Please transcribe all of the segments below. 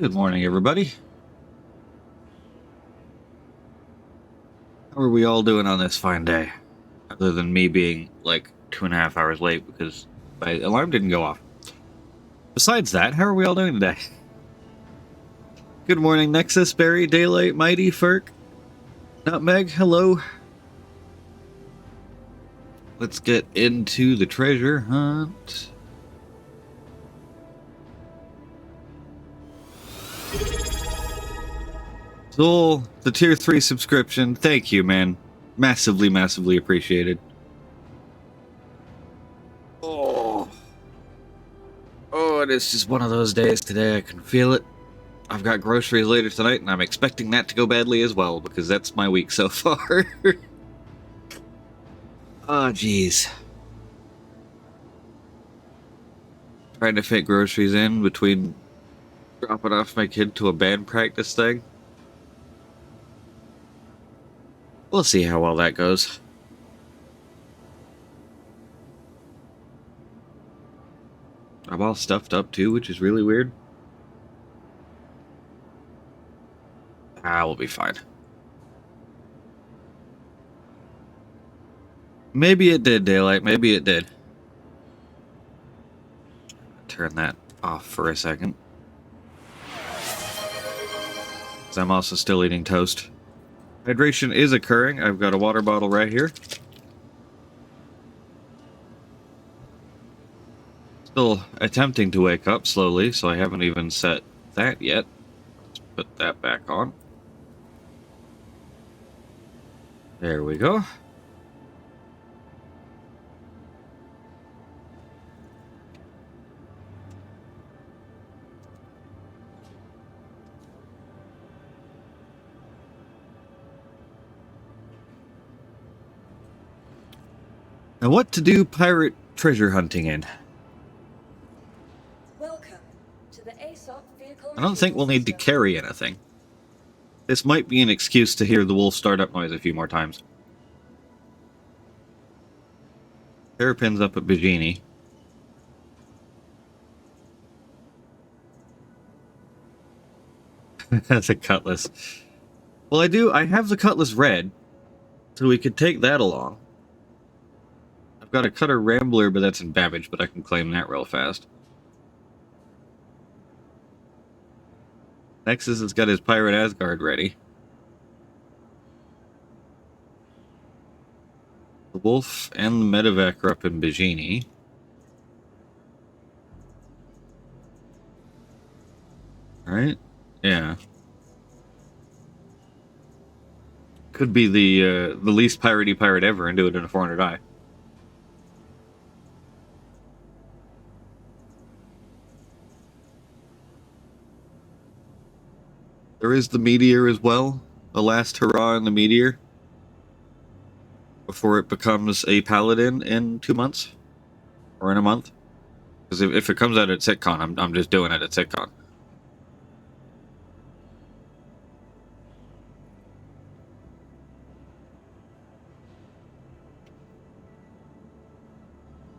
Good morning, everybody. How are we all doing on this fine day? Other than me being like 2.5 hours late because my alarm didn't go off. Besides that, how are we all doing today? Good morning, Nexus, Barry, Daylight, Mighty, Ferk, Nutmeg, hello. Let's get into the treasure hunt. Zol, the tier 3 subscription, thank you, man. Massively appreciated. Oh, it is just one of those days today. I can feel it. I've got groceries later tonight, and I'm expecting that to go badly as well, because that's my week so far. Oh, jeez. Trying to fit groceries in between dropping off my kid to a band practice thing. We'll see how well that goes. I'm all stuffed up too, which is really weird. We'll be fine. Maybe it did, Daylight. Maybe it did. Turn that off for a second. Because I'm also still eating toast. Hydration is occurring. I've got a water bottle right here. Still attempting to wake up slowly, so I haven't even set that yet. Let's put that back on. There we go. Now, what to do pirate treasure hunting in? Welcome to the ASOP vehicle. I don't think we'll need to carry anything. This might be an excuse to hear the wolf startup noise a few more times. Terrapin's up at Bajini. That's a cutlass. Well, I have the cutlass red, so we could take that along. I've got a cutter rambler, but that's in Babbage, but I can claim that real fast. Nexus has got his Pirate Asgard ready. The wolf and the medevac are up in Bajini. Right? Yeah. Could be the least piratey pirate ever and do it in a 400i. There is the Meteor as well. A last hurrah in the Meteor. Before it becomes a Paladin in 2 months. Or in a month. Because if it comes out at SitCon, I'm just doing it at SitCon.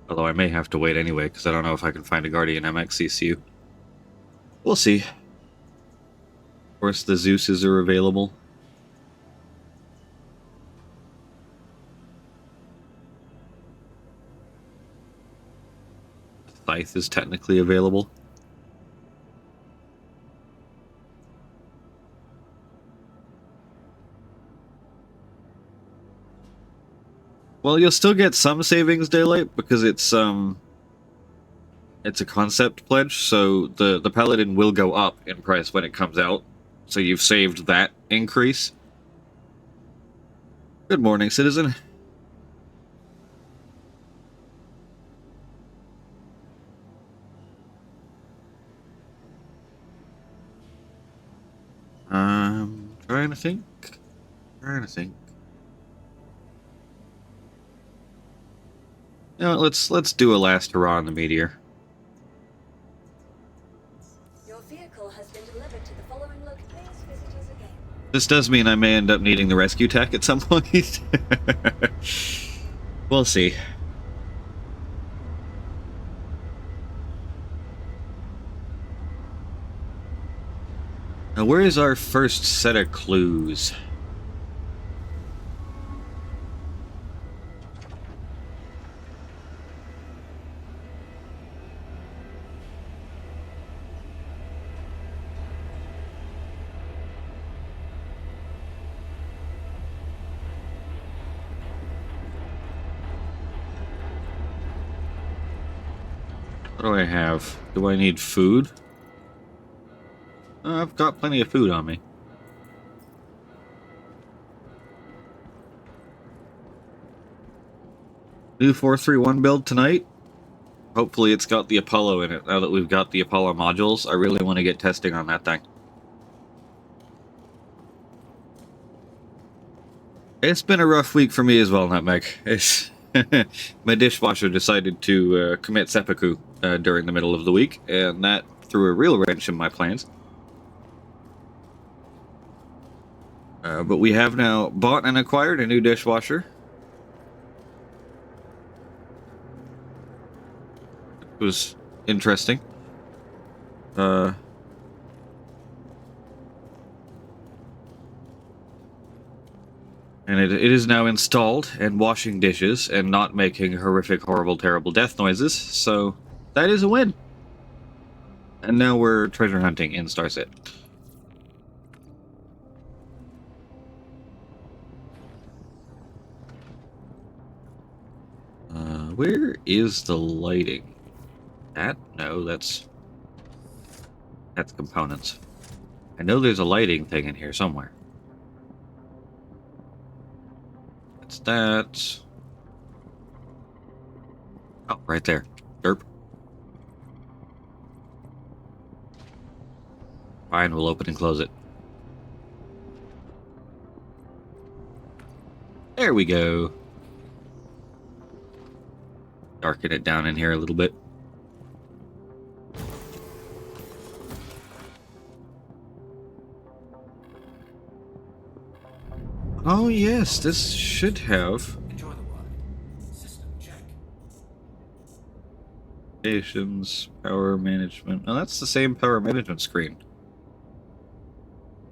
Although I may have to wait anyway, because I don't know if I can find a Guardian MXCCU. We'll see. Of course, the Zeuses are available. Scythe is technically available. Well, you'll still get some savings, Daylight, because it's a concept pledge, so the Paladin will go up in price when it comes out. So you've saved that increase. Good morning, citizen. Trying to think. You know, let's do a last hurrah on the Meteor. Your vehicle has been delivered to the following location. Please visit us again. This does mean I may end up needing the rescue tech at some point. We'll see. Now, where is our first set of clues? What do I have? Do I need food? I've got plenty of food on me. New 431 build tonight. Hopefully it's got the Apollo in it. Now that we've got the Apollo modules, I really want to get testing on that thing. It's been a rough week for me as well, Nutmeg. It's my dishwasher decided to commit seppuku during the middle of the week, and that threw a real wrench in my plans. But we have now bought and acquired a new dishwasher. It was interesting. And it is now installed and washing dishes and not making horrific, horrible, terrible death noises, so that is a win. And now we're treasure hunting in Starset. Where is the lighting? That? No, that's components. I know there's a lighting thing in here somewhere. That's that. Oh, right there. Derp. Fine, we'll open and close it. There we go. Darken it down in here a little bit. Oh yes, this should have Enjoy the work. System check. stations, power management. Oh, that's the same power management screen.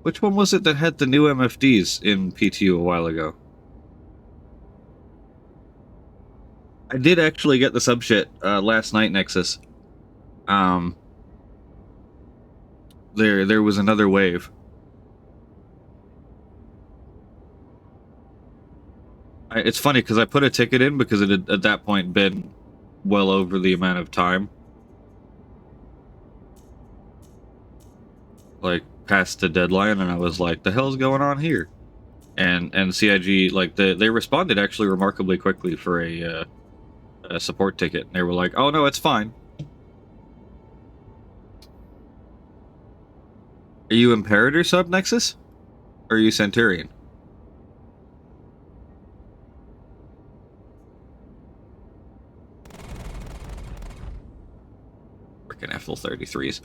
Which one was it that had the new MFDs in PTU a while ago? I did actually get the subshit last night, Nexus. There was another wave. It's funny because I put a ticket in because it had at that point been well over the amount of time. Like, past the deadline, and I was like, the hell's going on here? And CIG, like, they responded actually remarkably quickly for a support ticket. They were like, oh no, it's fine. Are you Imperator sub, Nexus? Or are you Centurion? Frickin' FL33s.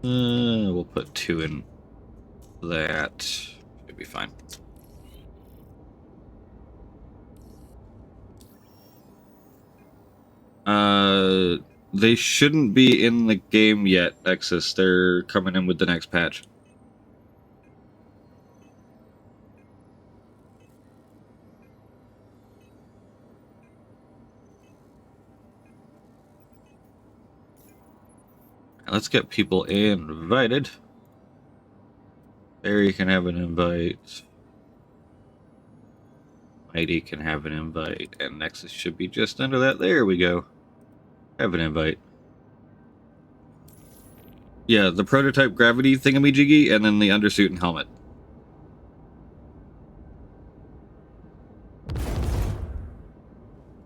We'll put 2 in that. Should be fine. They shouldn't be in the game yet, Nexus. They're coming in with the next patch. Let's get people invited. Barry can have an invite. Mighty can have an invite. And Nexus should be just under that. There we go. Have an invite. Yeah, the prototype gravity thingamajiggy, and then the undersuit and helmet.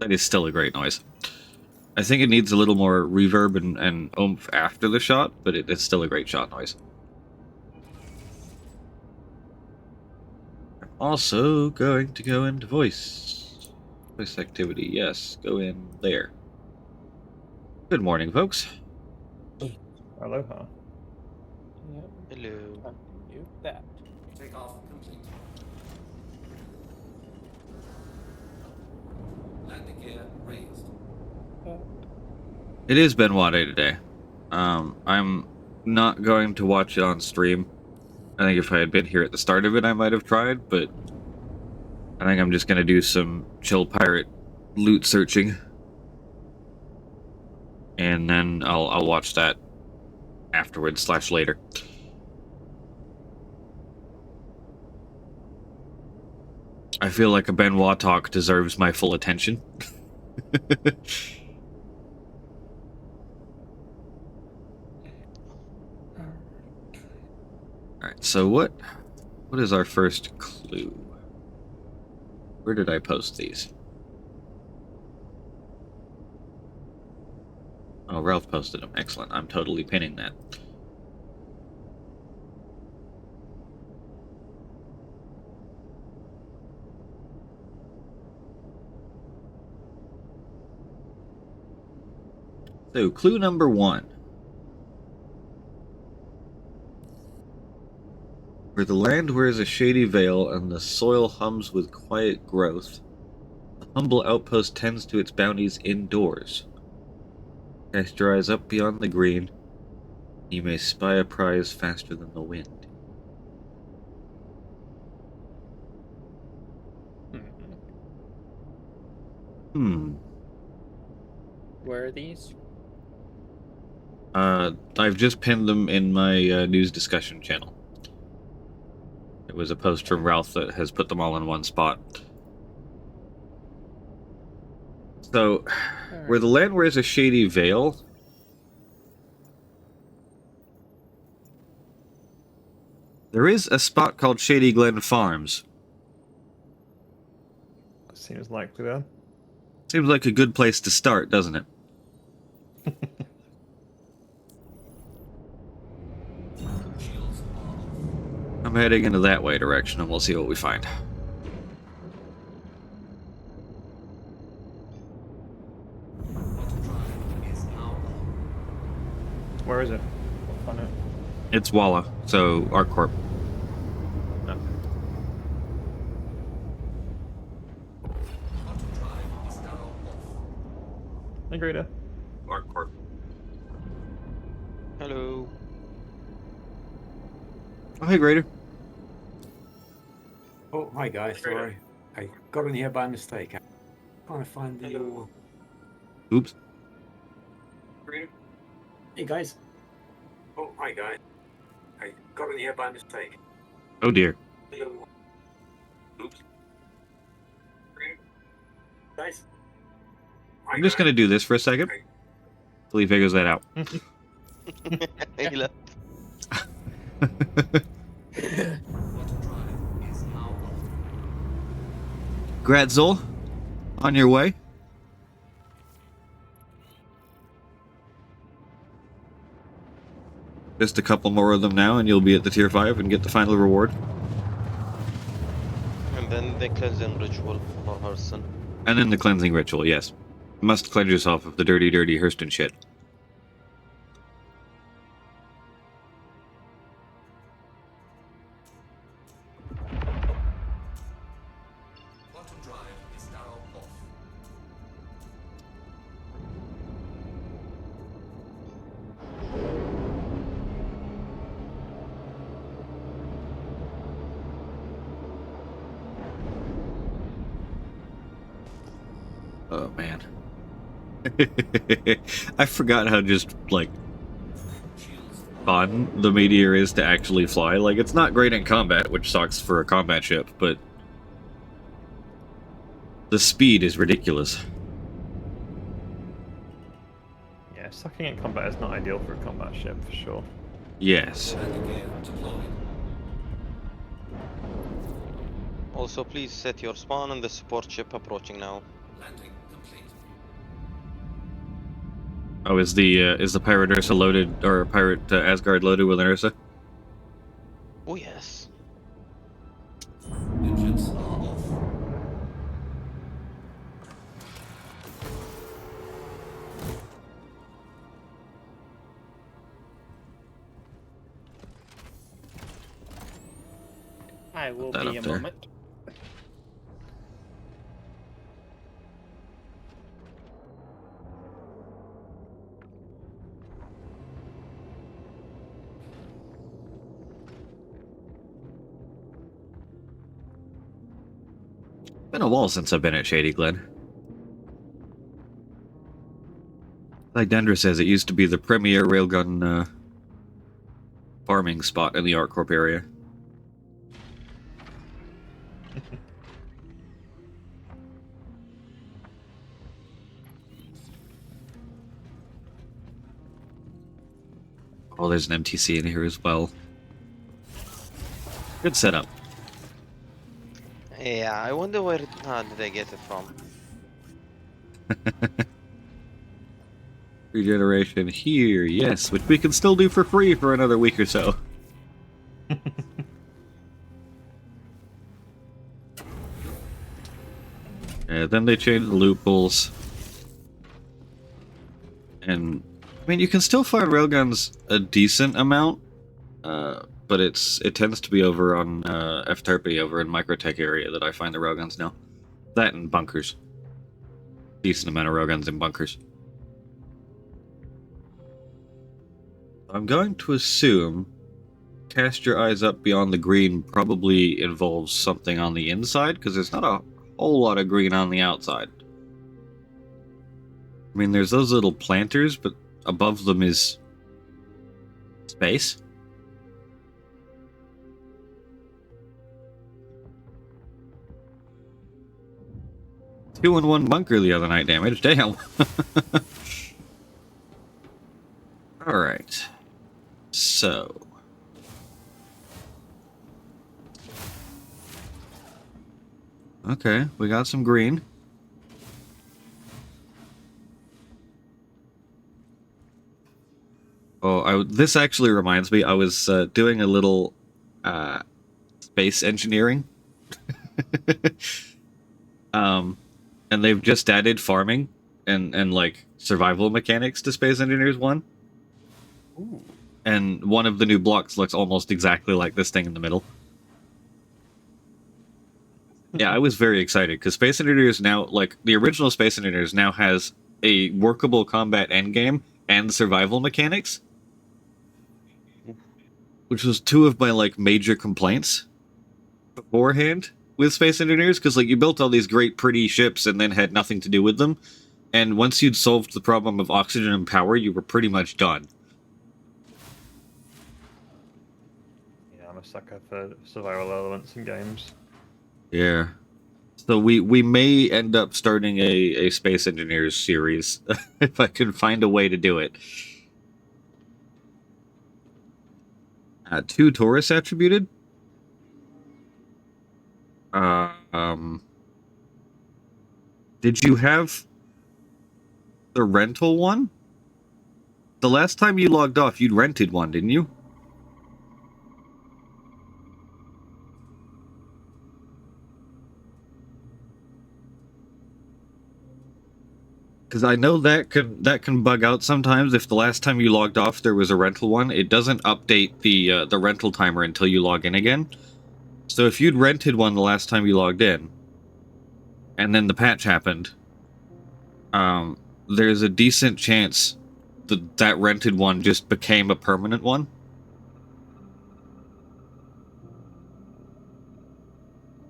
That is still a great noise. I think it needs a little more reverb and oomph after the shot, but it's still a great shot noise. I'm also going to go into voice. Voice activity, yes. Go in there. Good morning, folks. Aloha. Yep. Hello. Do that. Takeoff complete. Landing gear raised. It is Benoit Day today. I'm not going to watch it on stream. I think if I had been here at the start of it, I might have tried, but I think I'm just gonna do some chill pirate loot searching, and then I'll watch that afterwards / later. I feel like a Benoit talk deserves my full attention. Alright, so what is our first clue? Where did I post these? Oh, Ralph posted them. Excellent. I'm totally pinning that. So, clue number 1. Where the land wears a shady veil and the soil hums with quiet growth, the humble outpost tends to its bounties indoors. Cast your eyes up beyond the green. You may spy a prize faster than the wind. Where are these? I've just pinned them in my news discussion channel. It was a post from Ralph that has put them all in one spot. So, where the land wears a shady veil, there is a spot called Shady Glen Farms. That seems likely then. Seems like a good place to start, doesn't it? Shields off. I'm heading into that way direction, and we'll see what we find. Auto drive is now on. Where is it? What planet? It's Walla, so ArcCorp. No. Auto drive is now off. Hey, Greta. ArcCorp. Hello. Oh, hey, Grader. Oh, hi guys, sorry. I got in here by mistake. I'm trying to find the... Oops. Hey guys. Oh, hi guys. I got in here by mistake. Oh, dear. Oops. Guys. I'm just going to do this for a second till he figures that out. Hey, look. Auto drive is now off. Gratzel, on your way. Just a couple more of them now, and you'll be at the tier 5 and get the final reward. And then the cleansing ritual for Hurston. And then the cleansing ritual, yes. Must cleanse yourself of the dirty, dirty Hurston shit. Auto drive is now off. Oh, man. I forgot how just, like, Shields fun the meteor is to actually fly. Like, it's not great in combat, which sucks for a combat ship, but the speed is ridiculous. Yeah, sucking at combat is not ideal for a combat ship, for sure. Yes. landing gear deployed. Also, please set your spawn and the support ship approaching now. Landing complete. Oh, is the pirate Ursa loaded, or pirate Asgard loaded with an Ursa? Oh, yes. Engines are off. I will that be up a there. moment. Been a while since I've been at Shady Glen. Like Dendra says, it used to be the premier railgun farming spot in the ArcCorp area. Oh, there's an MTC in here as well. Good setup. Yeah, I wonder where did I get it from? Regeneration here, yes, which we can still do for free for another week or so. Yeah, then they changed the loopholes. And, I mean, you can still find railguns a decent amount, but it tends to be over on FTRP, over in Microtech area that I find the railguns now. That and bunkers. Decent amount of railguns in bunkers. I'm going to assume cast your eyes up beyond the green probably involves something on the inside, because there's not a whole lot of green on the outside. I mean, there's those little planters, but above them is space. Two in one bunker the other night damage, damn. Alright. So. Okay, we got some green. Oh, this actually reminds me, I was doing a little space engineering. And they've just added farming and like survival mechanics to Space Engineers 1. Ooh. And one of the new blocks looks almost exactly like this thing in the middle. Yeah, I was very excited because Space Engineers now, like the original Space Engineers, now has a workable combat endgame and survival mechanics, which was two of my like major complaints beforehand with Space Engineers, because like you built all these great pretty ships and then had nothing to do with them, and once you'd solved the problem of oxygen and power, you were pretty much done. Yeah, I'm a sucker for survival elements in games. Yeah. So we may end up starting a Space Engineers series if I can find a way to do it. 2 Taurus attributed. Did you have the rental one? The last time you logged off, you'd rented one, didn't you? Because I know that can bug out sometimes. If the last time you logged off there was a rental one, it doesn't update the rental timer until you log in again. So if you'd rented one the last time you logged in, and then the patch happened, there's a decent chance that that rented one just became a permanent one.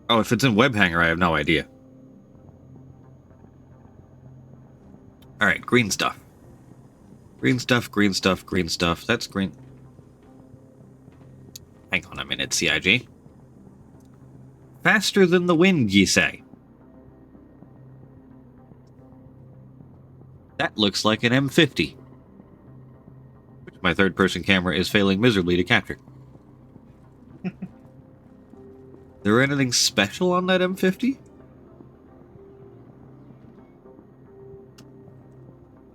Oh, if it's in WebHanger, I have no idea. Alright, green stuff. Green stuff, green stuff, green stuff. That's green. Hang on a minute, CIG. Faster than the wind, ye say? That looks like an M50. Which my third-person camera is failing miserably to capture. There anything special on that M50?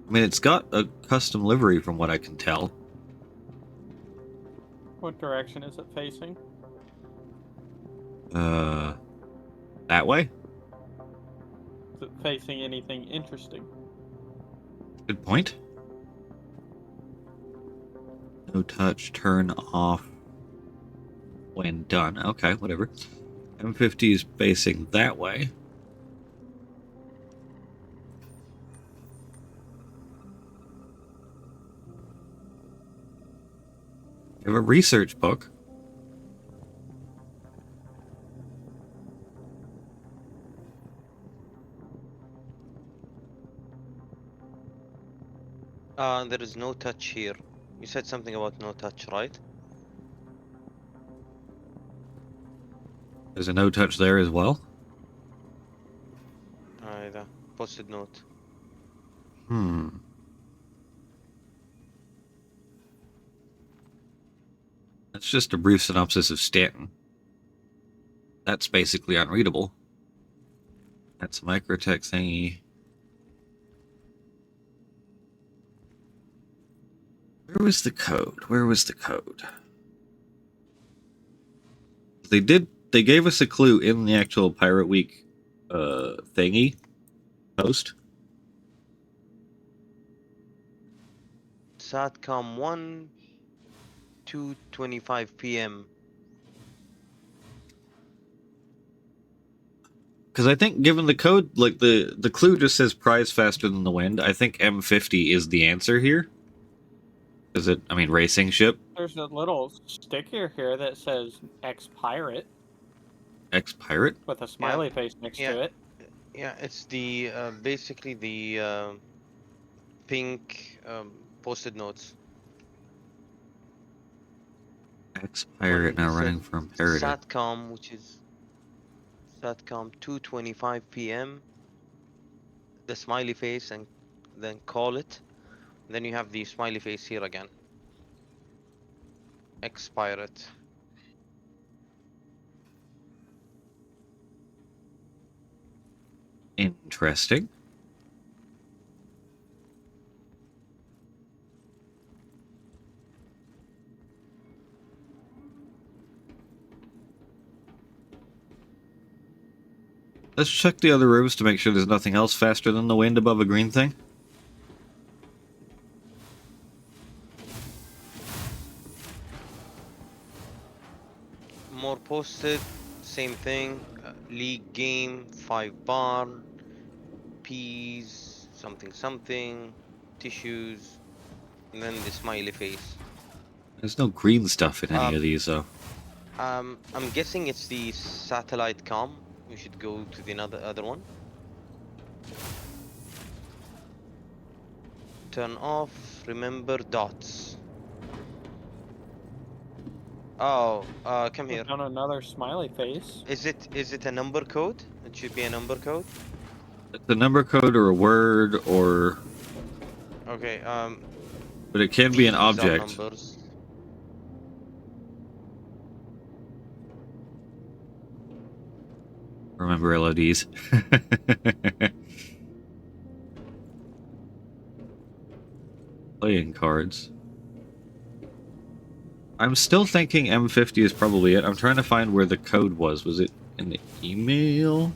I mean, it's got a custom livery from what I can tell. What direction is it facing? That way? Is it facing anything interesting? Good point. No touch, turn off. when done. Okay, whatever. M50 is facing that way. We have a research book. There is no touch here. You said something about no touch, right? There's a no touch there as well. The posted note. That's just a brief synopsis of Stanton. That's basically unreadable. That's a microtext thingy. Where was the code? Where was the code? They gave us a clue in the actual Pirate Week thingy post. Satcom 1, 2:25 p.m. Because I think, given the code, like the clue just says prize faster than the wind. I think M50 is the answer here. Is it? I mean, racing ship. There's a little sticker here that says ex-pirate Ex-pirate. with a smiley face next to it. Yeah, it's the basically the pink posted notes. Ex-pirate now It said running for imperative. Satcom, which is Satcom 2:25 p.m. The smiley face, and then call it. Then you have the smiley face here again. Ex-pirate. Interesting. Let's check the other rooms to make sure there's nothing else faster than the wind above a green thing. More posted, same thing. League game, 5 barn, peas, something something, tissues, and then the smiley face. There's no green stuff in any of these, though. I'm guessing it's the satellite com. We should go to the other one. Turn off. Remember dots. Oh, come here. On another smiley face. Is it a number code? It should be a number code. It's a number code or a word or... Okay. But it can be an These are object. numbers. Remember LODs. Playing cards. I'm still thinking M50 is probably it. I'm trying to find where the code was. Was it in the email?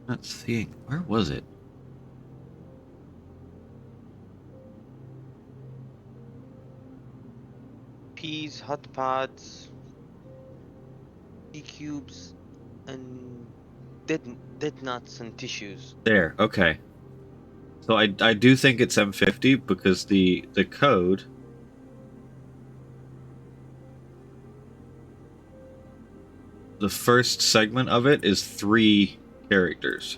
Not seeing. Where was it? Peas, hot pads, tea cubes, and dead nuts and tissues. There. Okay. So I do think it's M50 because the code... The first segment of it is 3 characters.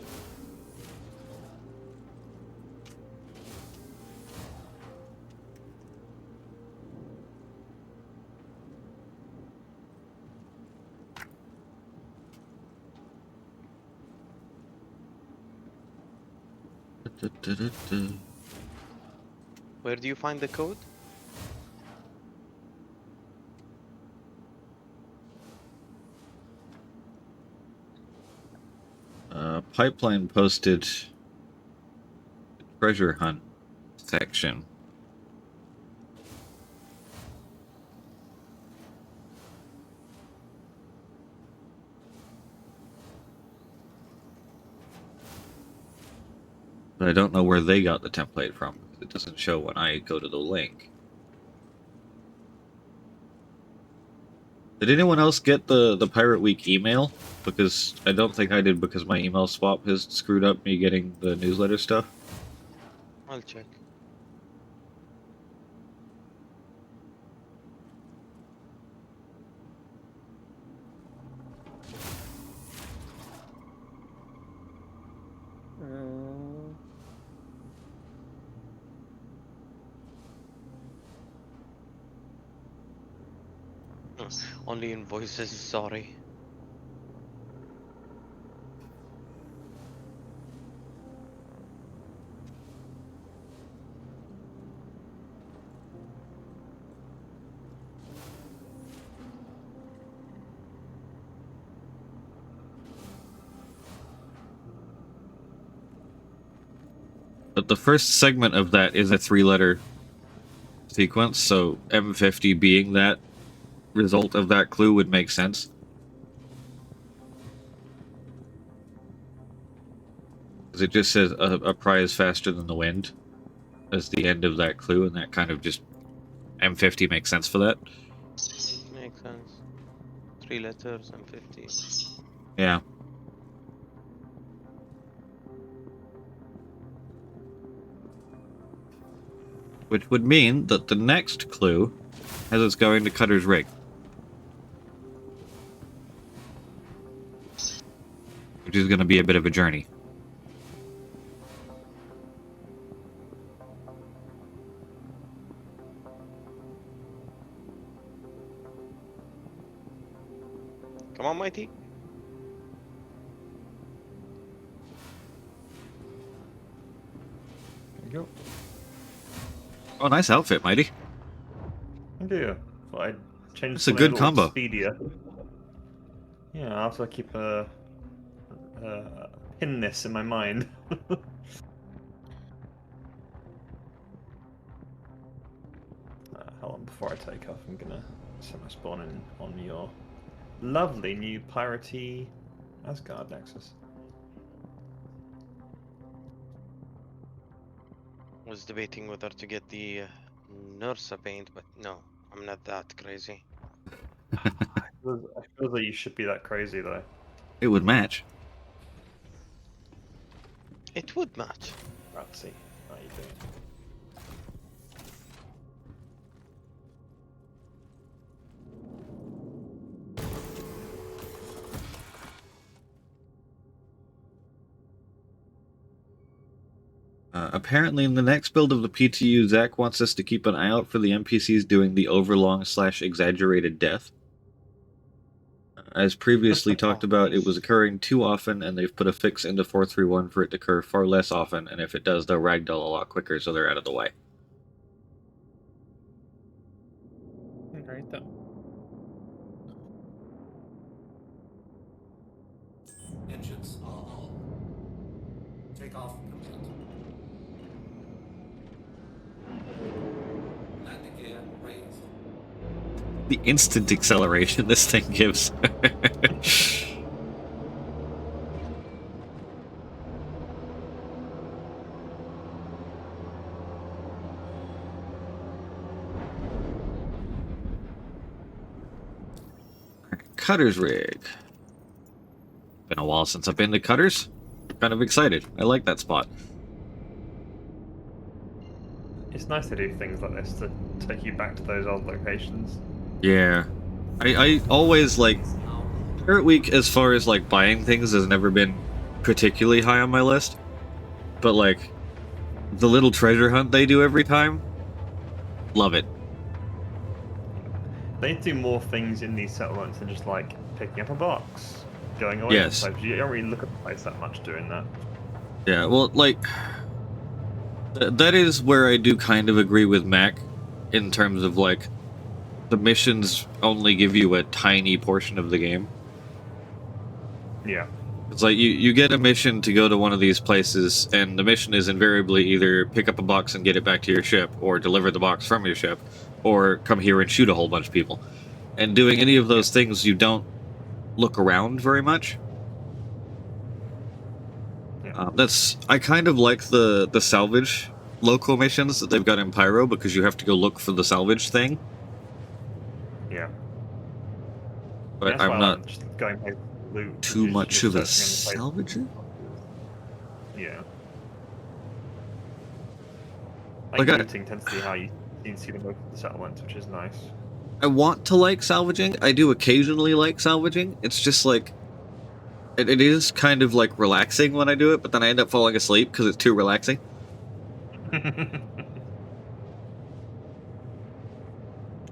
Where do you find the code? Pipeline posted the treasure hunt section. But I don't know where they got the template from. It doesn't show when I go to the link. Did anyone else get the Pirate Week email? Because I don't think I did, because my email swap has screwed up me getting the newsletter stuff. I'll check. Only invoices, sorry. But the first segment of that is a 3-letter sequence, so M50 being that result of that clue would make sense. Because it just says a prize faster than the wind as the end of that clue, and that kind of just... M50 makes sense for that. Makes sense. 3 letters and 50. Yeah. Which would mean that the next clue has us going to Cutter's Rig. Which is going to be a bit of a journey. Come on, Mighty. There you go. Oh, nice outfit, Mighty. Thank you. Well, I changed. It's a my good little combo. Speedier. Yeah, I also keep pin this in my mind. Hold on, before I take off, I'm gonna set my spawn in on your lovely new piratey Asgard Nexus. Was debating whether to get the Nursa paint, but no, I'm not that crazy. I feel that you should be that crazy though. It would match. It would match. Ratsy, how are you doing? Apparently, in the next build of the PTU, Zach wants us to keep an eye out for the NPCs doing the overlong/exaggerated death. As previously talked about, it was occurring too often, and they've put a fix into 431 for it to occur far less often, and if it does, they'll ragdoll a lot quicker, so they're out of the way. Right though. Engines are on. Take off complete. Landing gear raised. The instant acceleration this thing gives. Cutter's Rig. Been a while since I've been to Cutter's. Kind of excited. I like that spot. It's nice to do things like this to take you back to those old locations. Yeah. I always like... Pirate Week, as far as like buying things, has never been particularly high on my list. But like, the little treasure hunt they do every time, love it. They do more things in these settlements than just like picking up a box, going away. Yes. From the place. You don't really look at the place that much doing that. Yeah, well, like, that is where I do kind of agree with Mac in terms of like, the missions only give you a tiny portion of the game. Yeah. It's like you get a mission to go to one of these places, and the mission is invariably either pick up a box and get it back to your ship, or deliver the box from your ship, or come here and shoot a whole bunch of people. And doing any of those things, you don't look around very much. I kind of like the salvage local missions that they've got in Pyro, because you have to go look for the salvage thing. Yeah. But That's why I'm I not like just going by loot. too much of a searching on the place. salvager. Yeah. Like, looting tends to be how you see the most of the settlements, which is nice. I want to like salvaging. I do occasionally like salvaging. It's just like it is kind of like relaxing when I do it, but then I end up falling asleep because it's too relaxing.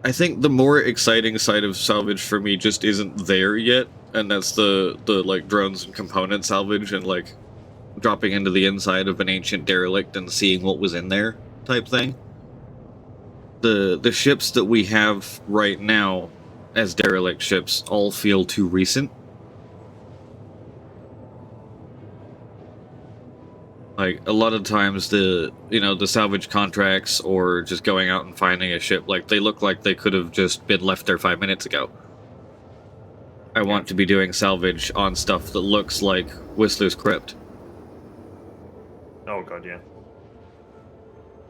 I think the more exciting side of salvage for me just isn't there yet, and that's the like drones and component salvage and like dropping into the inside of an ancient derelict and seeing what was in there type thing. The ships that we have right now as derelict ships all feel too recent. Like, a lot of times the salvage contracts or just going out and finding a ship, like, they look like they could have just been left there 5 minutes ago. I want to be doing salvage on stuff that looks like Whistler's Crypt. Oh god, yeah.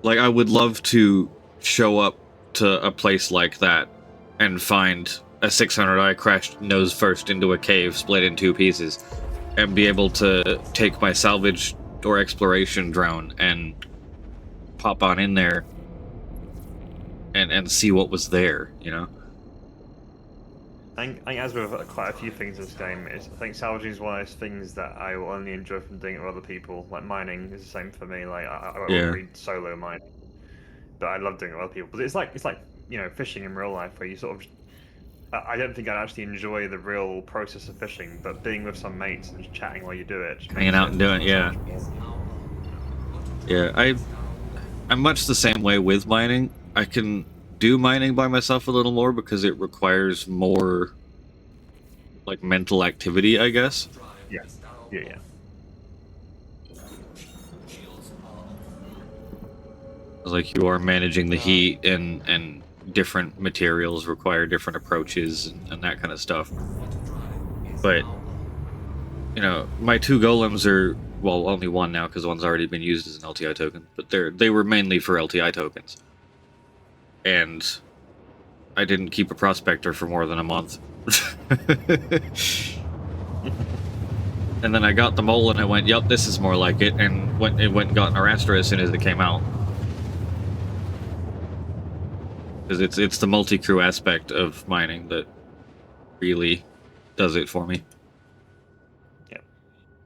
Like, I would love to show up to a place like that and find a 600i crashed nose first into a cave split in 2 pieces and be able to take my salvage or exploration drone and pop on in there and see what was there, you know? I think as with quite a few things in this game, I think salvaging is one of those things that I will only enjoy from doing it with other people. Like mining is the same for me. Like I won't read solo mining, but I love doing it with other people. But it's like fishing in real life, where you sort of. I don't think I'd actually enjoy the real process of fishing, but being with some mates and just chatting while you do it, just Hanging out and doing it, yeah. Yeah, I'm much the same way with mining. I can do mining by myself a little more because it requires more, like, mental activity, I guess. Yeah. Like, you are managing the heat and different materials require different approaches and that kind of stuff. But, my 2 golems are, well, only one now because one's already been used as an LTI token, but they were mainly for LTI tokens. And I didn't keep a prospector for more than a month. And then I got the mole and I went, yep, this is more like it, and it went and got an Arastra as soon as it came out. Because it's the multi-crew aspect of mining that really does it for me. Yeah.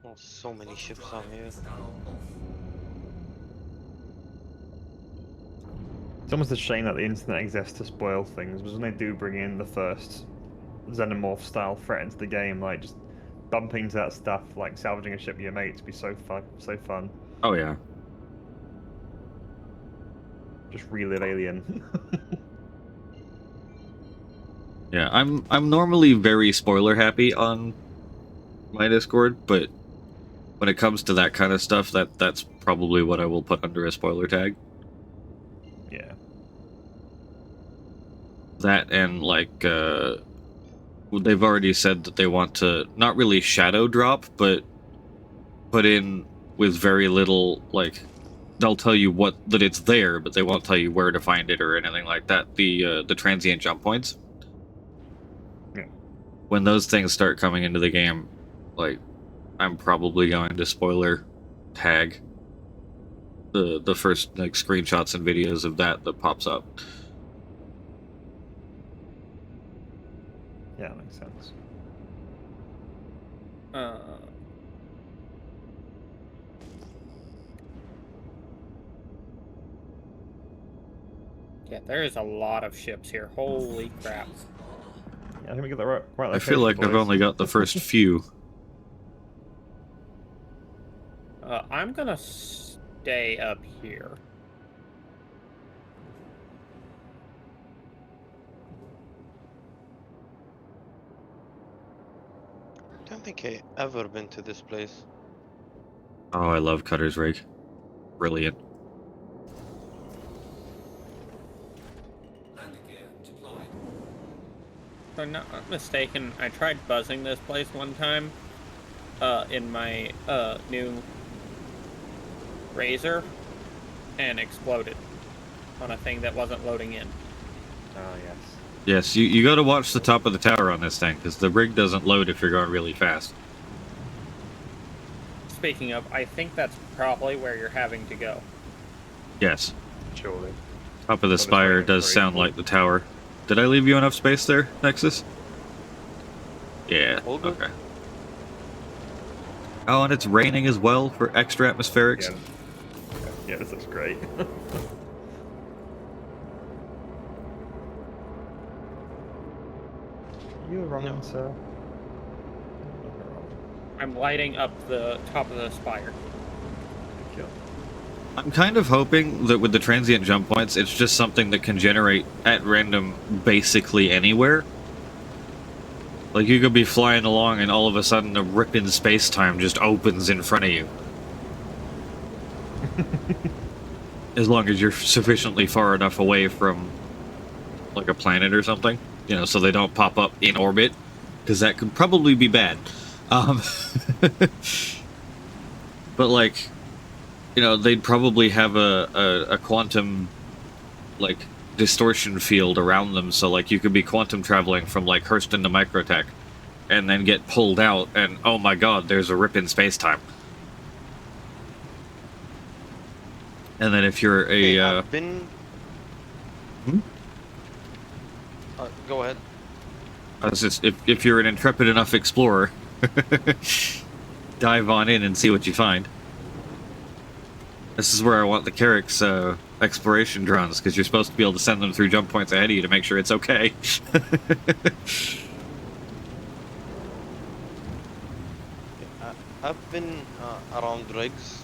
Well, so many ships out here. It's almost a shame that the internet exists to spoil things, because when they do bring in the first xenomorph style threat into the game, like just bumping into that stuff, like salvaging a ship with your mates, be so fun. Oh yeah. Just relive Alien. Yeah, I'm normally very spoiler happy on my Discord, but when it comes to that kind of stuff, that's probably what I will put under a spoiler tag. Yeah. That and like they've already said that they want to not really shadow drop, but put in with very little, like, they'll tell you that it's there, but they won't tell you where to find it or anything like that. The transient jump points. Yeah. When those things start coming into the game, like, I'm probably going to spoiler tag the first, like, screenshots and videos of that pops up. Yeah, that makes sense. Yeah, there is a lot of ships here. Holy crap. Yeah, I think we got the right I location, feel like boys. I've only got the first few. I'm gonna stay up here. Don't think I ever been to this place. Oh, I love Cutter's Rig. Brilliant. Landing gear deployed. If I'm not mistaken, I tried buzzing this place one time in my new Razor and exploded on a thing that wasn't loading in. Oh, yes. Yes, you got to watch the top of the tower on this thing, because the rig doesn't load if you're going really fast. Speaking of, I think that's probably where you're having to go. Yes. Surely. Top of the Top of the spire spire, does very sound cool. like the tower. Did I leave you enough space there, Nexus? Yeah, All good. okay. Oh, and it's raining as well for extra atmospherics. Yeah. Yeah, this looks great. You're wrong, No. sir. I'm lighting up the top of the spire. Thank you. I'm kind of hoping that with the transient jump points, it's just something that can generate at random basically anywhere. Like, you could be flying along and all of a sudden a rip in space-time just opens in front of you. As long as you're sufficiently far enough away from, like, a planet or something. You know, so they don't pop up in orbit. Because that could probably be bad. But, like, you know, they'd probably have a quantum, like, distortion field around them, so, like, you could be quantum traveling from, like, Hurston to Microtech, and then get pulled out, and, oh my god, there's a rip in space-time. And then if you're a, Hey, I've been... Hmm? Go ahead. if you're an intrepid enough explorer, dive on in and see what you find. This is where I want the Carrick's exploration drones, because you're supposed to be able to send them through jump points ahead of you to make sure it's okay. I've been around rigs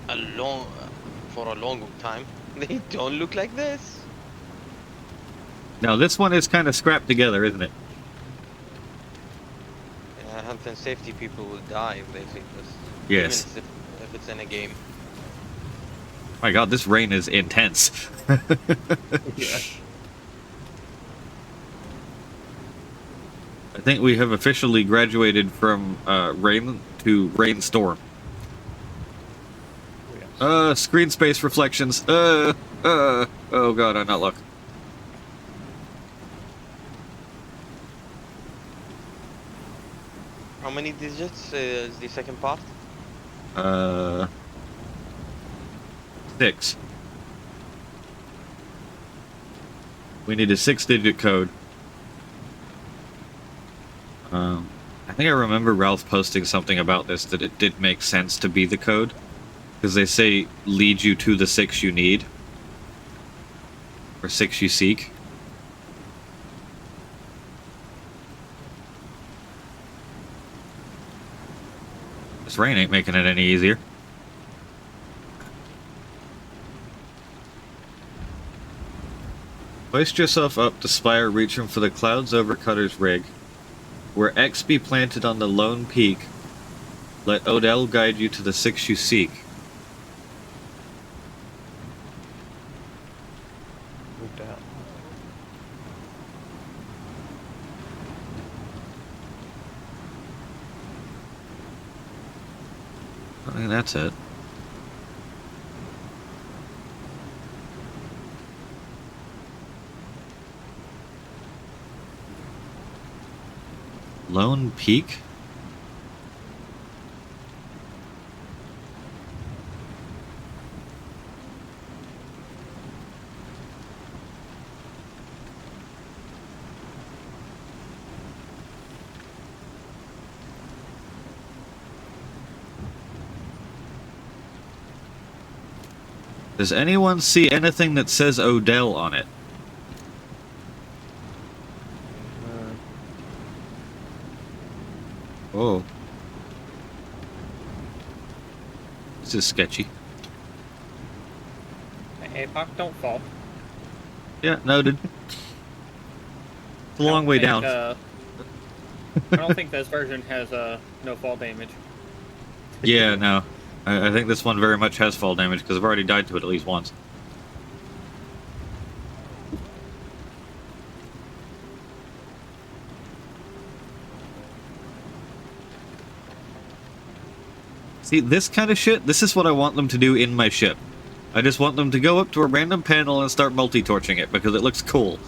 for a long time. They don't look like this. Now, this one is kind of scrapped together, isn't it? Health and safety people will die if they see this. Yes. Even if it's in a game. My god, this rain is intense. Yeah. I think we have officially graduated from rain to rainstorm. Oh, yes. Screen space reflections. Oh god, I'm not luck. How many digits is the second part? 6. We need a 6-digit code. I think I remember Ralph posting something about this, that it did make sense to be the code. Because they say, lead you to the 6 you need. Or 6 you seek. This rain ain't making it any easier. Hoist yourself up the spire reaching for the clouds over Cutter's Rig. Where X be planted on the lone peak, let Odell guide you to the 6 you seek. Moved out. I think that's it. Lone Peak? Does anyone see anything that says Odell on it? Oh. This is sketchy. APOC, don't fall. Yeah, noted. It's a long way down. I don't think this version has no fall damage. Yeah, no. I think this one very much has fall damage because I've already died to it at least once. See, this kind of shit, this is what I want them to do in my ship. I just want them to go up to a random panel and start multi-torching it because it looks cool.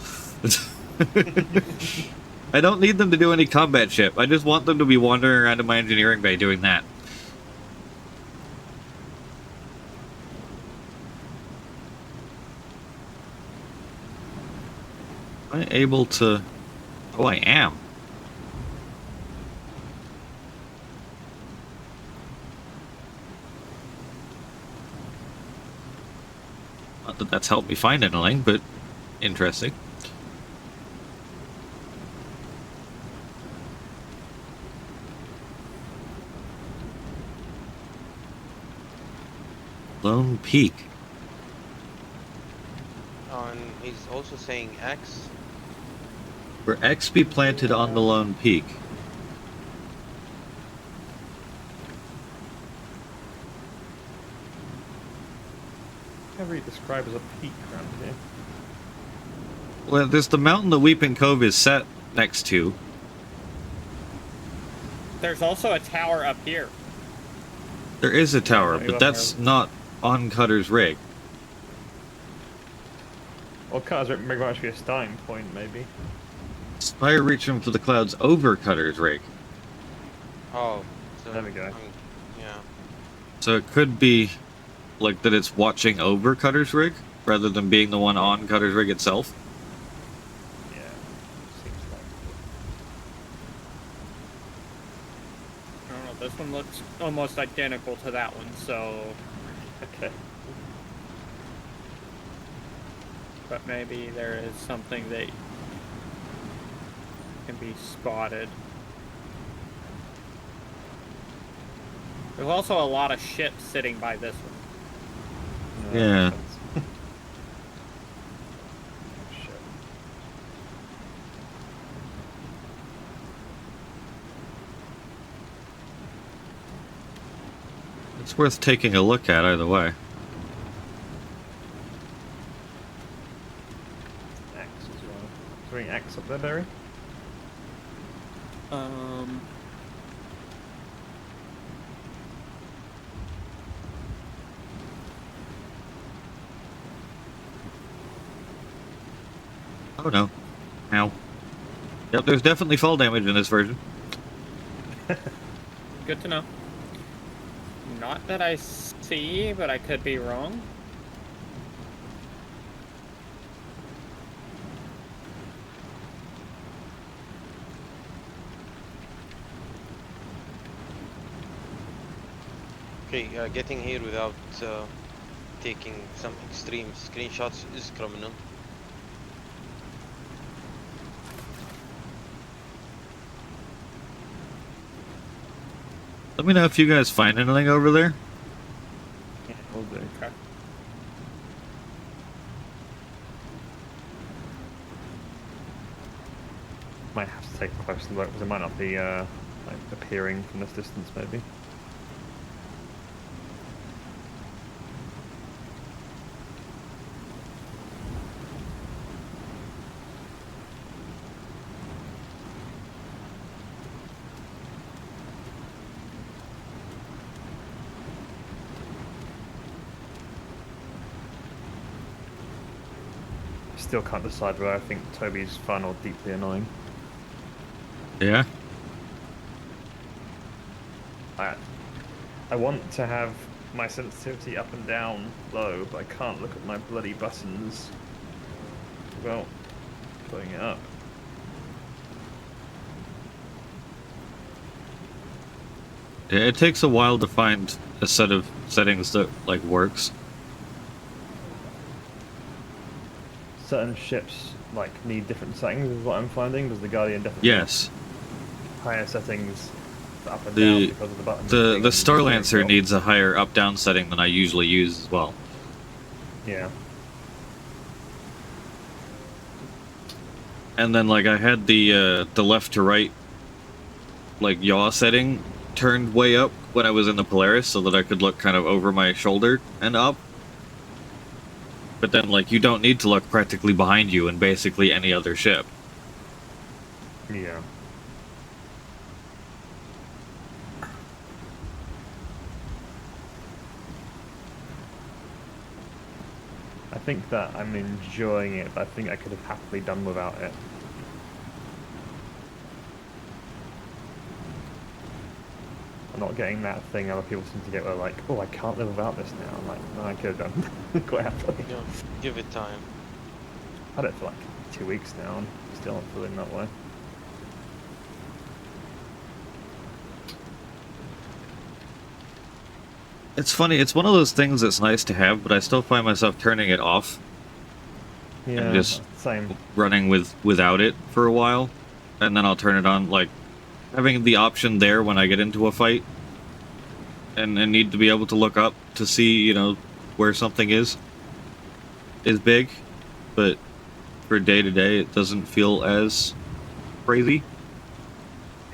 I don't need them to do any combat ship. I just want them to be wandering around in my engineering bay doing that. Am I able to... Oh, I am. Not that that's helped me find anything, but interesting. Lone Peak. And he's also saying X. Where X be planted on the Lone Peak. Whatever you describe as a peak around here. Well, there's the mountain the Weeping Cove is set next to. There's also a tower up here. There is a tower, but that's not on Cutter's rig. Well, Cutter's rig might actually be a starting point, maybe. Spire reaching for the clouds over Cutter's rig. Oh, so There we go. Yeah. So it could be like that it's watching over Cutter's rig rather than being the one on Cutter's rig itself. Yeah, seems like I don't know, this one looks almost identical to that one, so... Okay. But maybe there is something that can be spotted. There's also a lot of shit sitting by this one. No, Yeah. that makes sense. Shit. It's worth taking a look at either way. X as well. Is there any X up there, Barry? Oh no. Ow. Yep, there's definitely fall damage in this version. Good to know. Not that I see, but I could be wrong. Okay, getting here without taking some extreme screenshots is criminal. Let me know if you guys find anything over there. Yeah, will do. Okay. Might have to take a closer look because it might not be like appearing from this distance, maybe. Still can't decide whether I think Toby's fun or deeply annoying. Yeah? I want to have my sensitivity up and down low, but I can't look at my bloody buttons without putting it up. Yeah, it takes a while to find a set of settings that, like, works. Certain ships like need different settings is what I'm finding. Does the Guardian definitely Yes. higher settings for up and down because of the buttons? The Starlancer needs a higher up-down setting than I usually use as well. Yeah. And then, like, I had the left to right like yaw setting turned way up when I was in the Polaris so that I could look kind of over my shoulder and up. But then, like, you don't need to look practically behind you in basically any other ship. Yeah. I think that I'm enjoying it, but I think I could have happily done without it. I'm not getting that thing other people seem to get where like, oh, I can't live without this now. I'm like, no, I could have done quite happily. Yeah, give it time. I've had it for like 2 weeks now and still not feeling that way. It's funny, it's one of those things that's nice to have, but I still find myself turning it off. Yeah, And just same. running without it for a while. And then I'll turn it on, like, having the option there when I get into a fight. And need to be able to look up to see, you know, where something is big. But for day to day, it doesn't feel as crazy.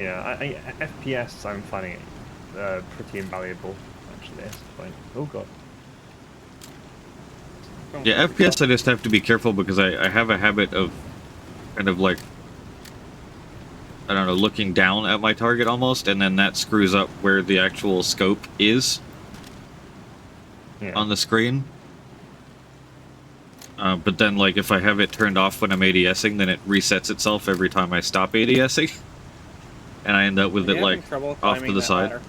Yeah, FPS I'm finding it pretty invaluable, actually, at this point. Oh god. Yeah, FPS I just have to be careful because I have a habit of kind of like, I don't know, looking down at my target almost, and then that screws up where the actual scope is on the screen. But then, like, if I have it turned off when I'm ADSing, then it resets itself every time I stop ADSing. And I end up with it, like, off to the side.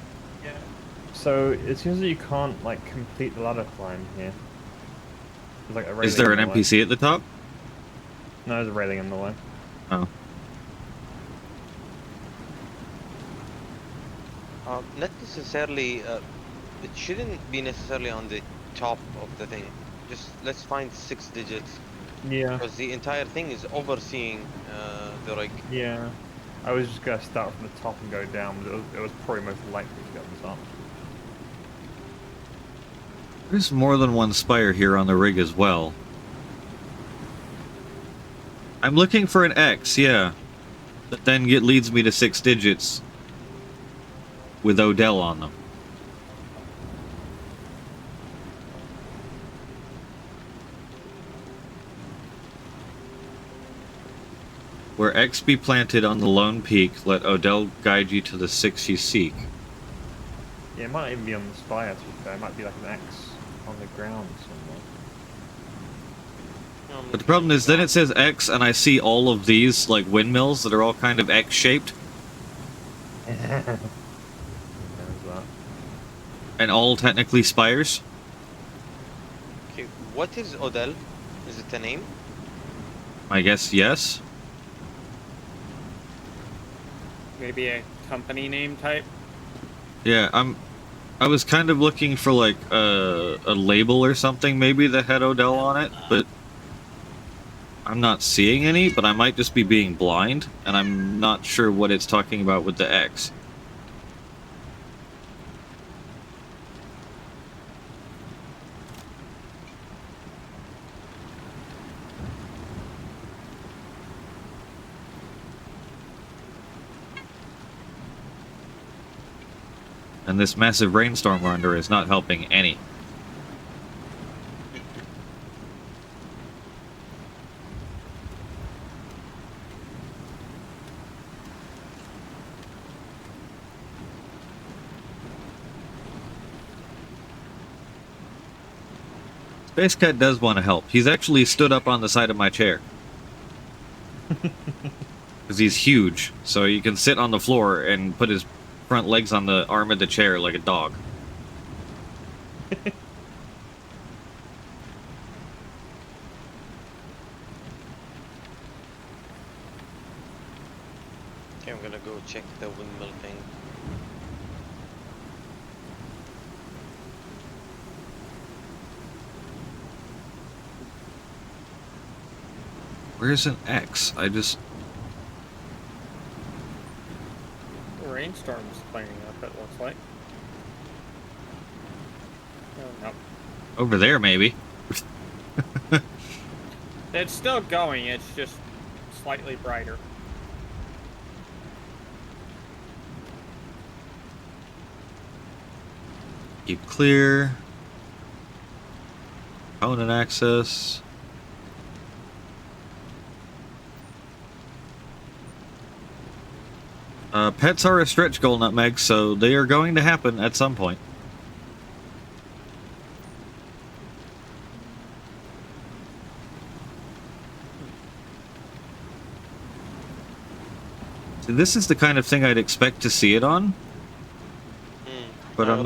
Yeah. So, it seems that you can't, like, complete the ladder climb here. There's, like, a railing Is there an in the NPC way. at the top? No, there's a railing in the way. Oh. Not necessarily, it shouldn't be necessarily on the top of the thing. Just let's find 6 digits. Yeah. Because the entire thing is overseeing the rig. Yeah. I was just gonna start from the top and go down, but it was probably most likely to go on the top. There's more than one spire here on the rig as well. I'm looking for an X, yeah. But then it leads me to 6 digits with Odell on them. Where X be planted on the lone peak, let Odell guide you to the 6 you seek. Yeah, it might even be on the spire, to be fair. It might be like an X on the ground somewhere. But the problem is, then it says X, and I see all of these, like, windmills that are all kind of X-shaped. There's that. And all technically spires. Okay, what is Odell? Is it a name? I guess yes. Maybe a company name type. Yeah, I was kind of looking for, like, a label or something maybe that had Odell on it, but I'm not seeing any, but I might just be being blind, and I'm not sure what it's talking about with the X. And this massive rainstorm we're under is not helping any. Space Cat does want to help. He's actually stood up on the side of my chair. Because he's huge, so you can sit on the floor and put his front legs on the arm of the chair like a dog. Okay, I'm gonna go check the windmill thing. Where's an X? I just... The rainstorm's clearing up, it looks like. Oh, no. Over there, maybe. It's still going, it's just slightly brighter. Keep clear. Opponent access. Pets are a stretch goal, Nutmeg, so they are going to happen at some point. See, this is the kind of thing I'd expect to see it on, but I'm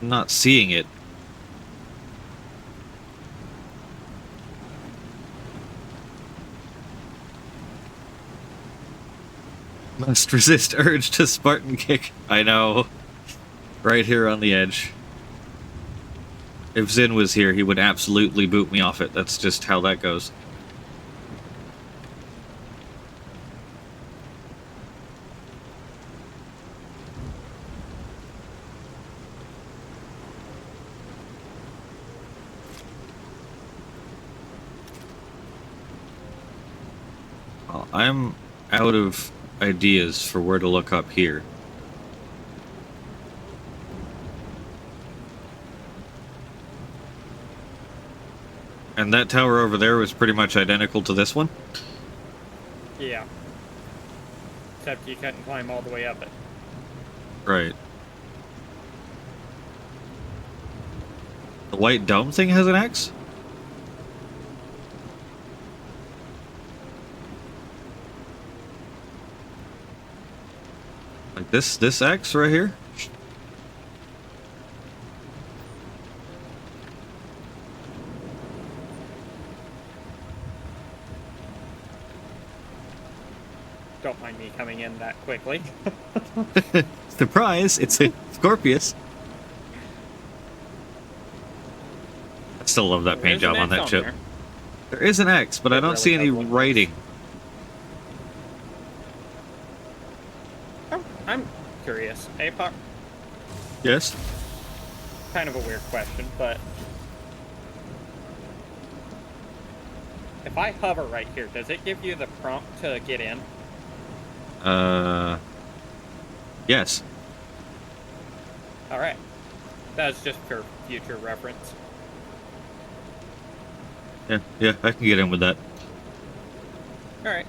not seeing it. Must resist urge to Spartan kick. I know. Right here on the edge. If Zin was here, he would absolutely boot me off it. That's just how that goes. Well, I'm out of ideas for where to look up here. And that tower over there was pretty much identical to this one? Yeah. Except you couldn't climb all the way up it. Right. The white dome thing has an X? Like this X right here? Don't mind me coming in that quickly. Surprise! It's a Scorpius. I still love that paint job on that ship. There is an X, but I don't see any writing. I'm curious. APOC, Yes? kind of a weird question, but if I hover right here, does it give you the prompt to get in? Yes. Alright. That's just for future reference. Yeah, I can get in with that. Alright.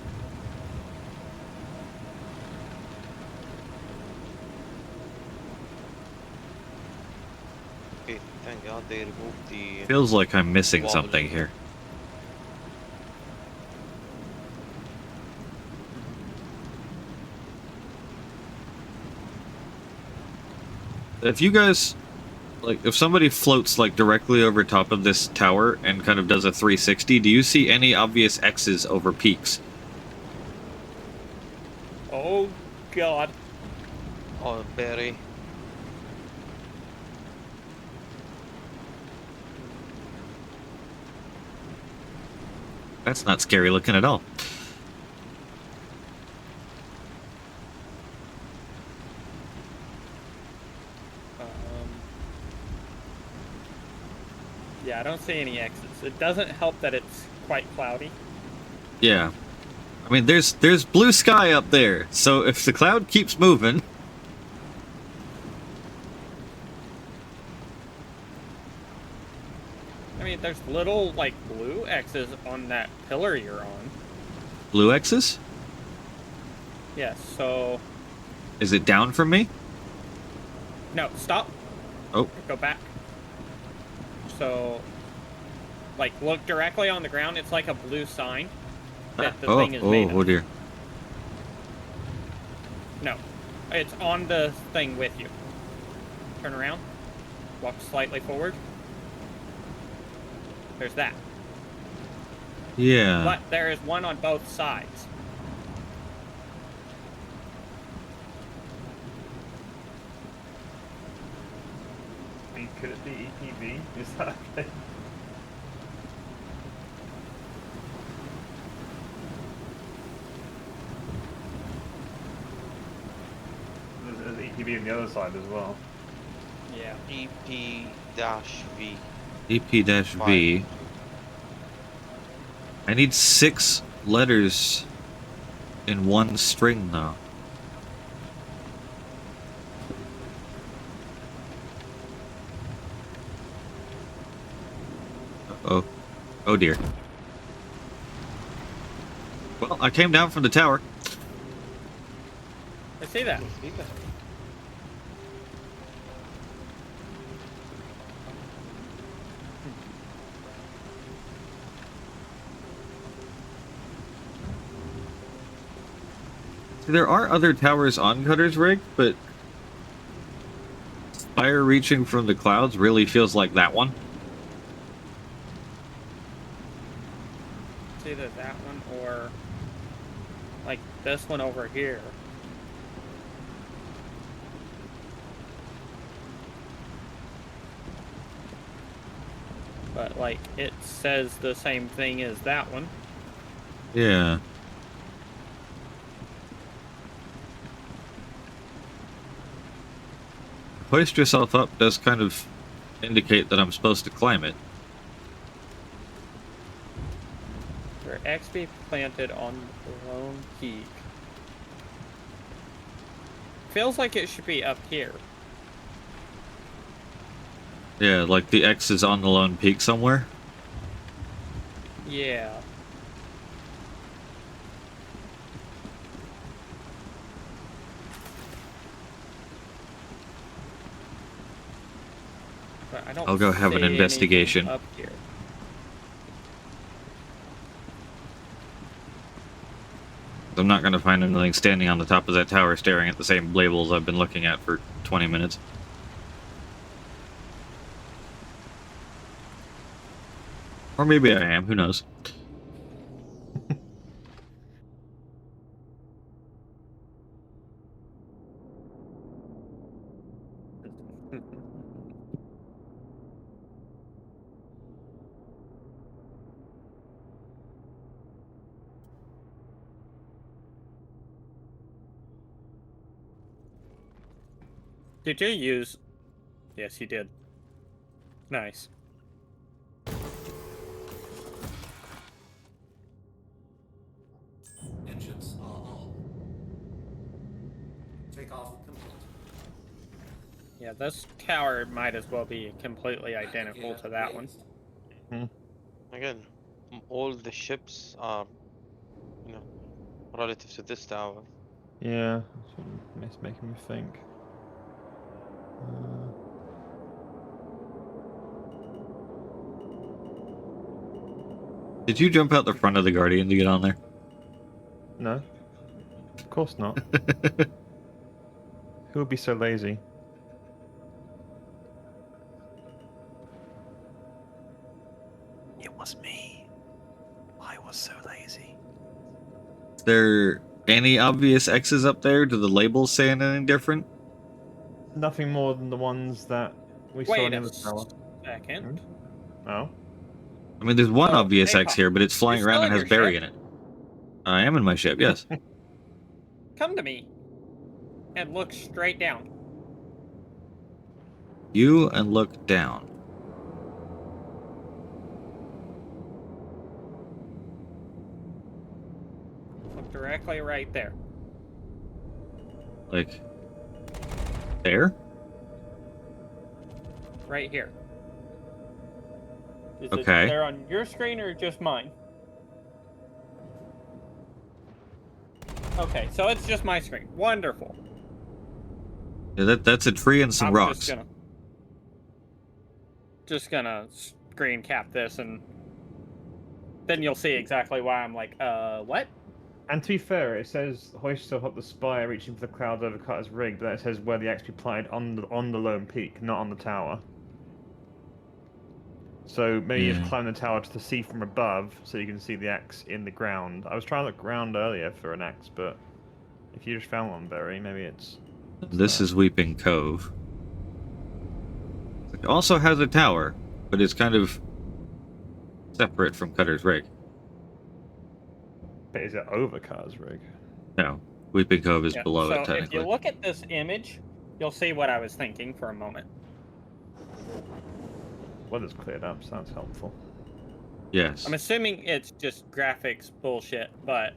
Okay, thank God they removed the... Feels like I'm missing something here. If you guys, like, if somebody floats, like, directly over top of this tower and kind of does a 360, do you see any obvious X's over peaks? Oh, God. Oh, Barry. That's not scary looking at all. Yeah, I don't see any X's. It doesn't help that it's quite cloudy. Yeah. I mean, there's blue sky up there, so if the cloud keeps moving... I mean, there's little, like, blue X's on that pillar you're on. Blue X's? Yes, so... Is it down from me? No, stop. Oh. Go back. So, like, look directly on the ground. It's like a blue sign that the thing is made of. Oh dear. No, it's on the thing with you. Turn around. Walk slightly forward. There's that. Yeah. But there is one on both sides. Could it be EPV? Is that okay? There's EPV on the other side as well. Yeah. EP-V. EP-V. I need 6 letters in one string, though. oh. Oh dear. Well, I came down from the tower. I see that. See that? There are other towers on Cutter's Rig, but fire reaching from the clouds really feels like that one. It's either that one or like this one over here. But like it says the same thing as that one. Yeah. Hoist yourself up does kind of indicate that I'm supposed to climb it. Where XP planted on the lone peak. Feels like it should be up here. Yeah, like the X is on the lone peak somewhere. Yeah. But I don't I'll go have an see anything investigation. up here. I'm not going to find anything standing on the top of that tower staring at the same labels I've been looking at for 20 minutes. Or maybe I am, who knows. Did you use... Yes, you did. Nice. Engines are on. Takeoff complete. Yeah, this tower might as well be completely identical to that one. Again, all the ships are, you know, relative to this tower. Yeah, that's what it's making me think. Did you jump out the front of the Guardian to get on there? No, of course not. Who would be so lazy? It was me. I was so lazy. Is there any obvious X's up there? Do the labels say anything different? Nothing more than the ones that we saw in Wait the a other tower. second. Oh, I mean, there's one Oh, obvious hey, X Pop. here, but it's flying You around still and in has your Barry ship? in it. I am in my ship, yes. Come to me. And look straight down. You and look down. Look directly right there. Like, there? Right here. Is Okay. it there on your screen or just mine? Okay, so it's just my screen. Wonderful. Yeah, that's a tree and some I'm rocks. just gonna screen cap this, and then you'll see exactly why I'm like, what? and to be fair, it says hoist yourself up the spire, reaching for the clouds over Cutter's Rig, but that says where the X be planted on the lone peak, not on the tower. So maybe just Yeah. climb the tower to see from above, so you can see the X in the ground. I was trying to look around earlier for an X, but if you just found one, Barry, maybe it's This is Weeping Cove. It also has a tower, but it's kind of separate from Cutter's Rig. But is it over Cutter's Rig? No, Weeping Cove is Yeah, below so it, technically. if you look at this image, you'll see what I was thinking for a moment. Weather's cleared up, so that's helpful. Yes. I'm assuming it's just graphics bullshit, but...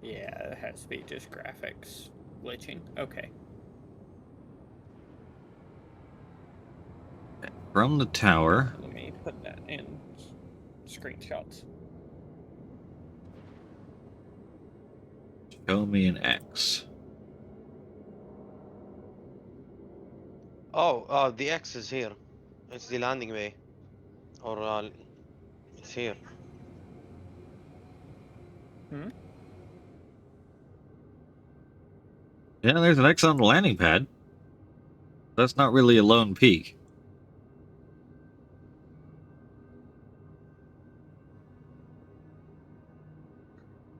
Yeah, it has to be just graphics glitching. Okay. From the tower. Let me put that in screenshots. Show me an X. Oh, the X is here. It's the landing bay. Or, it's here. Yeah, there's an X on the landing pad. That's not really a lone peak.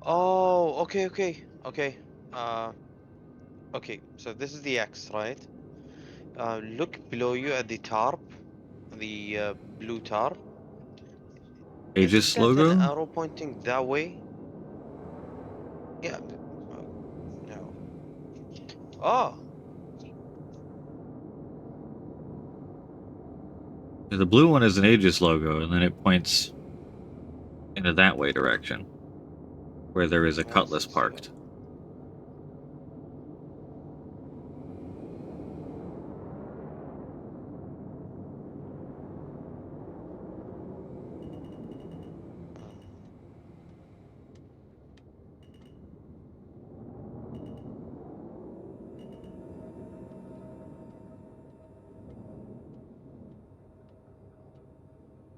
Oh, okay. Okay, so this is the X, right? Look below you at the tarp, the blue tarp. Isn't Aegis that an logo? arrow pointing that way? Yeah. No. Oh, The blue one is an Aegis logo, and then it points into that way direction, where there is a yes, Cutlass it's here. parked.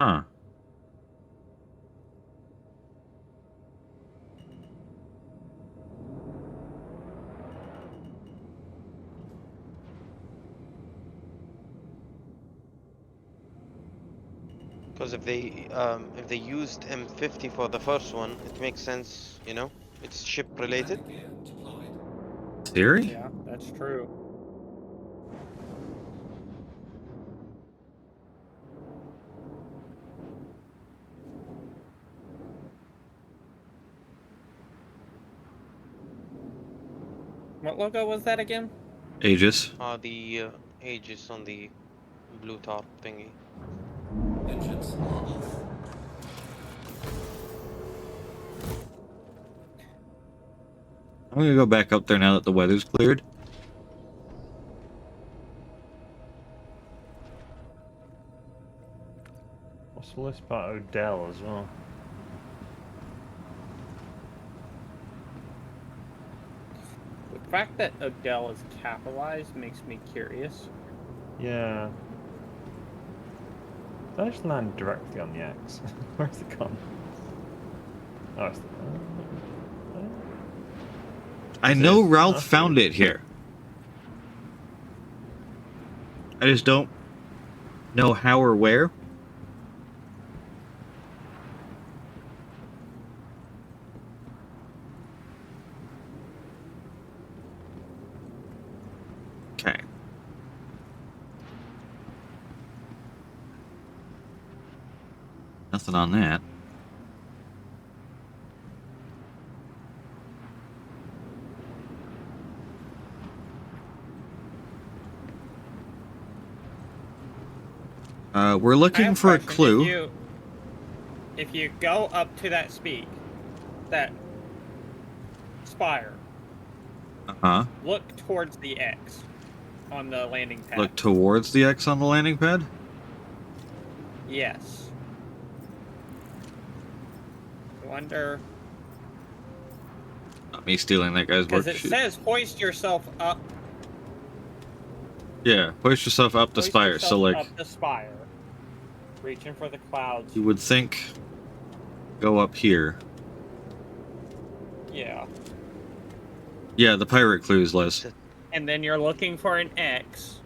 Huh. Because if they used M50 for the first one, it makes sense, you know? It's ship related. Landing gear deployed. Theory? Yeah, that's true. What logo was that again? Aegis. The Aegis on the blue tarp thingy. Engines are off. I'm gonna go back up there now that the weather's cleared. What's the list about Odell as well? The fact that Odell is capitalized makes me curious. Yeah. Did I just land directly on the X? Where's it gone? Oh, it's I Is know it? Ralph That's found good. it here. I just don't know how or where. Okay. Nothing on that. We're I looking have for a question. clue. If you go up to that that spire, Uh-huh. look towards the X on the landing pad. Look towards the X on the landing pad? Yes. Wonder, Not me stealing that guy's because it worksheet. says hoist yourself up. Yeah, push yourself up the Hoist spire. yourself So, like, up the spire, reaching for the clouds. you would think go up here. Yeah. Yeah, the pirate clues, Les. And then you're looking for an X.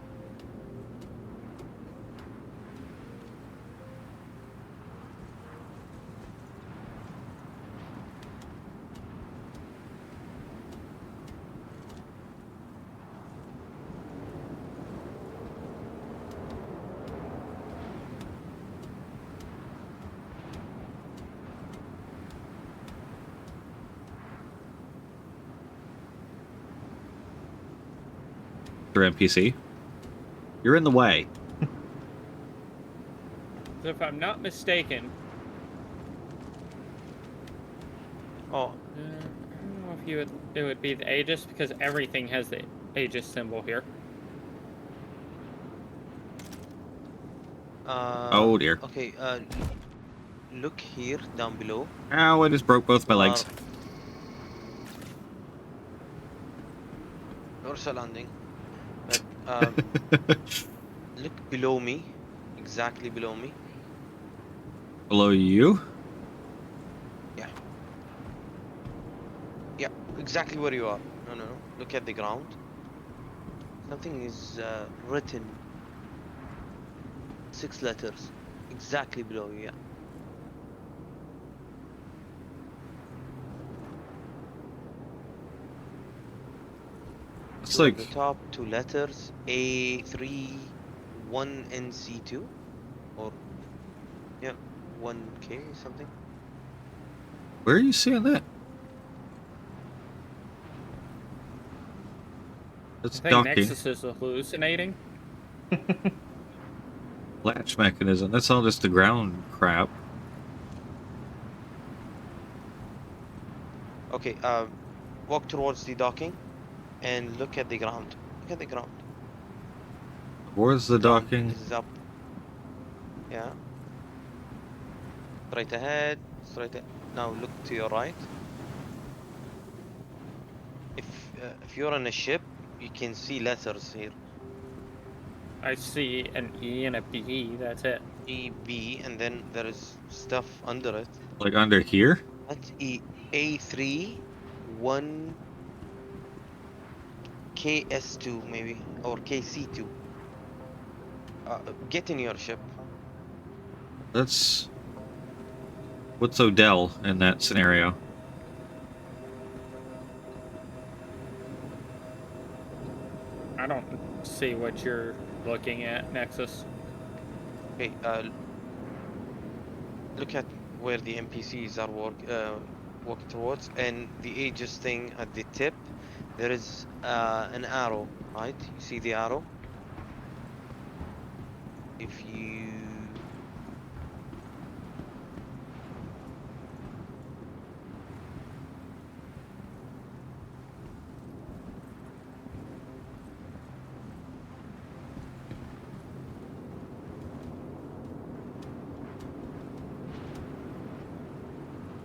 Your NPC. You're in the way. So if I'm not mistaken, Oh, I don't know if it would be the Aegis because everything has the Aegis symbol here. Oh dear. Okay. Look here down below. Ow, I just broke both my legs. Dorsal landing. But look below me. Exactly below me. Below you? Yeah. Yeah. Exactly where you are. No, no, no. Look at the ground. Something is written. 6 letters. Exactly below you. Yeah. It's Two like at the top, 2 letters. A3 1NC2 or yeah, 1K something. where are you seeing that? That's I think docking. Nexus is hallucinating. Latch mechanism. That's all just the ground crap. Okay, walk towards the docking and look at the ground. Look at the ground. Where's the Ground docking? is up. Yeah. Straight ahead. Now look to your right. If you're on a ship, you can see letters here. I see an E and a B. That's it. E, B, and then there is stuff under it. Like under here? That's A3 1 KS2 maybe or KC2. Get in your ship. That's... What's Odell in that scenario? I don't see what you're looking at, Nexus. Okay, look at where the NPCs are walking towards, and the Aegis thing at the tip. There is an arrow, right? You see the arrow? If you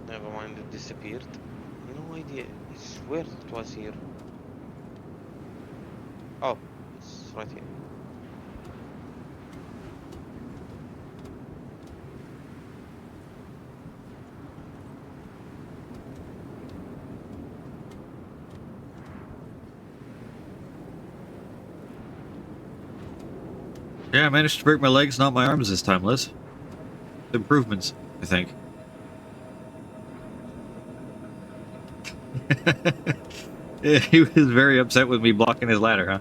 never mind, it disappeared. No idea. I swear it was here. Oh, it's right here. Yeah, I managed to break my legs, not my arms this time, Liz. Improvements, I think. Yeah, he was very upset with me blocking his ladder, huh?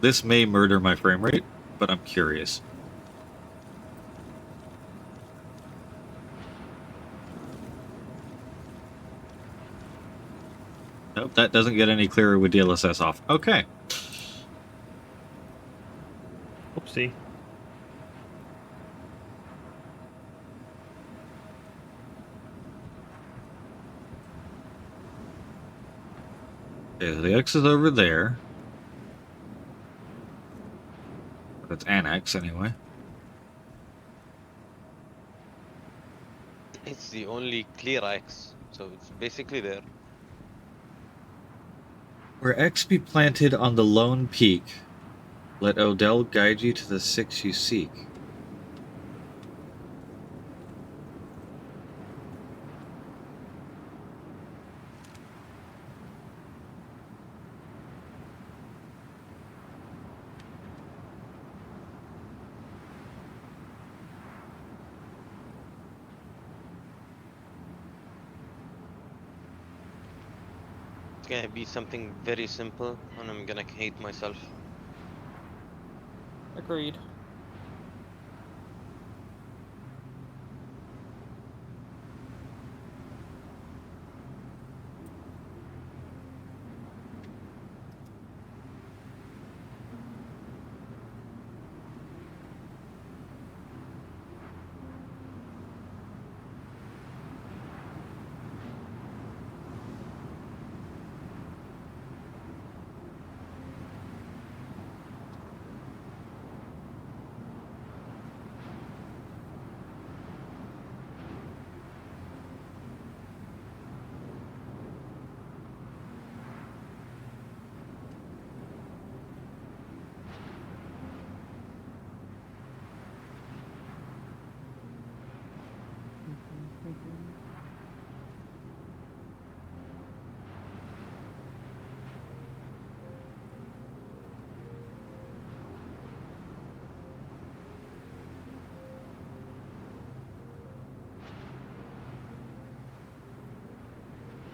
This may murder my frame rate, but I'm curious. Nope, that doesn't get any clearer with DLSS off. Okay. Oopsie. Okay, so the X is over there. That's Annex, anyway. It's the only clear X, so it's basically there. Where X be planted on the lone peak, let Odell guide you to the 6 you seek. It's gonna be something very simple, and I'm gonna hate myself. Agreed.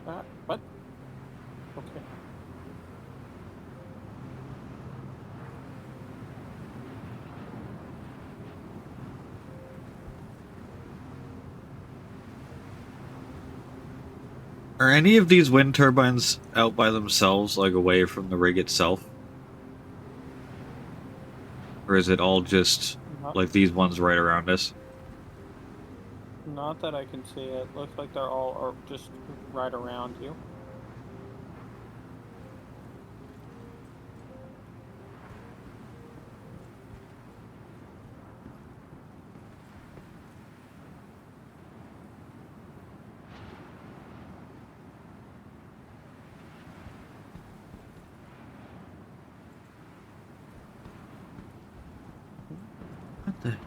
What? Okay. Are any of these wind turbines out by themselves, like away from the rig itself? Or is it all just Not, like these ones right around us? not that I can see. It looks like they're all are just right around you. What the hell?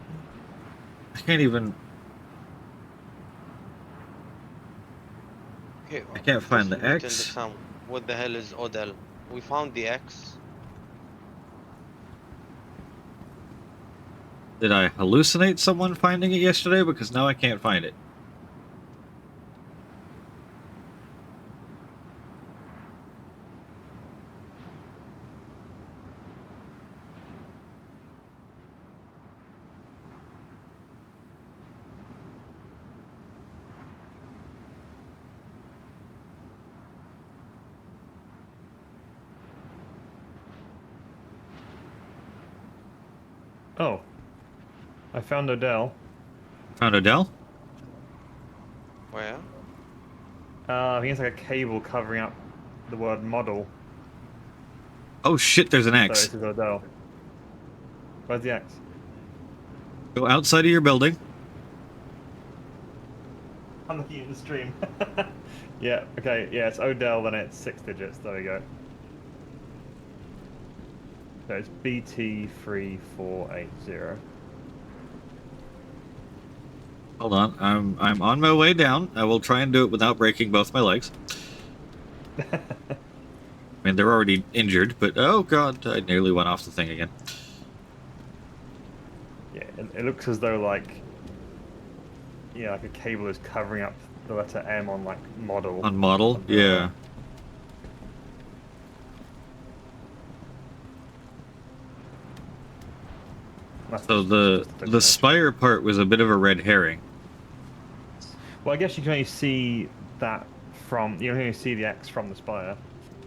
I can't even... Okay, I can't find the just written X. this down. What the hell is Odell? We found the X. Did I hallucinate someone finding it yesterday? Because now I can't find it. Oh. I found Odell. Found Odell? Where? I think it's like a cable covering up the word model. Oh shit, there's an So X. this is Odell. Where's the X? Go outside of your building. I'm looking at the stream. Yeah, okay, yeah, it's Odell, then it's 6 digits. There we go. So it's BT3480. Hold on, I'm on my way down. I will try and do it without breaking both my legs. I mean, they're already injured, but oh god, I nearly went off the thing again. Yeah, it looks as though like, yeah, like a cable is covering up the letter M on like model. On model, something like yeah. that. So That's the just spire part was a bit of a red herring. well, I guess you can only see that from, you can only see the X from the spire.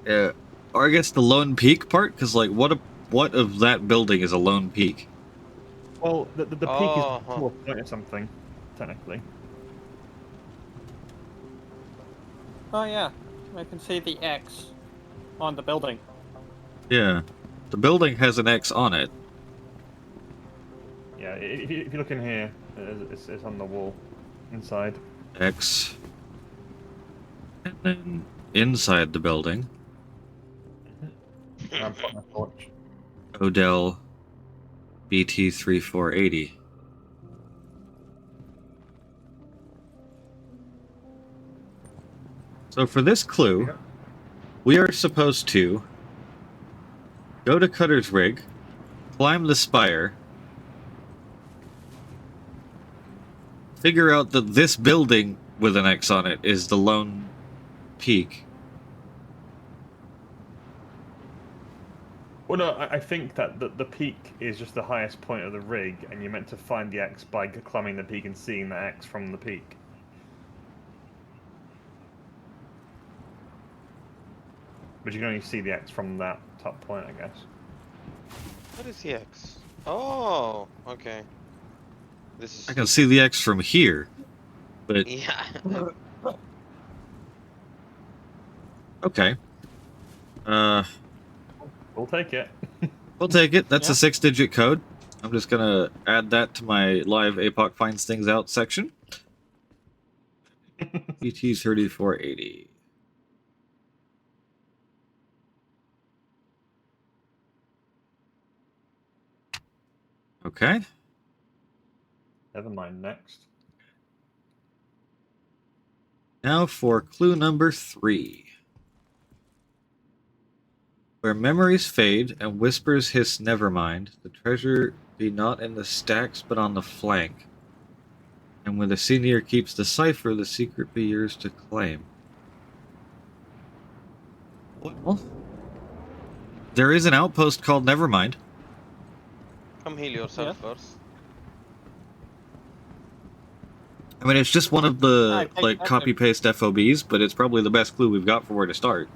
Yeah, or I guess the lone peak part, because like, what of that building is a lone peak? Well, the peak is Oh, to a point or something, technically. Oh yeah, I can see the X on the building. Yeah, the building has an X on it. Yeah, if you look in here, it's on the wall inside. X, and then inside the building, I'm putting a torch. Odell BT3480. So for this clue, Yeah. we are supposed to go to Cutter's rig, climb the spire, figure out that this building with an X on it is the lone peak. Well, no, I think that the peak is just the highest point of the rig, and you're meant to find the X by climbing the peak and seeing the X from the peak. But you can only see the X from that top point, I guess. what is the X? Oh, okay. This is I can see the X from here, but yeah. okay. We'll take it. We'll take it. That's Yeah. a 6-digit code. I'm just gonna add that to my live APOC finds things out section. BT3480. Okay. Never mind, next. Now for clue number 3. Where memories fade and whispers hiss nevermind, the treasure be not in the stacks but on the flank. And when the senior keeps the cipher, the secret be yours to claim. Well, there is an outpost called Nevermind. Come heal yourself Yeah. first. I mean, it's just one of the, I like, think copy-paste FOBs, but it's probably the best clue we've got for where to start.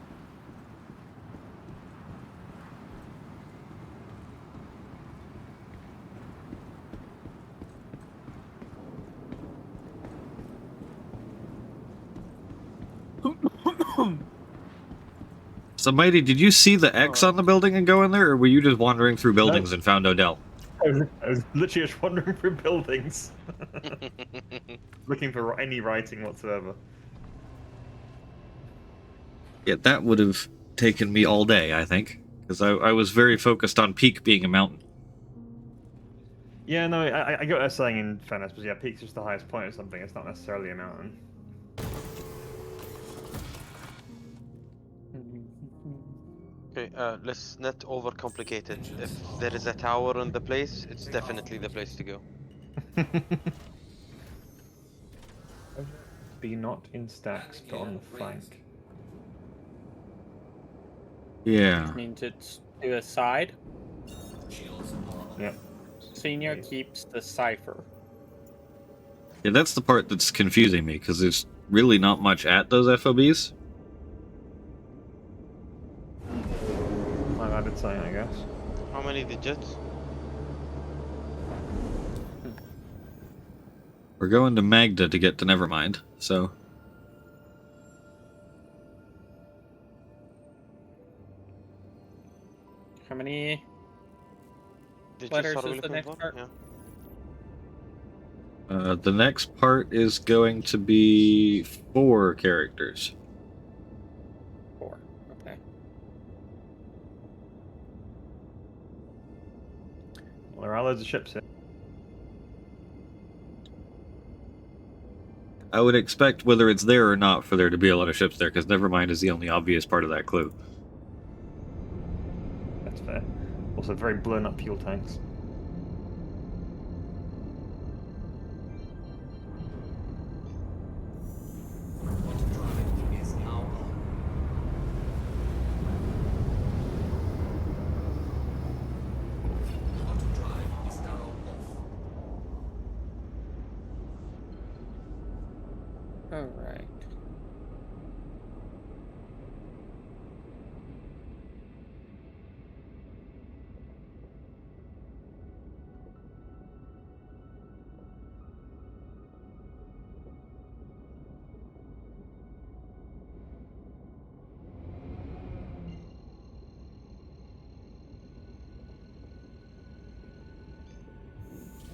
So, Mighty, did you see the X on the building and go in there, or were you just wandering through buildings and found Odell? I was literally just wandering through buildings, looking for any writing whatsoever. Yeah, that would have taken me all day, I think, because I was very focused on Peak being a mountain. Yeah, no, I get what they're saying in fairness, but yeah, Peak's just the highest point of something. It's not necessarily a mountain. Okay, let's not overcomplicate it. If there is a tower in the place, it's definitely the place to go. Be not in stacks, but on the flank. Yeah. means it's to a side. Yep. Senior Please. keeps the cipher. Yeah, that's the part that's confusing me, because there's really not much at those FOBs. I've added something, I guess. How many digits? We're going to Magda to get to Nevermind, so... How many Digits letters are we is the looking next for? part? Yeah. the next part is going to be 4 characters. 4. Okay. Well, there are loads of ships here. I would expect, whether it's there or not, for there to be a lot of ships there, because Nevermind is the only obvious part of that clue. That's fair. Also, very blown up fuel tanks. Quantum drive is now on. Quantum drive is now off. All right.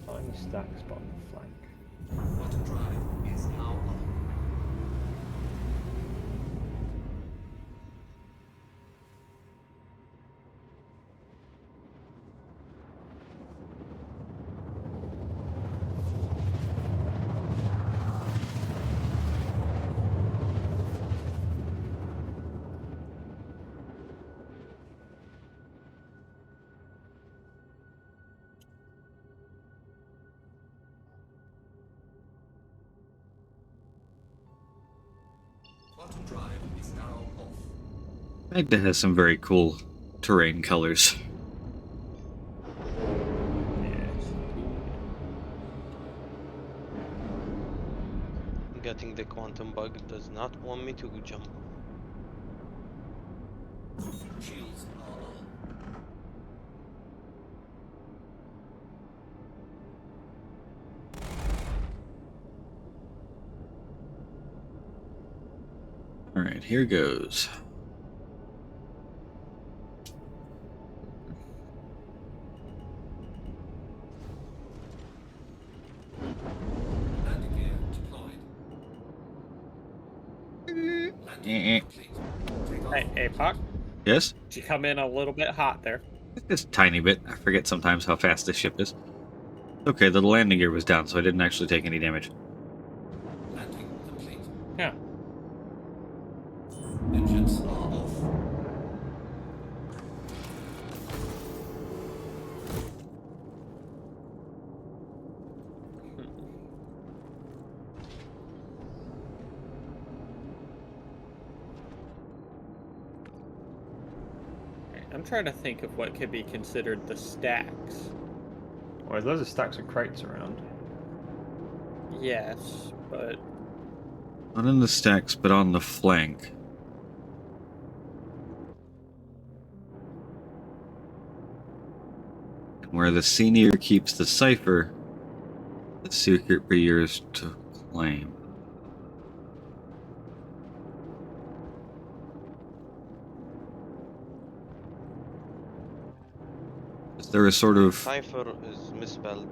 Not in the stacks, but on the flank. Quantum drive is now on. Quantum drive is now off. Magda has some very cool terrain colors. Yes. Getting the quantum bug does not want me to jump. Shields are on. Alright, here goes. Landing gear deployed. Landing complete. Take off. Hey, Apoc, Yes? did you come in a little bit hot there? Just a tiny bit. I forget sometimes how fast this ship is. Okay, the landing gear was down, so I didn't actually take any damage. Landing complete. Yeah. Engines are off. I'm trying to think of what could be considered the stacks. Well, there's loads of stacks of crates around. Yes, but Not in the stacks, but on the flank. And where the senior keeps the cipher, the secret be yours to claim. Is there a sort of... Cipher is misspelled.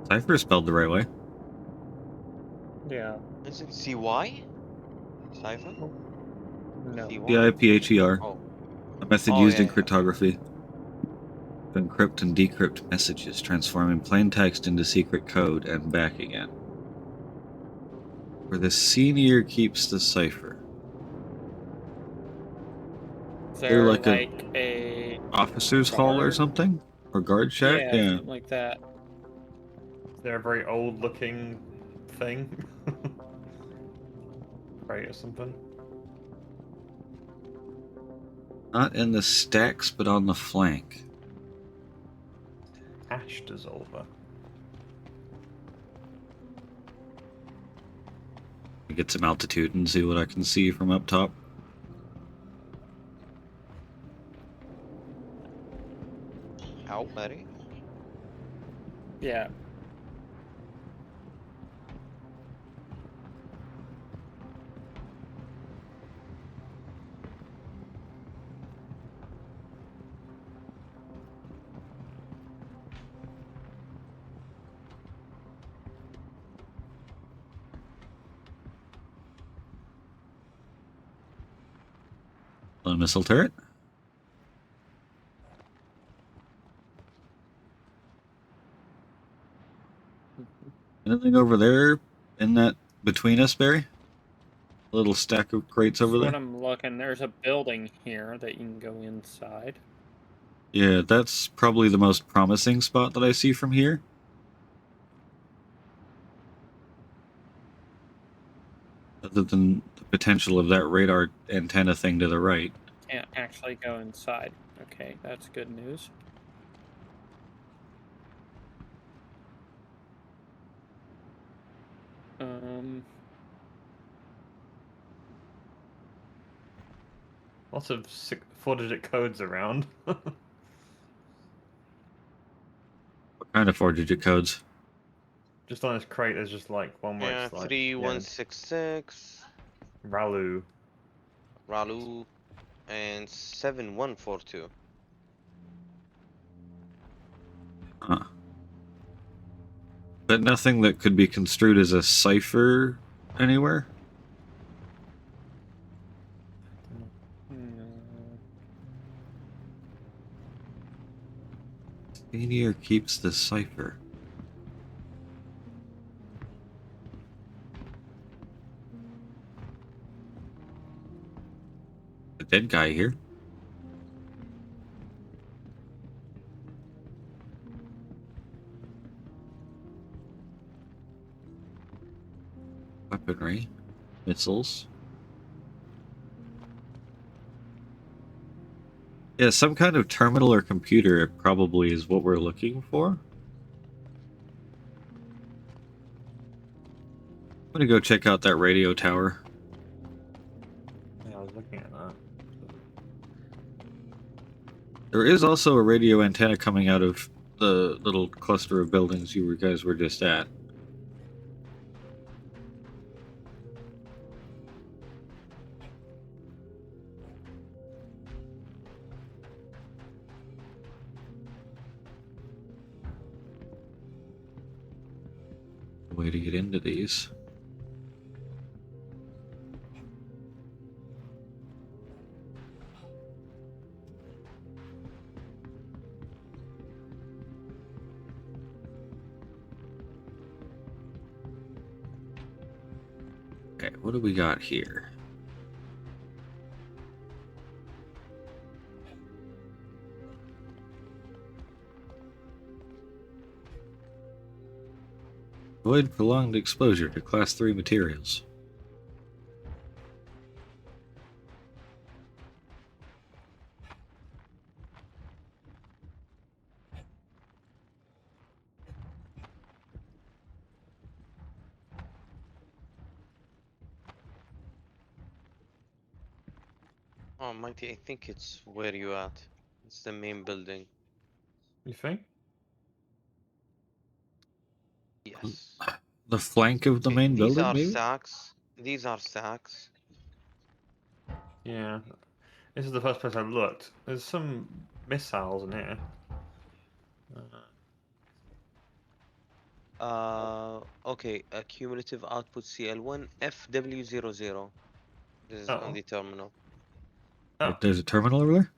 Cipher is spelled the right way. yeah, Is it CY? Cipher? no. CY? CIPHER. Oh. A method Oh, used yeah, in yeah. cryptography to encrypt and decrypt messages, transforming plain text into secret code and back again. Where the senior keeps the cipher. Is They're there like like a officer's hall or guard? something? Or guard shack? Yeah, Yeah. something like that. Is there a very old-looking thing? Crate or something? Not in the stacks, but on the flank. Ash dissolver. Get some altitude and see what I can see from up top. How, buddy? Yeah. A missile turret. Anything over there in that between us, Barry? A little stack of crates over That's what there? I'm looking. There's a building here that you can go inside. Yeah, that's probably the most promising spot that I see from here. Other than the potential of that radar antenna thing to the right. Can't actually go inside. Okay, that's good news. Lots of 4-digit codes around. What kind of 4-digit codes? Just on this crate, there's just like one where Yeah, it's like 3166, Ralu. Ralu, and 7142. Huh. But nothing that could be construed as a cipher anywhere? No. Senior keeps the cipher. A dead guy here. Weaponry. Missiles. Yeah, some kind of terminal or computer probably is what we're looking for. I'm gonna go check out that radio tower. Yeah, I was looking at that. There is also a radio antenna coming out of the little cluster of buildings you guys were just at. Way to get into these. Okay, what do we got here? Avoid prolonged exposure to Class 3 materials. Oh, Mighty, I think it's where you at. It's the main building. You think? Yes. The flank of the Okay, main these building, are maybe? stacks. These are stacks. Yeah. This is the first place I've looked. There's some missiles in here. Okay, cumulative output CL1 FW00. This is on Oh. the terminal. Oh. There's a terminal over there?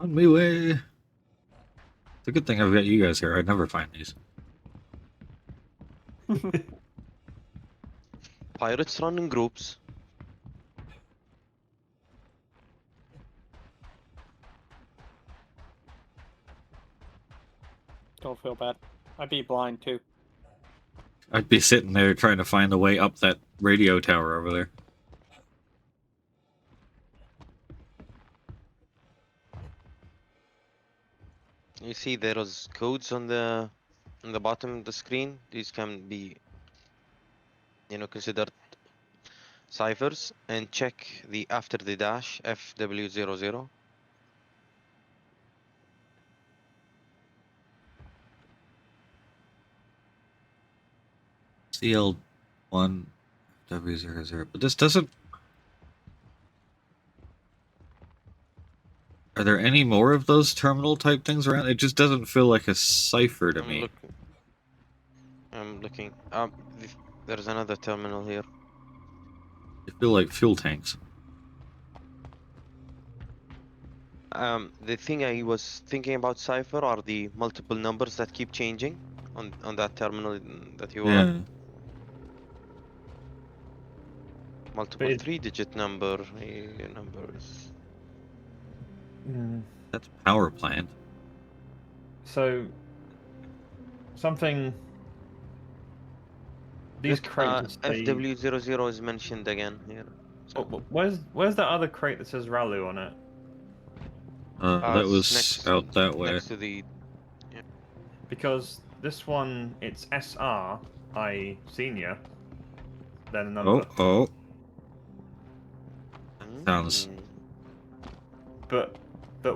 On my way. It's a good thing I've got you guys here. I'd never find these. Pirates run in groups. Don't feel bad. I'd be blind too. I'd be sitting there trying to find the way up that radio tower over there. You see there is codes on the bottom of the screen. These can be, considered ciphers. And check the after the dash FW00. CL1 W00. But this doesn't. Are there any more of those terminal type things around? It just doesn't feel like a cipher to me. I'm looking. There's another terminal here. They feel like fuel tanks. The thing I was thinking about cipher are the multiple numbers that keep changing on that terminal that you are. Yeah. Multiple 3-digit numbers. That's power plant. So something. These Look, crates say. FW00 is mentioned again here. So, Where's that other crate that says Ralu on it? That it's was out that way. next to the. Yeah. Because this one, it's SR, i.e. senior. Then a number. Oh. Sounds. But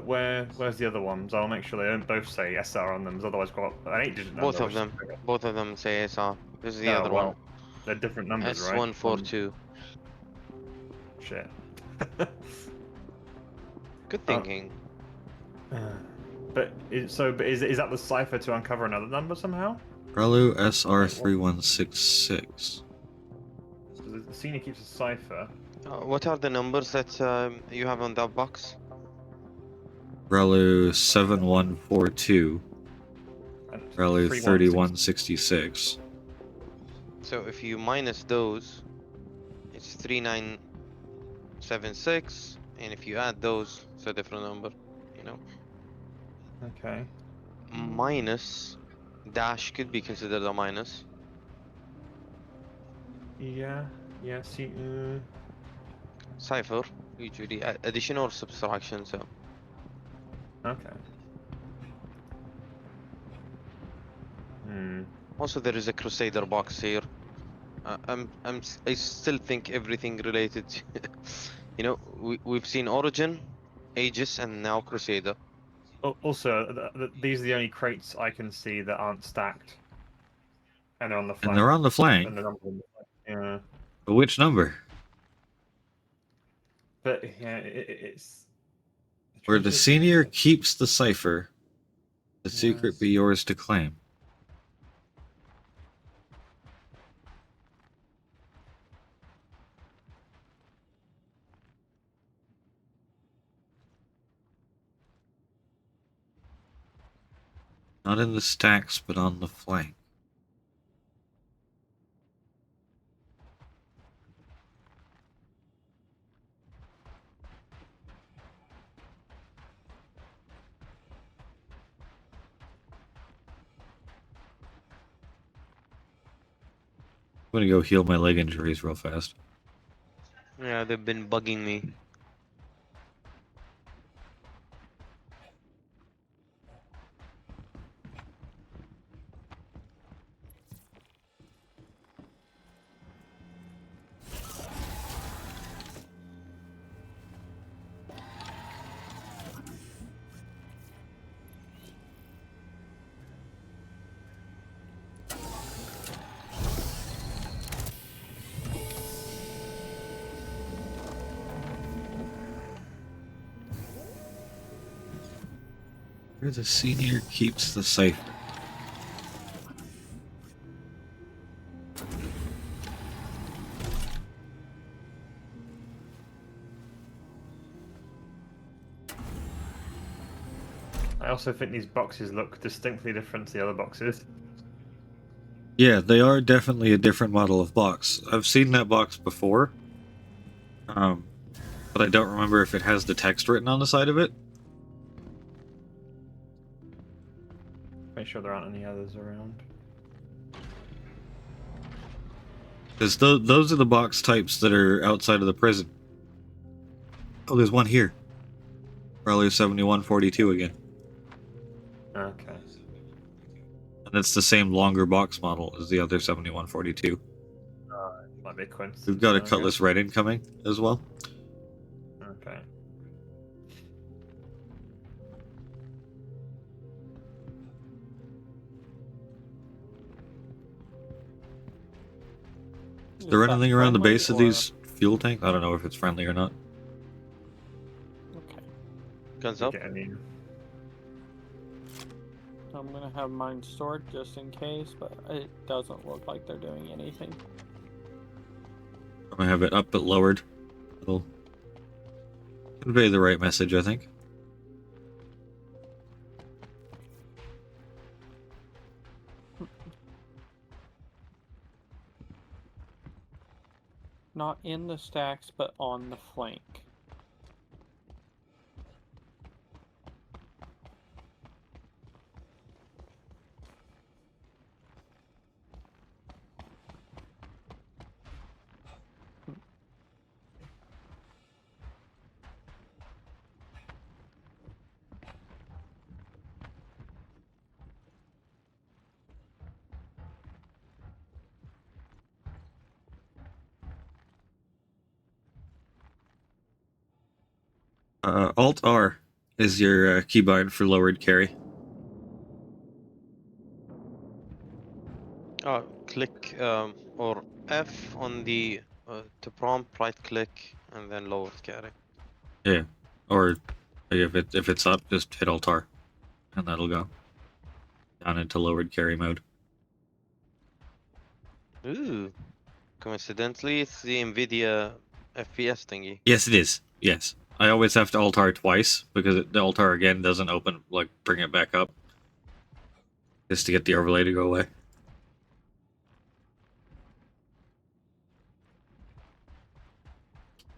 where's the other ones? I'll make sure they don't both say SR on them, because otherwise got an 8-digit number. Both of them say SR. This is the Oh, other well, one. they're different numbers, right? S142. Shit. Good thinking. But is that the cipher to uncover another number somehow? Ralu SR3166. So the senior keeps a cipher. What are the numbers that you have on that box? Ralu 7142. Ralu 3166. So if you minus those, it's 3976, and if you add those, it's a different number, Okay. Minus dash could be considered a minus. Yeah. See. Cipher, usually addition or subtraction. So. Okay. Also, there is a Crusader box here. I still think everything related. We've seen Origin, Aegis, and now Crusader. Also, these are the only crates I can see that aren't stacked. And they're on the flank. And they're on the flank. And the number on the flank. Yeah. But which number? But yeah, it's. Where the senior keeps the cipher, the secret be yours to claim. Not in the stacks, but on the flank. I'm gonna go heal my leg injuries real fast. Yeah, they've been bugging me. Where the senior keeps the cipher. I also think these boxes look distinctly different to the other boxes. Yeah, they are definitely a different model of box. I've seen that box before, but I don't remember if it has the text written on the side of it. Make sure there aren't any others around. Because those are the box types that are outside of the prison. Oh, there's one here. Probably 7142 again. Okay. And it's the same longer box model as the other 7142. Might be a coincidence. We've got a I guess. Cutlass Red incoming as well. Okay. Is there anything around the base of these fuel tanks? I don't know if it's friendly or not. Okay. Guns up. Get any- I'm gonna have mine stored just in case, but it doesn't look like they're doing anything. I'm gonna have it up but lowered. It'll convey the right message, I think. Not in the stacks, but on the flank. Alt R is your keybind for lowered carry. Click or F on the to prompt, right click, and then lower carry. Yeah. Or if it's up, just hit Alt R, and that'll go down into lowered carry mode. Ooh. Coincidentally, it's the NVIDIA FPS thingy. Yes, it is. Yes. I always have to Alt R twice because the Alt R again doesn't open, like, bring it back up. Just to get the overlay to go away.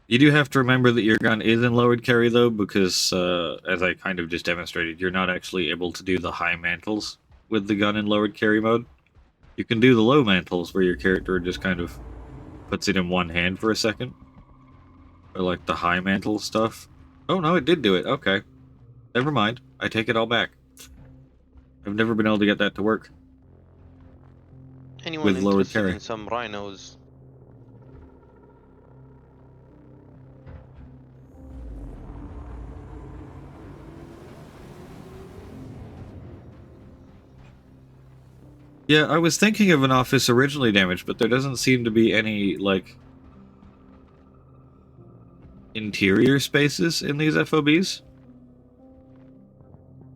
You do have to remember that your gun is in lowered carry, though, because, as I kind of just demonstrated, you're not actually able to do the high mantles with the gun in lowered carry mode. You can do the low mantles, where your character just kind of puts it in one hand for a second. Or, like, the high mantle stuff. Oh, no, it did do it. Okay. Never mind. I take it all back. I've never been able to get that to work. Anyone With lowered interested carry. in some rhinos? Yeah, I was thinking of an office originally damaged, but there doesn't seem to be any, like, interior spaces in these FOBs.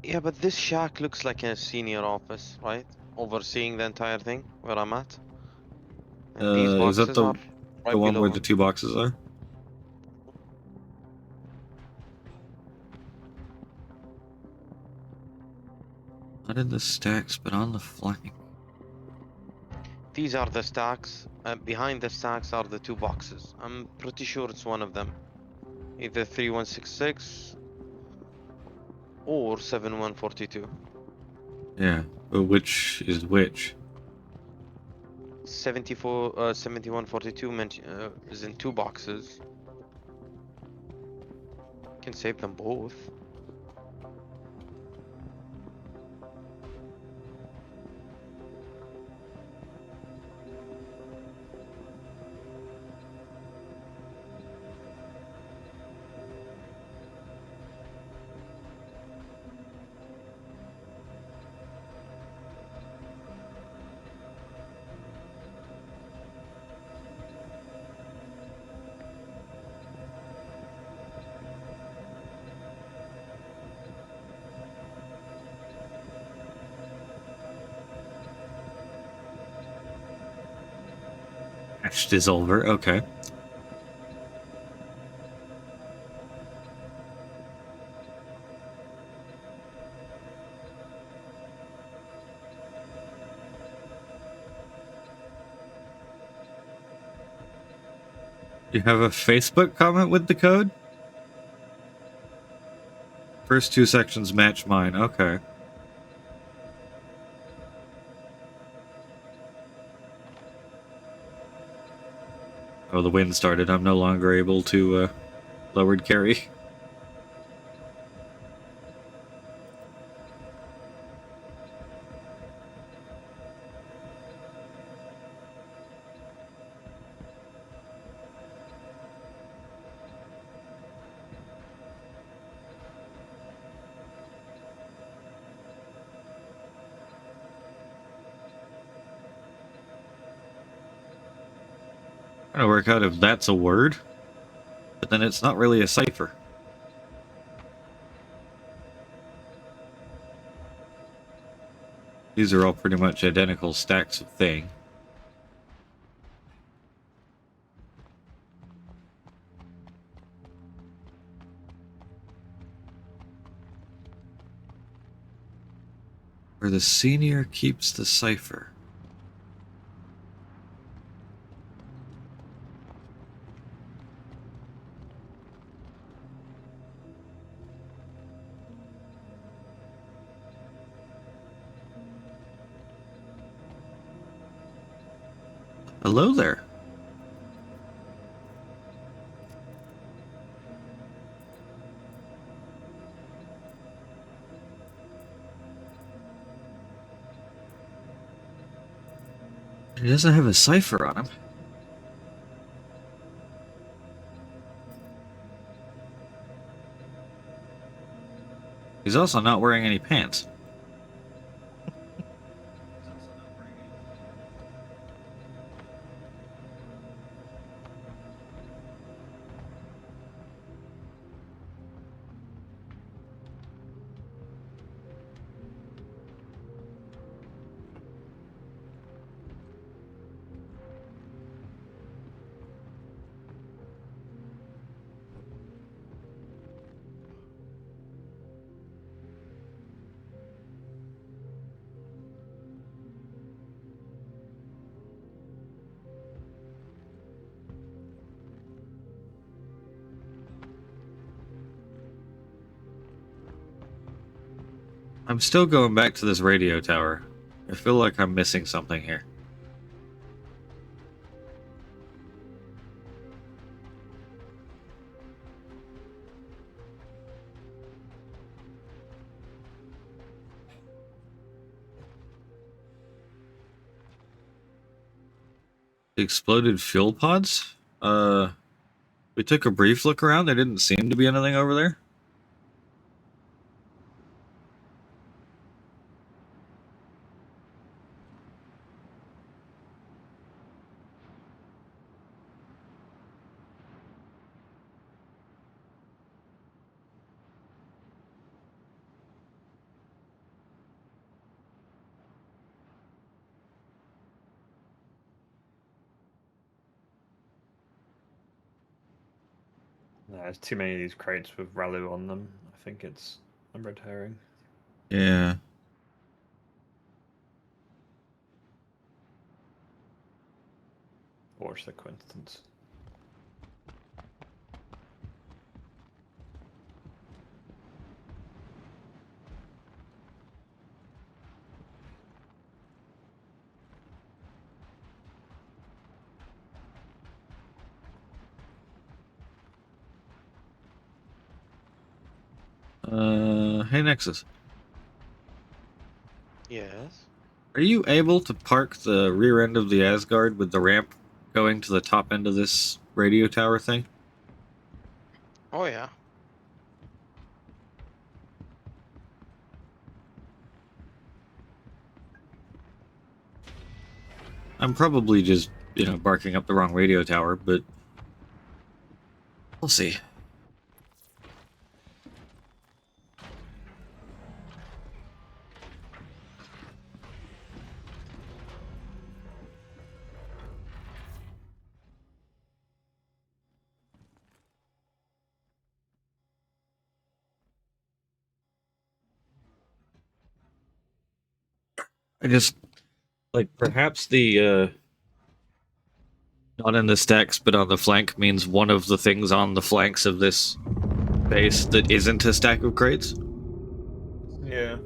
Yeah, but this shack looks like a senior office, right? Overseeing the entire thing where I'm at. And these Is that boxes are the right one below where him. the two boxes are? Not in the stacks, but on the flank. These are the stacks. Behind the stacks are the two boxes. I'm pretty sure it's one of them. Either 3166 or 7142. Yeah, but which is which? 7142 is in 2 boxes. Can save them both. Ash Dissolver, okay. You have a Facebook comment with the code? First 2 sections match mine, okay. Oh, the wind started. I'm no longer able to, lowered carry. Trying to work out if that's a word, but then it's not really a cipher. These are all pretty much identical stacks of thing. Where the senior keeps the cipher. Hello there. He doesn't have a cipher on him. He's also not wearing any pants. I'm still going back to this radio tower. I feel like I'm missing something here. The exploded fuel pods? We took a brief look around. There didn't seem to be anything over there. No, there's too many of these crates with Ralu on them. I think it's a red herring. Yeah. Or it's a coincidence. Hey Nexus. Yes. Are you able to park the rear end of the Asgard with the ramp going to the top end of this radio tower thing? Oh yeah. I'm probably just, barking up the wrong radio tower, but we'll see. I just, perhaps the, not in the stacks, but on the flank means one of the things on the flanks of this base that isn't a stack of crates? Yeah.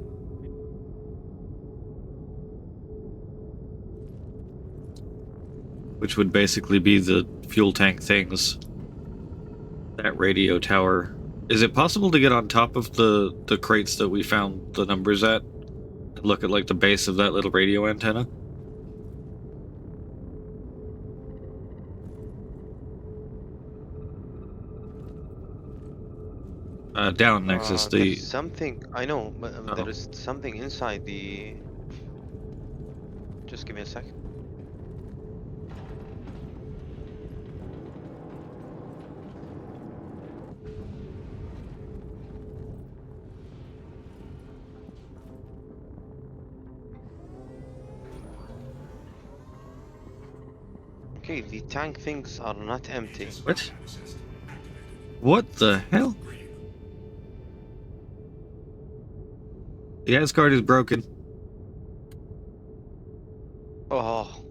Which would basically be the fuel tank things. That radio tower. Is it possible to get on top of the crates that we found the numbers at? And look at, the base of that little radio antenna? Down, Nexus, There's something. I know, but Oh. there is something inside the. Just give me a sec. Okay, the tank things are not empty. What? What the hell? The Asgard is broken. Oh,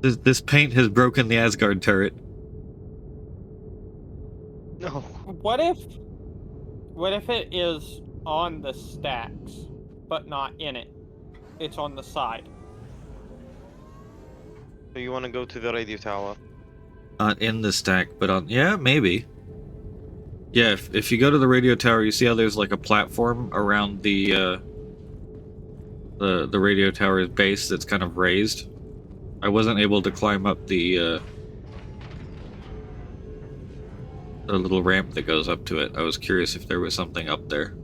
This paint has broken the Asgard turret. no. What if it is on the stacks, but not in it? It's on the side. So you want to go to the radio tower? Not in the stack, but on... Yeah, maybe. Yeah, if you go to the radio tower, you see how there's a platform around the radio tower's base that's kind of raised? I wasn't able to climb up the little ramp that goes up to it. I was curious if there was something up there.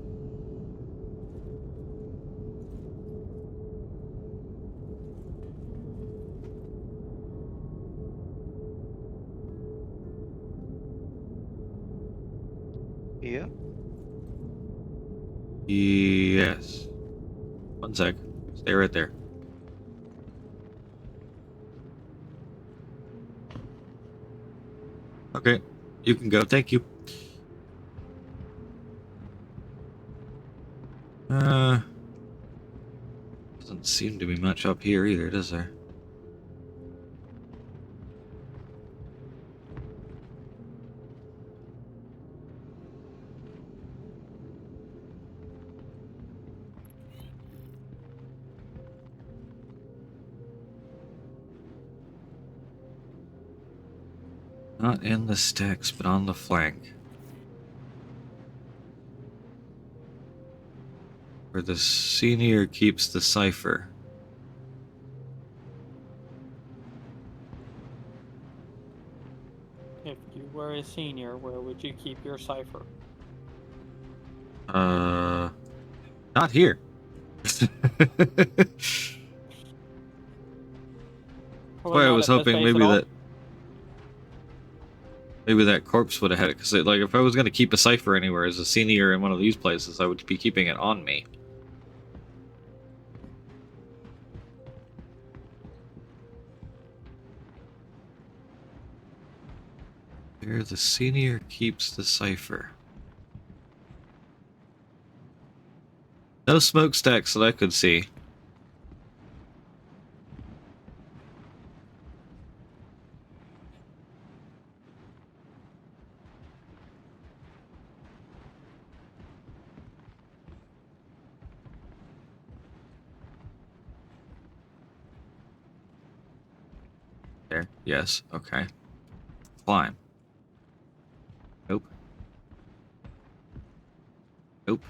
Yeah. Yes. One sec. Stay right there. Okay. You can go. Thank you. Doesn't seem to be much up here either, does there? Not in the stacks, but on the flank. Where the senior keeps the cipher. If you were a senior, where would you keep your cipher? Not here. Probably Why I not was at this hoping base at all. maybe that corpse would have had it, because if I was going to keep a cipher anywhere as a senior in one of these places, I would be keeping it on me. Where the senior keeps the cipher. No smokestacks that I could see. There. Yes. Okay. Climb. Nope. Nope.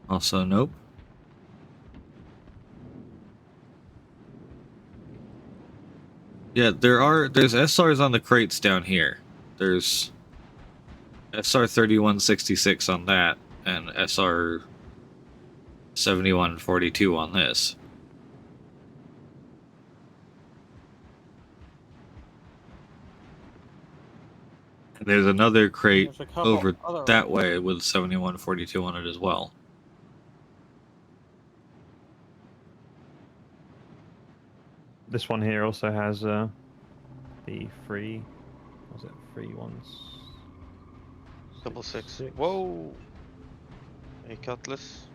Also, nope. Yeah, there's SRs on the crates down here. There's SR 3166 on that, and SR 7142 on this. And there's another crate There's a couple over other that ones. way with 7142 on it as well. This one here also has the free. Was it free ones? 666. Whoa! A cutlass.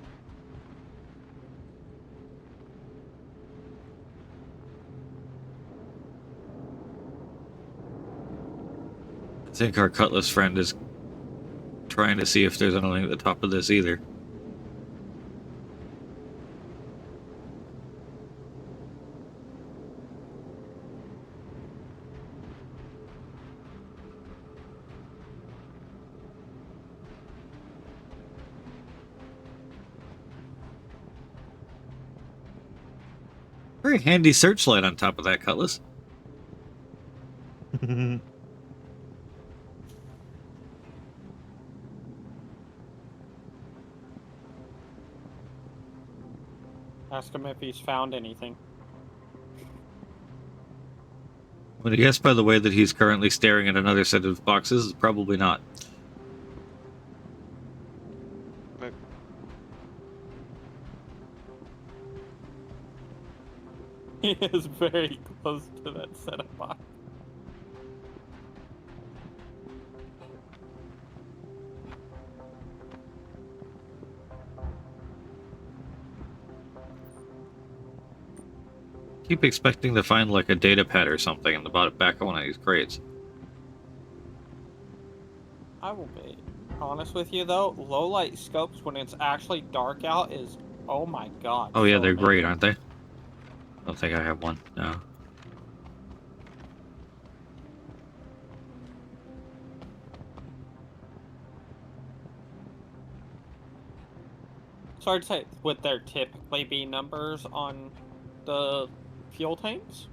I think our Cutlass friend is trying to see if there's anything at the top of this either. Very handy searchlight on top of that Cutlass. Ask him if he's found anything. I'm gonna guess by the way that he's currently staring at another set of boxes, probably not. He is very close to that set of boxes. Keep expecting to find like a data pad or something in the back of one of these crates. I will be honest with you though, low light scopes when it's actually dark out is, oh my god. Oh yeah, so they're great, amazing. aren't they? I don't think I have one. No. It's hard to say, would there typically be numbers on the fuel tanks?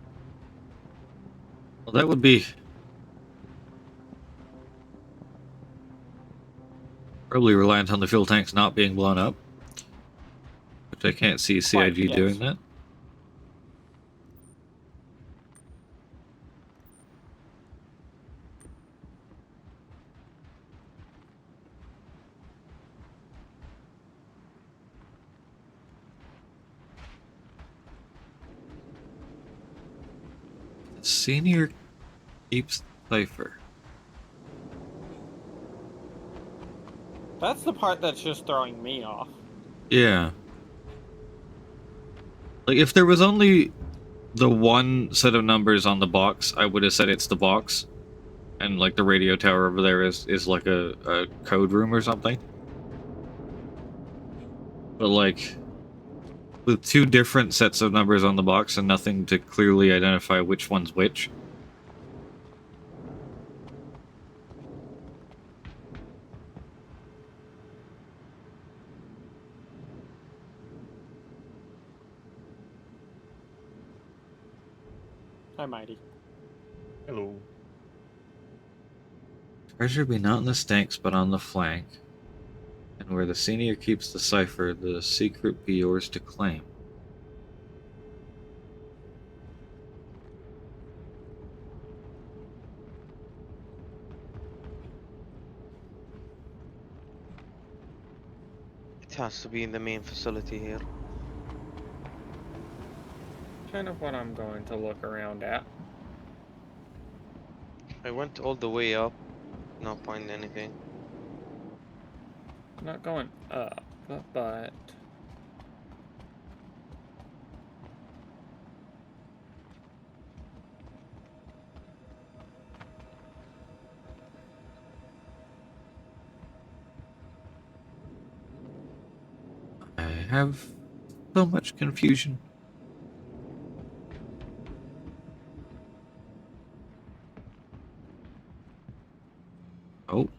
Well, that would be probably reliant on the fuel tanks not being blown up, which I can't see CIG Quite, yes. doing that. The senior keeps cipher. That's the part that's just throwing me off. Yeah. Like, if there was only the one set of numbers on the box, I would have said it's the box. And, like, the radio tower over there is like a code room or something. But, like, with two different sets of numbers on the box and nothing to clearly identify which one's which. Hi, Mighty. Hello. Treasure be not in the stanks, but on the flank. And where the senior keeps the cipher, the secret be yours to claim. It has to be in the main facility here. Kind of what I'm going to look around at. I went all the way up, not find anything. Not going up, but have so much confusion. Oh,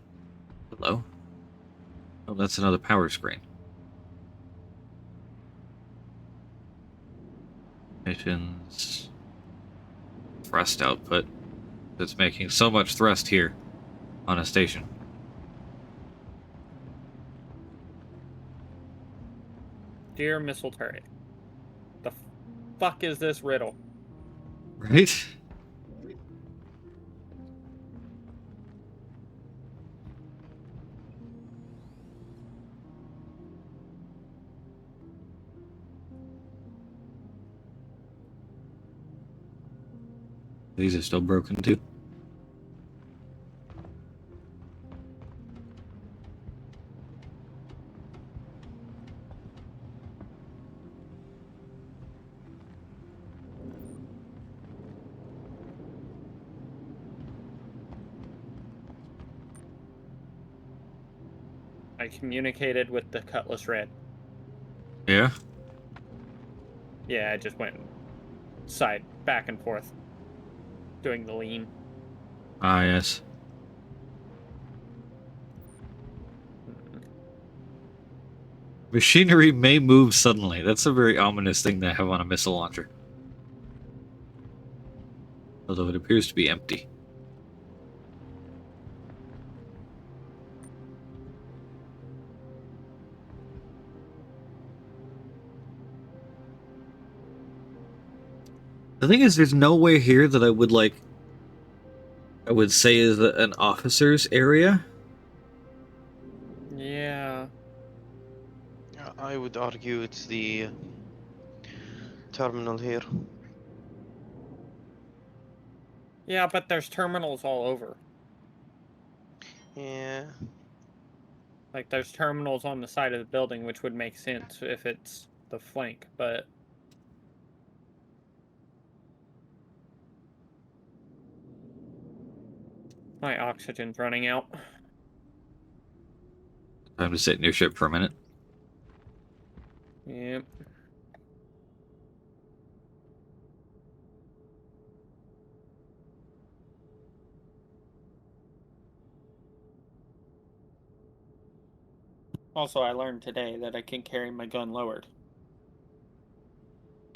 hello. Oh, that's another power screen. Missions. Thrust output. It's making so much thrust here on a station. Dear missile turret. The fuck is this riddle? Right? These are still broken too. I communicated with the Cutlass Red. Yeah? Yeah, I just went back and forth, doing the lean. Ah, yes. Machinery may move suddenly. That's a very ominous thing to have on a missile launcher. Although it appears to be empty. The thing is, there's no way here that I would, like, I would say is an officer's area. Yeah. I would argue it's the terminal here. Yeah, but there's terminals all over. Yeah. Like, there's terminals on the side of the building, which would make sense if it's the flank, but... My oxygen's running out. Time to sit in your ship for a minute. Yep. Also, I learned today that I can carry my gun lowered.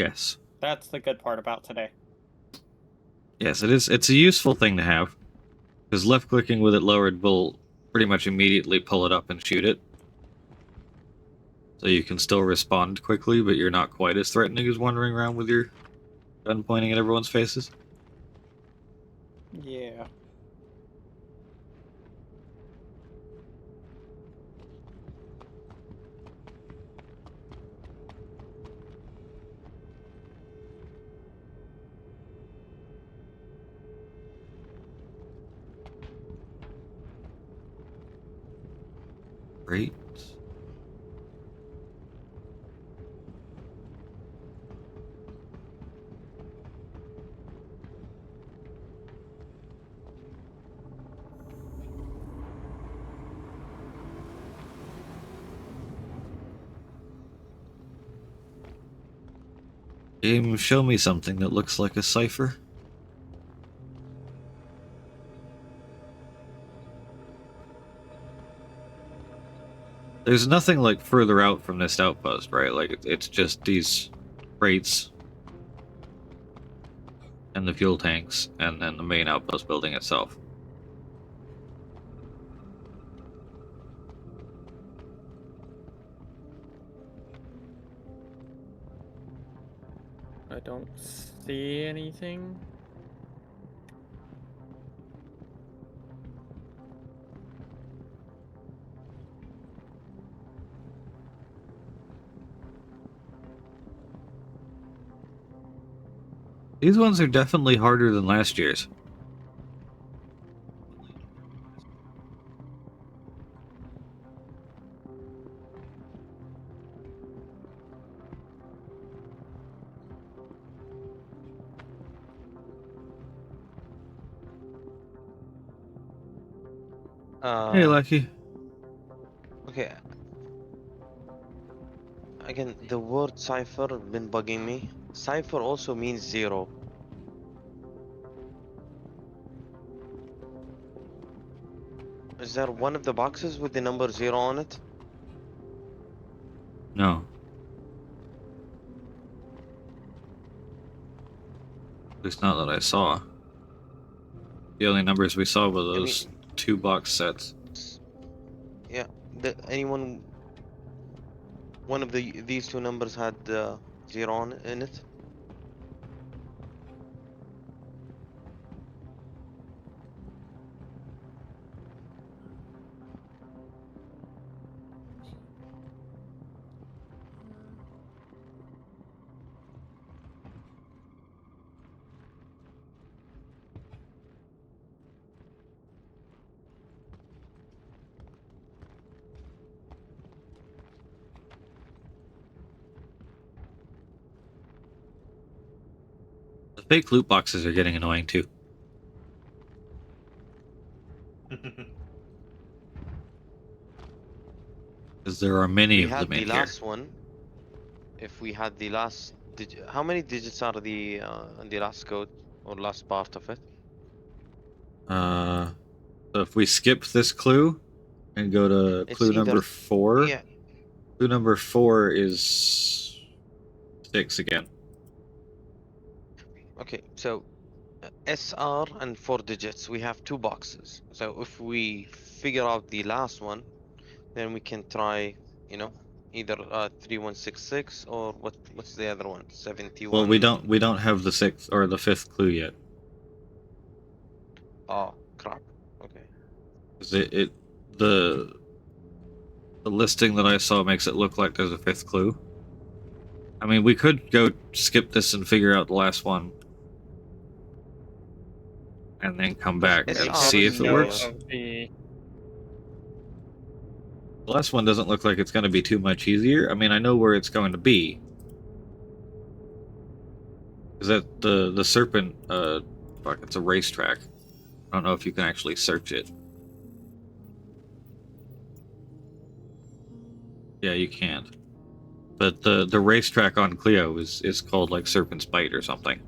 Yes. That's the good part about today. Yes, it is. It's a useful thing to have. Because left-clicking with it lowered will pretty much immediately pull it up and shoot it. So you can still respond quickly, but you're not quite as threatening as wandering around with your gun pointing at everyone's faces. Yeah. Great. Game, show me something that looks like a cipher. There's nothing, like, further out from this outpost, right? Like, it's just these crates and the fuel tanks and then the main outpost building itself. I don't see anything. These ones are definitely harder than last year's. Hey, Lucky. Okay. Again, the word cipher been bugging me. Cipher also means 0. Is there one of the boxes with the number 0 on it? No. At least not that I saw. The only numbers we saw were I those mean, 2 box sets. yeah. Anyone? One of these two numbers had 0 in it. The fake loot boxes are getting annoying too. Because there are many We of them had in the here. last one. If we had the last digit, how many digits are the in the last code or last part of it? So if we skip this clue and go to It's clue either number 4, yeah. clue number 4 is 6 again. Okay, so SR and 4 digits. We have 2 boxes. So if we figure out the last one, then we can try, you know, either 3166 or what's the other one? Well, 71. we don't have the 6th or the 5th clue yet. Oh crap. Okay. 'Cause the the listing that I saw makes it look like there's a 5th clue. I mean, we could go skip this and figure out the last one and then come Because back and SR see is if it know works. of the The last one doesn't look like it's going to be too much easier. I mean, I know where it's going to be. Is that the serpent? Fuck, it's a racetrack. I don't know if you can actually search it. Yeah, you can't. But the racetrack on Clio is called like Serpent's Bite or something.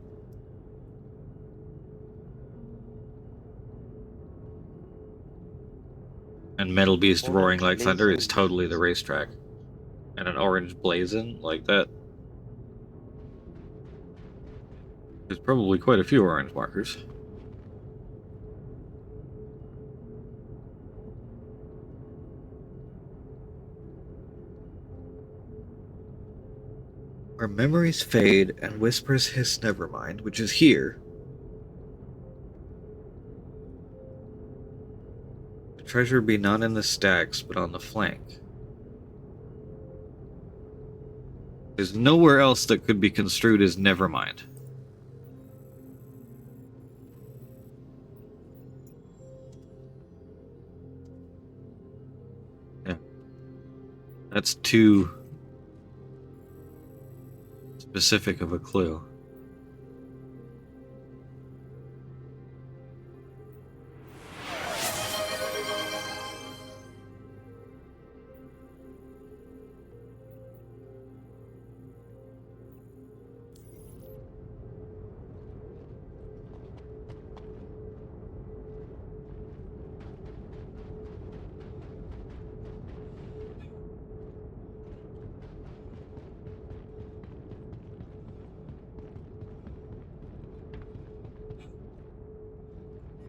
And Metal Beast Roaring Orange Like Thunder is blazing. totally the racetrack. And an orange blazon like that. There's probably quite a few orange markers. Where memories fade and whispers hiss nevermind, which is here. The treasure be not in the stacks, but on the flank. There's nowhere else that could be construed as nevermind. Yeah. That's too specific of a clue.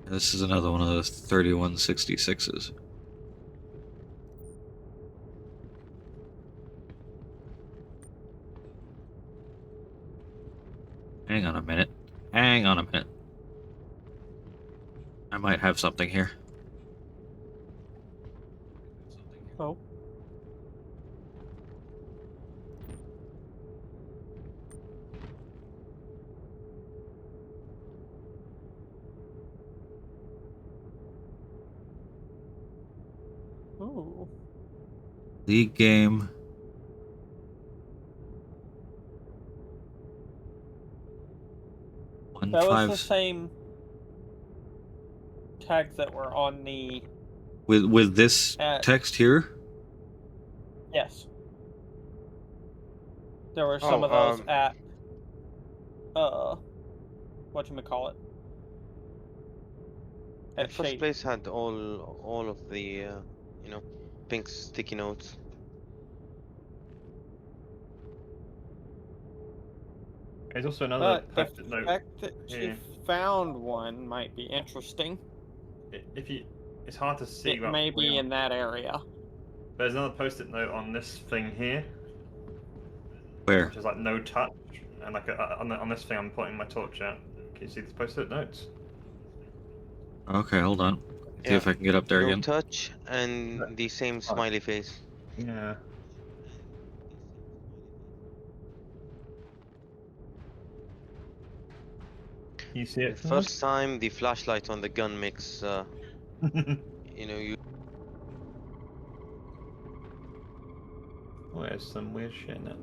This is another one of those 3166s. Hang on a minute. Hang on a minute. I might have something here. oh oh League game. that was the 1-5 same tags that were on the with this at text here. yes There were some of those at whatchamacallit? The At first Shady. place had all of the you know, pink sticky notes. There's also another But the post-it note fact that she here. found one might be interesting. If you, it's hard to see. It But may be in that area. there's another post-it note on this thing here, Where? which is like no touch, and like on this thing I'm pointing my torch at. Can you see these post-it notes? Okay, hold on. See Yeah, if I can get up there no again. touch and the same smiley face. Yeah. You see The it? Ford? first time the flashlight on the gun makes you know, you Oh, there's some weird shit in it.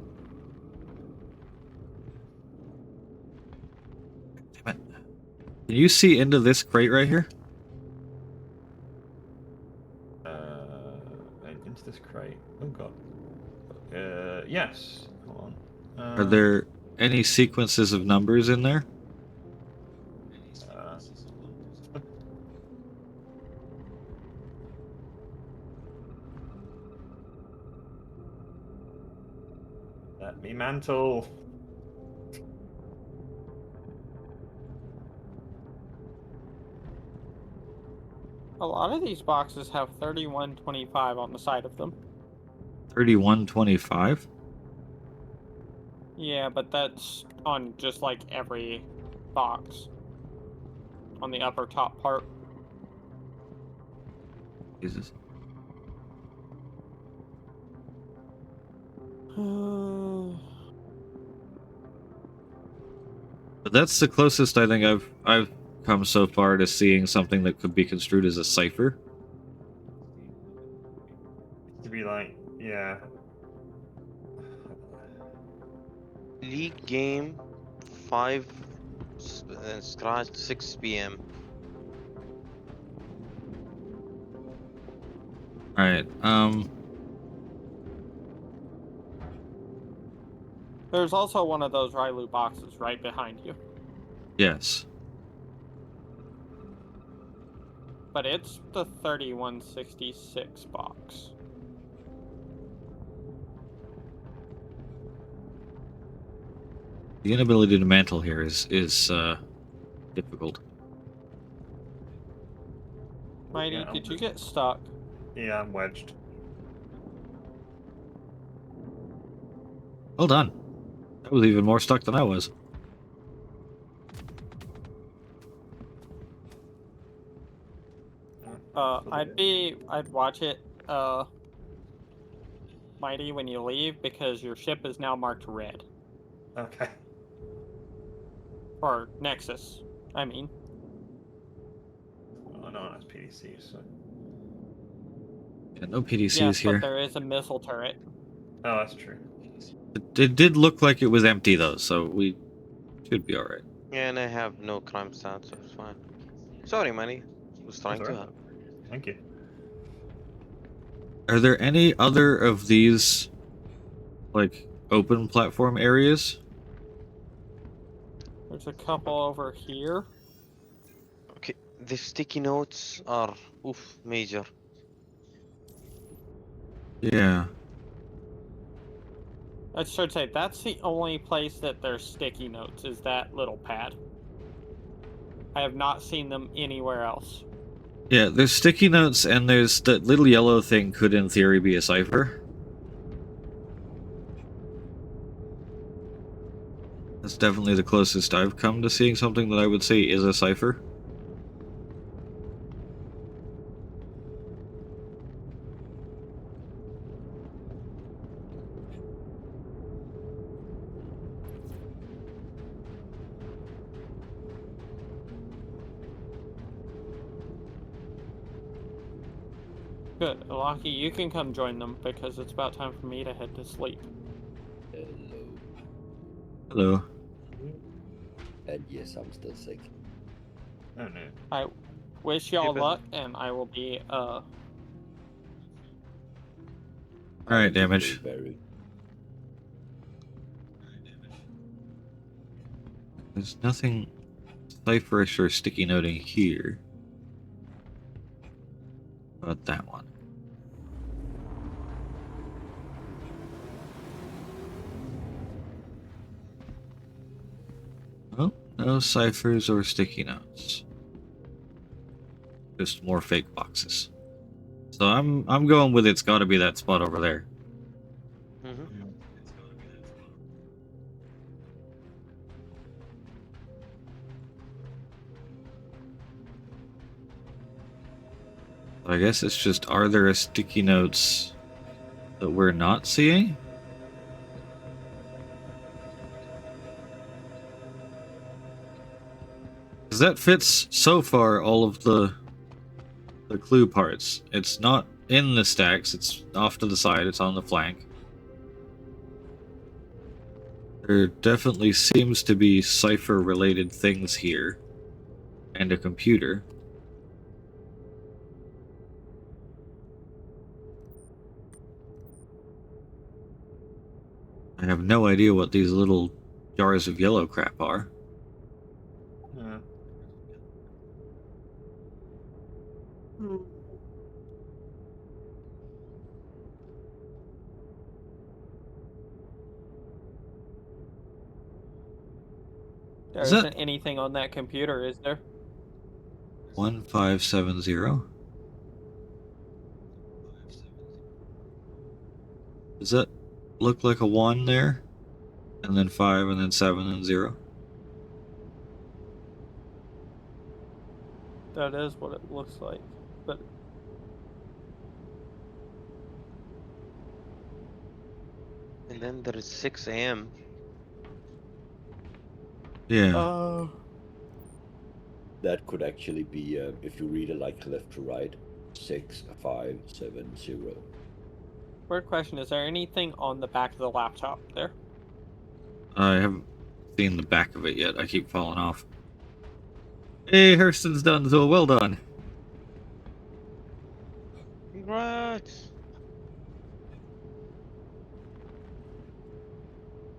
Damn it. Can you see into this crate right here? Into this crate. Oh god. Yes. Hold on. Are there any sequences of numbers in there? Uh, let me mantle. A lot of these boxes have 3125 on the side of them. 3125? Yeah, but that's on just like every box. On the upper top part. Jesus. But that's the closest I think I've come so far to seeing something that could be construed as a cipher. To be like, yeah. league game 5 scratch 6 p.m. Alright, There's also one of those Rylu boxes right behind you. yes. But it's the 3166 box. The inability to mantle here is difficult. Mighty, Yeah, did you get stuck? Yeah, I'm wedged. Well done. That was even more stuck than I was. I'd watch it, Mighty, when you leave, because your ship is now marked red. Okay. Or Nexus, I mean. Oh no, that's PDC, so. Yeah, no PDCs Yes, here. but there is a missile turret. Oh, that's true. It did look like it was empty though, so we should be alright. Yeah, and I have no crime stats, so it's fine. Sorry, Manny. Was trying That's to alright. help. Thank you. Are there any other of these, like, open platform areas? There's a couple over here. Okay, the sticky notes are major. Yeah. I should say, that's the only place that there's sticky notes, is that little pad. I have not seen them anywhere else. Yeah, there's sticky notes and there's that little yellow thing could in theory be a cipher. That's definitely the closest I've come to seeing something that I would say is a cipher. Good. Lucky, you can come join them, because it's about time for me to head to sleep. Hello. And yes, I'm still sick. Oh no. I wish y'all but- luck, and I will be, Alright, damage. Very. There's nothing cipherish or sticky noting here. About that one. Oh, no ciphers or sticky notes. Just more fake boxes. So I'm going with it's got to be that spot over there. Mm-hmm. I guess it's just, are there sticky notes that we're not seeing? Because that fits so far all of the clue parts. It's not in the stacks, it's off to the side, it's on the flank. There definitely seems to be cipher-related things here. And a computer. I have no idea what these little jars of yellow crap are. Yeah. There Is that- isn't anything on that computer, is there? 1570. Does that look like a 1 there? And then 5, and then 7, and 0? That is what it looks like. But And then there is 6 a.m. Yeah. That could actually be, if you read it like left to right, 6570. weird question, is there anything on the back of the laptop there? I haven't seen the back of it yet. I keep falling off. Hey, Hurston's done, so well done. Congrats!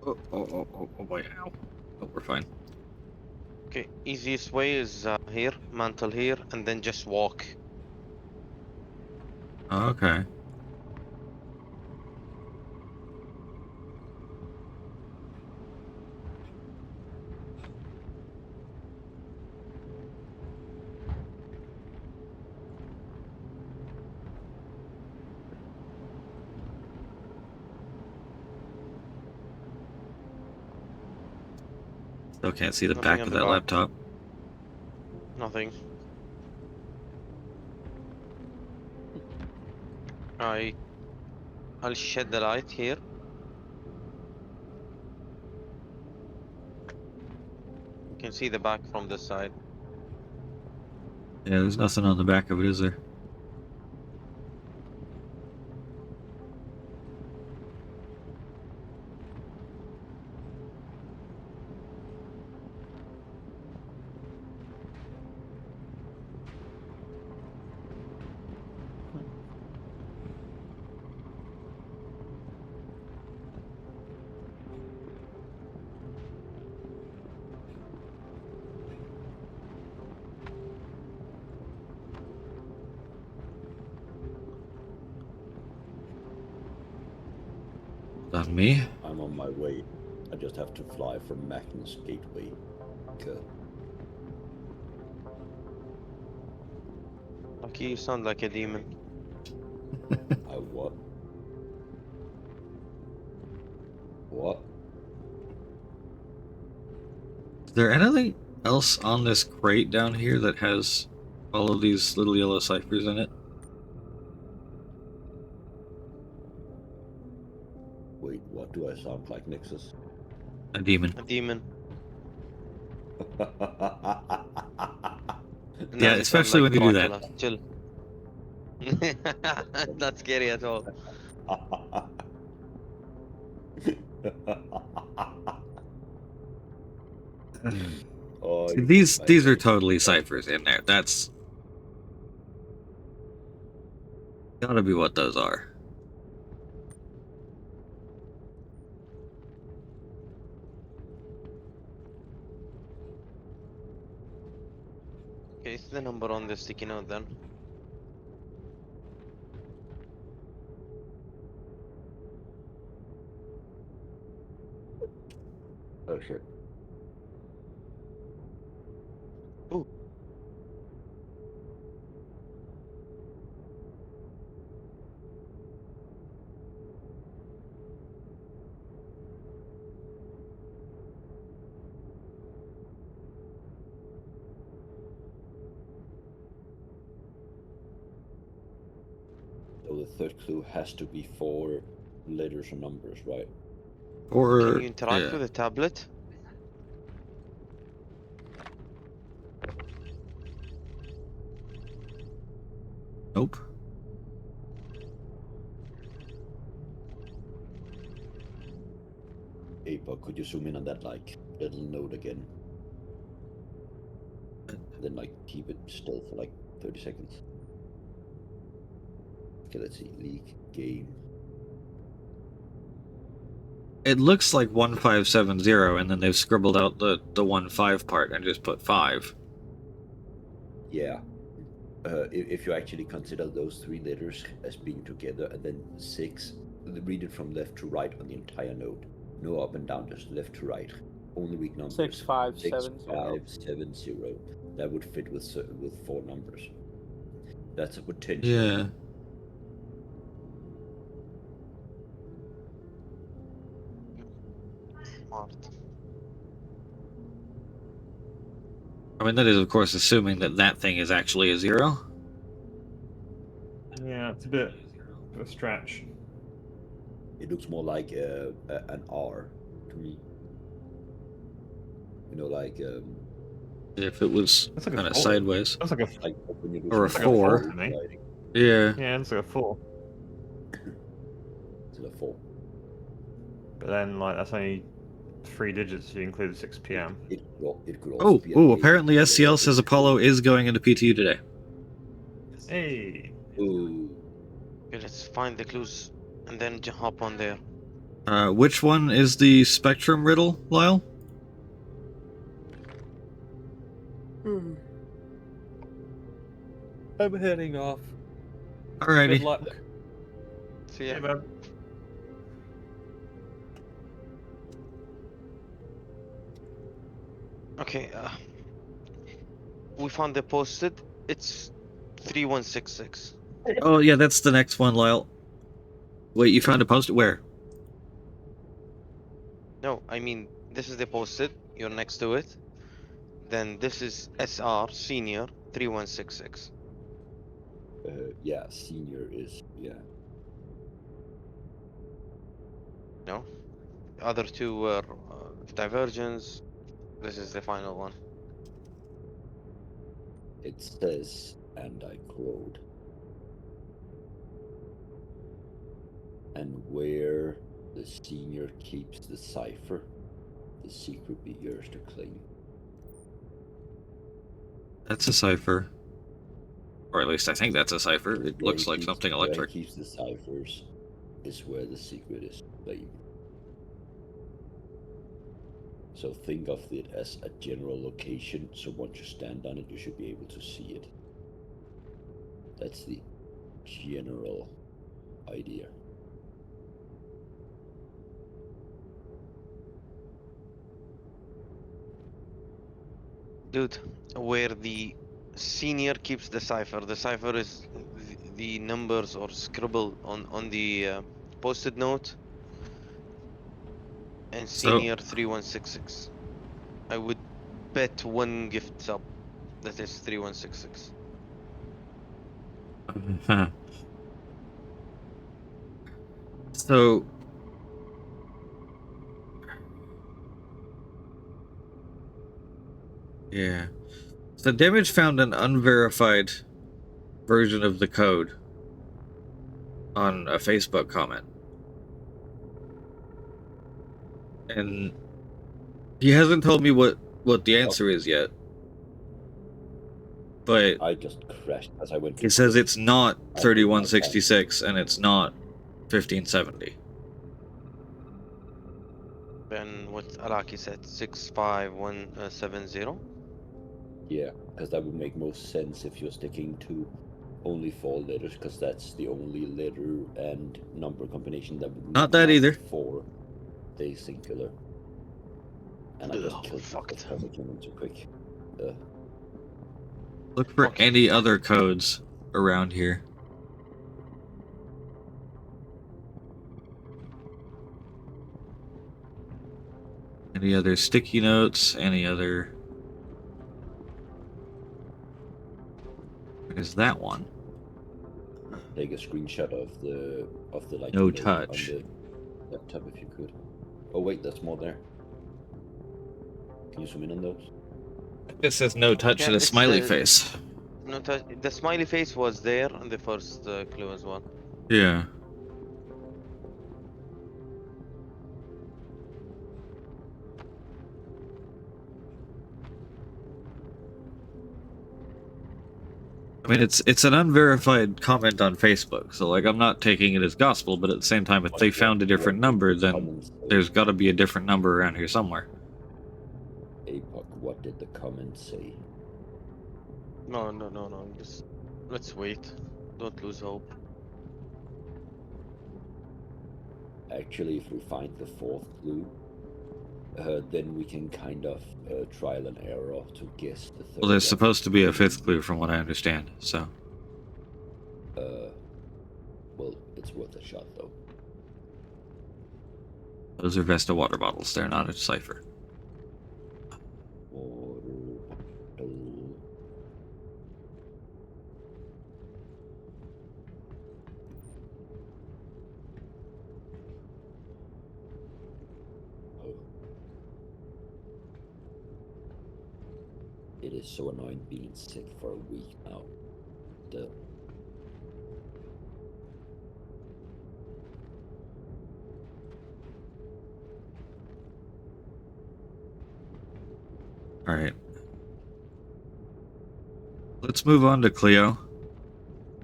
Oh boy, ow. Oh, we're fine. Okay, easiest way is here, mantle here, and then just walk. Okay. Still can't see the Nothing back on of the that back. laptop. Nothing. I'll shed the light here. You can see the back from this side. Yeah, there's nothing on the back of it, is there? That me? I'm on my way. I just have to fly from Magnus Gateway. Okay. Lucky you sound like a demon. I what? What? Is there anything else on this crate down here that has all of these little yellow ciphers in it? Wait, what do I sound like, Nexus? A demon. A demon. Yeah, Now you sound especially like when you do that. Dracula. Chill. Not scary at all. Oh, See, you these my are face. totally ciphers in there. That's gotta be what those are. Okay, it's the number on the sticky note then. Oh shit. Ooh. So the third clue has to be 4 letters or numbers, right? Can Or you interact yeah. with the tablet? Nope. Hey, but could you zoom in on that like little note again? Then like keep it still for like 30 seconds. Okay, let's see. League game. It looks like 1570, and then they've scribbled out the 15 part and just put 5. Yeah. If you actually consider those 3 letters as being together, and then 6, read it from left to right on the entire note. No up and down, just left to right. Only weak numbers. 6570. 6570. That would fit with 4 numbers. That's a potential. Yeah. Smart. I mean, that is, of course, assuming that that thing is actually a 0. Yeah, it's a bit of a stretch. It looks more like an R to me. You know, like If it was That's like a kind of 4. sideways. That's like a like when you do Or a something 4. like to me. writing. Yeah. Yeah, it's like a 4. It's a 4. But then, like, that's only 3 digits if you include the 6 p.m. It could also be an Oh, 8, apparently or SCL says Apollo is going into PTU today. Hey! Ooh. Okay, let's find the clues and then hop on there. Which one is the Spectrum riddle, Lyle? I'm heading off. Alrighty. Good luck. See ya. Hey, man. Okay, we found the posted. It's 3166. Oh, yeah, that's the next one, Lyle. Wait, you found a post? Where? No, I mean, this is the posted. You're next to it. Then this is SR Senior 3166. Yeah, senior is, yeah. No? The other two were Divergence. This is the final one. It says, and I quote, and where the senior keeps the cipher, the secret be yours to claim. That's a cipher. Or at least I think that's a cipher. It Where looks he like keeps- something Where electric. he keeps the ciphers is where the secret is claimed. So think of it as a general location, so once you stand on it, you should be able to see it. That's the general idea. Dude, where the senior keeps the cipher. The cipher is the numbers or scribble on the posted note. And So- senior 3166. I would bet 1 gift sub that is 3166. So... Yeah. So Damage found an unverified version of the code on a Facebook comment. And he hasn't told me what the answer is yet. But I just crashed as I went. he says it's not 3166 and it's not 1570. Then what Araki said, 65170. Yeah, because that would make most sense if you're sticking to only 4 letters, because that's the only letter and number combination that would Not that either. 4 they singular. And I just Ugh, killed myself fucked. because I came in too quick. Look for Okay. any other codes around here. Any other sticky notes? Any other... There's that one. Take a screenshot of the like No note touch. on the laptop if you could. Oh wait, there's more there. Can you zoom in on those? This says no touch Yeah, and a it's smiley face. no touch. The smiley face was there on the first clue as well. Yeah. I mean, it's an unverified comment on Facebook, so like I'm not taking it as gospel, but at the same time, if they found a different number, then there's got to be a different number around here somewhere. Apoc, what did the comment say? No. Just let's wait. Don't lose hope. Actually, if we find the 4th clue, then we can kind of trial and error to guess the 3rd. Well, there's supposed to be a 5th clue from what I understand, so... Well, it's worth a shot, though. Those are Vesta water bottles, they're not a cipher. Water bottle. Oh. It is so annoying being sick for a week now. The Alright. Let's move on to Cleo.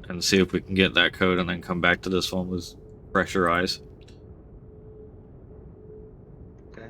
And see if we can get that code and then come back to this one with fresher eyes. Okay.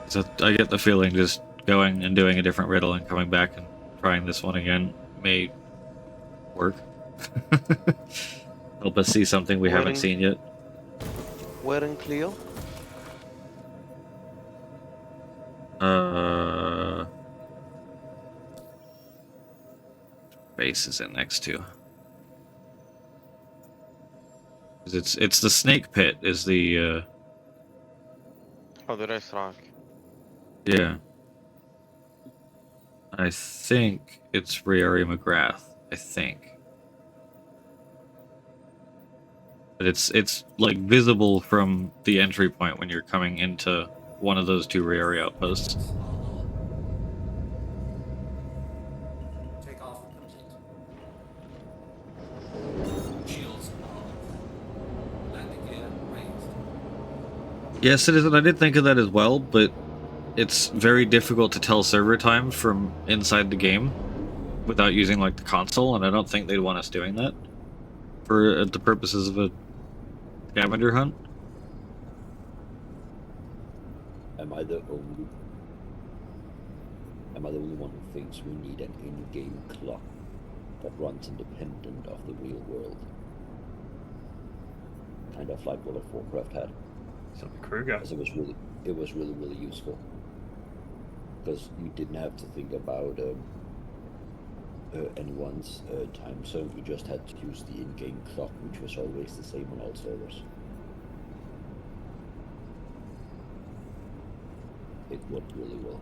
So I get the feeling just going and doing a different riddle and coming back and trying this one again may work. Help us see something we haven't seen yet. Where in Cleo? Base is in next to. It's the snake pit is the Oh, the restaurant. yeah. I think it's Riari McGrath. I think. But it's like visible from the entry point when you're coming into one of those 2 Riari outposts. Take off complete. Shields on. Landing gear raised. Yes, it is, and I did think of that as well, but it's very difficult to tell server time from inside the game without using like the console, and I don't think they'd want us doing that for the purposes of a scavenger hunt. Am I the only one who thinks we need an in-game clock that runs independent of the real world? Kind of like World of Warcraft had. So the Kruger. Because it was really useful. Because you didn't have to think about anyone's time zone. You just had to use the in-game clock, which was always the same on all servers. It worked really well.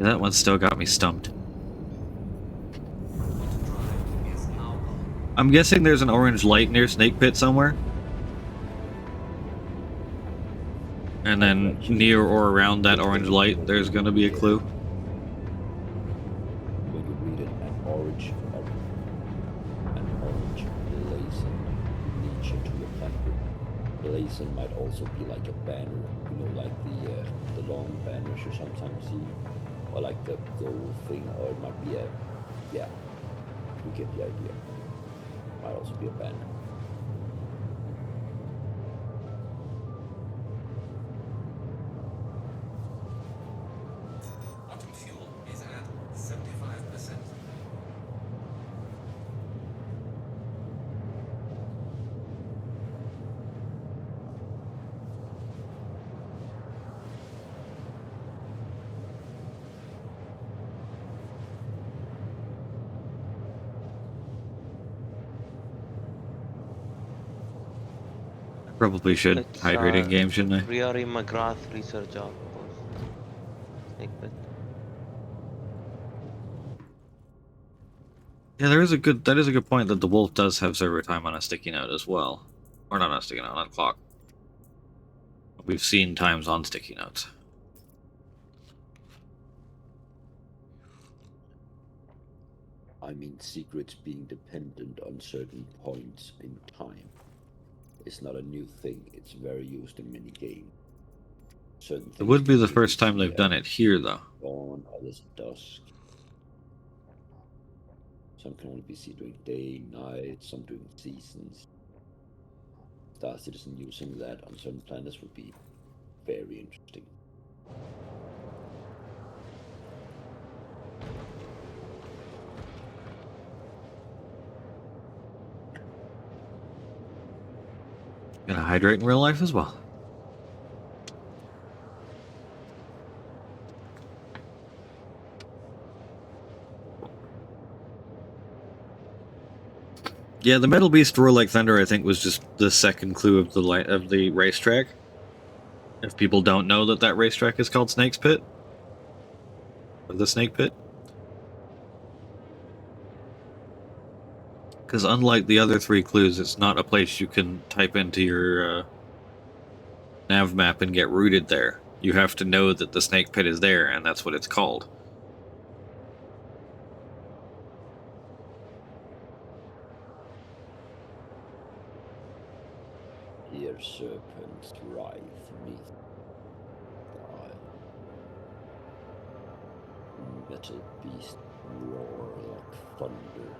That one still got me stumped. I'm guessing there's an orange light near Snake Pit somewhere. And then near or around that orange light, there's gonna be a clue. When you read it, an orange blazon leads you to a placard. Blazon might also be like a banner, you know, like the long banners you sometimes see, or like the gold thing, or it might be a, yeah, you get the idea. Might also be a banner. Autumn fuel is at 75%. Probably should It's hydrate in game, shouldn't I? Riari McGrath research outpost. Snake Pit. Yeah, that is a good point that the wolf does have server time on a sticky note as well. Or not on a sticky note, on a clock. We've seen times on sticky notes. I mean, secrets being dependent on certain points in time. It's not a new thing. It's very used in many games. Certain It things would be can the be first time easy they've done at it here, though. dawn, others at dusk. Some can only be seen during day, night, some during seasons. Star Citizen using that on certain planets would be very interesting. Gonna hydrate in real life as well. Yeah, the Metal Beast Roar Like Thunder, I think, was just the second clue of the racetrack. If people don't know that that racetrack is called Snake's Pit, or the Snake Pit, because unlike the other three clues, it's not a place you can type into your nav map and get routed there. You have to know that the Snake Pit is there, and that's what it's called. Here serpents writhe neath the eye. Metal beast roar like thunder.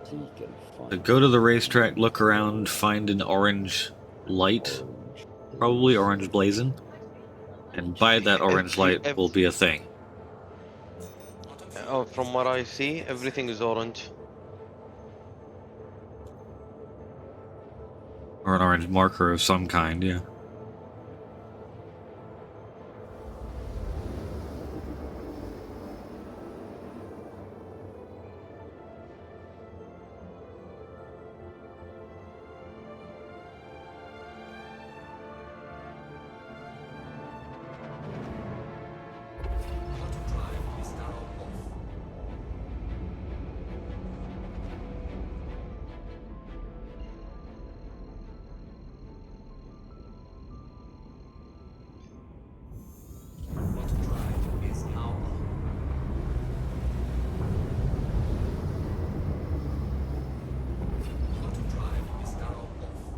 Seek and So find. go to the racetrack, look around, find an orange light, Orange probably blazon. orange blazon, and by that orange light will be a thing. Oh, from what I see, everything is orange. Or an orange marker of some kind, yeah. Autumn drive is now off. Autumn drive is now on. Autumn drive is now off.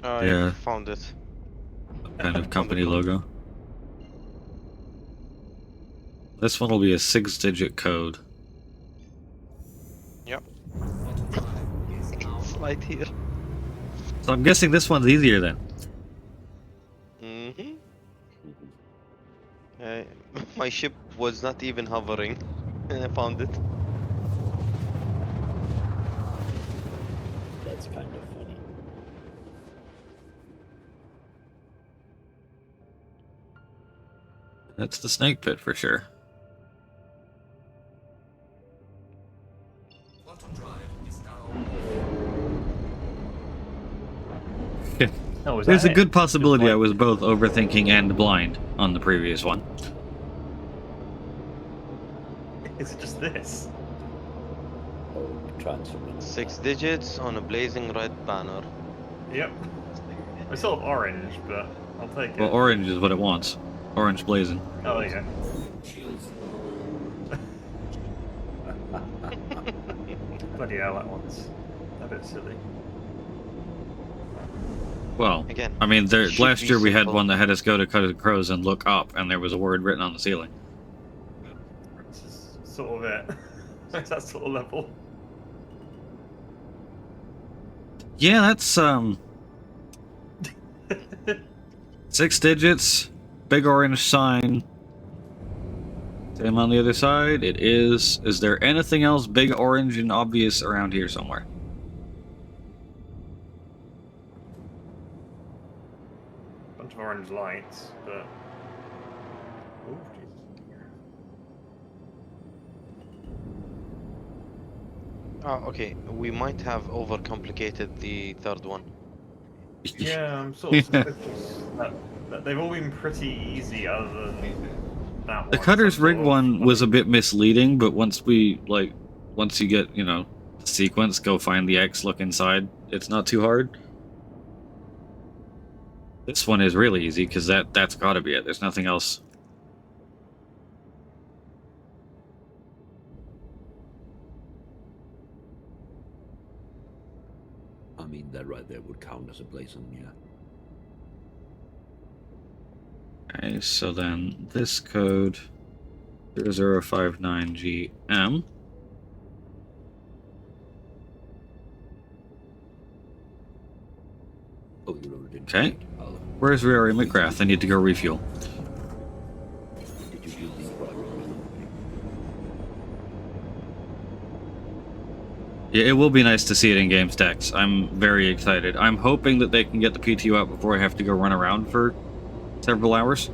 I Yeah. found it. Kind of Found the company clue. logo. This one will be a 6-digit code. Yep. Autumn drive is now It's on. right here. So I'm guessing this one's easier then. Mm-hmm. My ship was not even hovering, and I found it. That's kind of funny. That's the Snake Pit for sure. Autumn drive is now Oh, was There's that a it? good possibility Just I like- was both overthinking and blind on the previous one. Is it just this? Oh, transfer. 6 digits on a blazing red banner. Yep. It's sort of orange, but I'll take Well, it. orange is what it wants. Orange blazing. Oh, yeah. Shields. Bloody hell, that one's a bit silly. Well, Again, I mean, should last be year we had simple. one that had us go to Cut of Crows and look up, and there was a word written on the ceiling. This is sort of it. It's that sort of level. Yeah, that's 6 digits, big orange sign. Same on the other side. It is. Is there anything else big orange and obvious around here somewhere? Bunch of orange lights, but. Oh, Jesus. Oh, okay. We might have overcomplicated the third one. Yeah, I'm sort of suspicious that they've all been pretty easy other than that one. The Cutter's some Rig sort of one was a funny- bit misleading, but once you get, the sequence, go find the X, look inside, it's not too hard. This one is really easy, because that's gotta be it. There's nothing else. I mean, that right there would count as a blazon, yeah. Okay, so then this code 0059GM. Oh, you already didn't. Okay. Oh, Where's Rory McGrath? I need to go refuel. did you do the product? Yeah, it will be nice to see it in game stacks. I'm very excited. I'm hoping that they can get the PTU out before I have to go run around for several hours.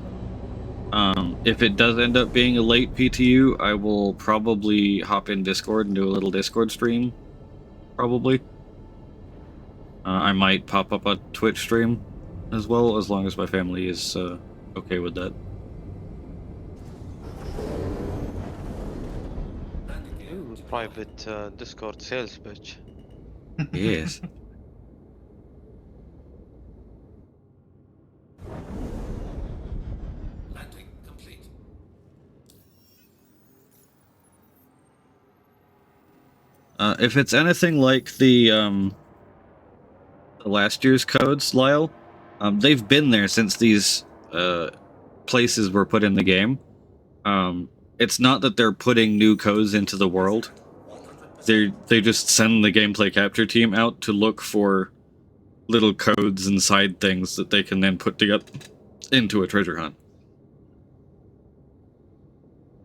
If it does end up being a late PTU, I will probably hop in Discord and do a little Discord stream. Probably. I might pop up a Twitch stream as well, as long as my family is okay with that. Private Discord sales pitch. Yes. Landing complete. If it's anything like the last year's codes, Lyle, they've been there since these places were put in the game. It's not that they're putting new codes into the world. They just send the gameplay capture team out to look for little codes and side things that they can then put together into a treasure hunt.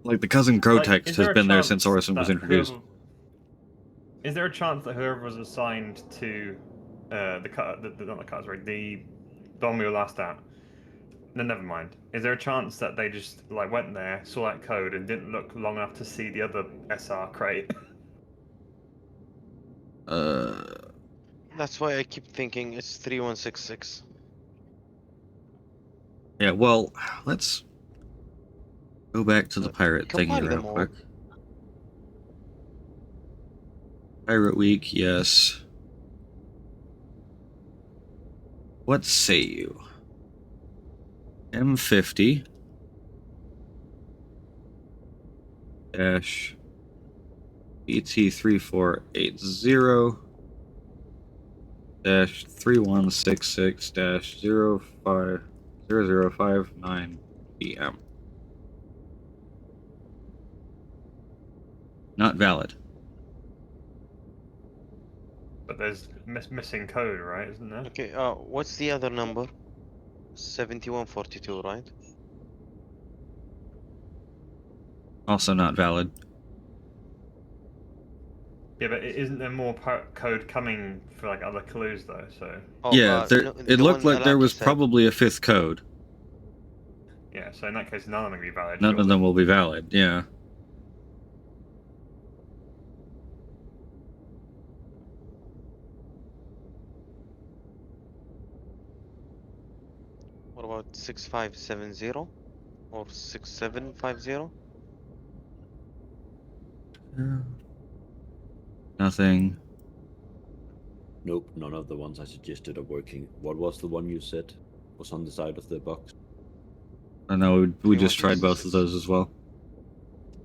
Like the cousin Crow Like, text is has there a been there chance since Orison was that introduced. Is there a chance that whoever was assigned to not the cut, sorry, the one we were last at? No, never mind. Is there a chance that they just like went there, saw that code, and didn't look long enough to see the other SR crate? That's why I keep thinking it's 3166. Yeah, well, let's go back to the pirate thingy Compile real them all. quick. Pirate Week, yes. What say you? M50 dash BT3480 dash 3166 dash 0059 PM. Not valid. But there's missing code, right? Isn't there? Okay, what's the other number? 7142, right? Also not valid. Yeah, but isn't there more code coming for like other clues though? So Oh, Yeah, no, it the looked one like there Alaki was said. probably a fifth code. yeah, so in that case, none of them will be valid. None of surely. them will be valid, yeah. What about 6570 or 6750? Nothing. Nope, none of the ones I suggested are working. What was the one you said was on the side of the box? I know we just tried both of 3166. those as well.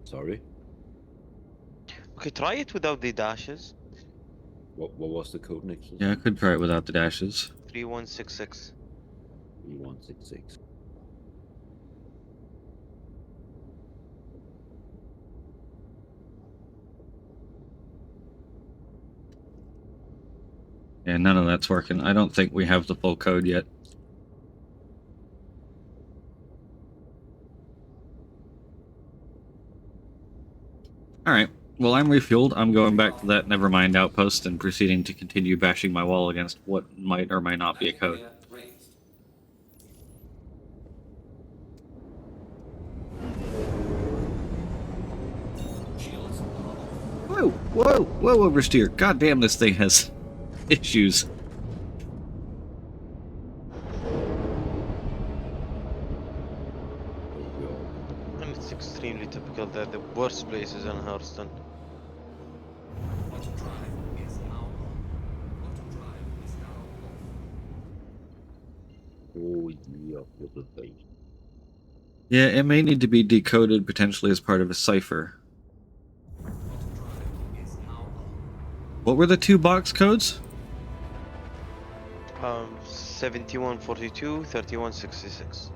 Sorry. Okay, try it without the dashes. What was the code, Nexus? Yeah, I could try it without the dashes. 3166. 3166. Yeah, none of that's working. I don't think we have the full code yet. Alright, well I'm refueled. I'm going back to that Nevermind outpost and proceeding to continue bashing my wall against what might or might not be a code. Whoa, whoa, whoa, oversteer. God damn, this thing has issues. And it's extremely typical that the worst place is in Hurston. Quantum drive is now on. Quantum drive is now off. Oh, yeah, little thing. Yeah, it may need to be decoded potentially as part of a cipher. Quantum drive is now on. What were the two box codes? 7142, 3166.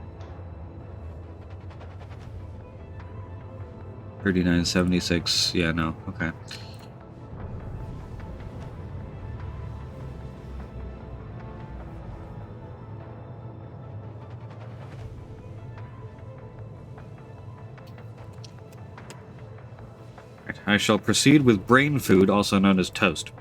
3976. Yeah, no. Okay. Right, I shall proceed with brain food, also known as toast.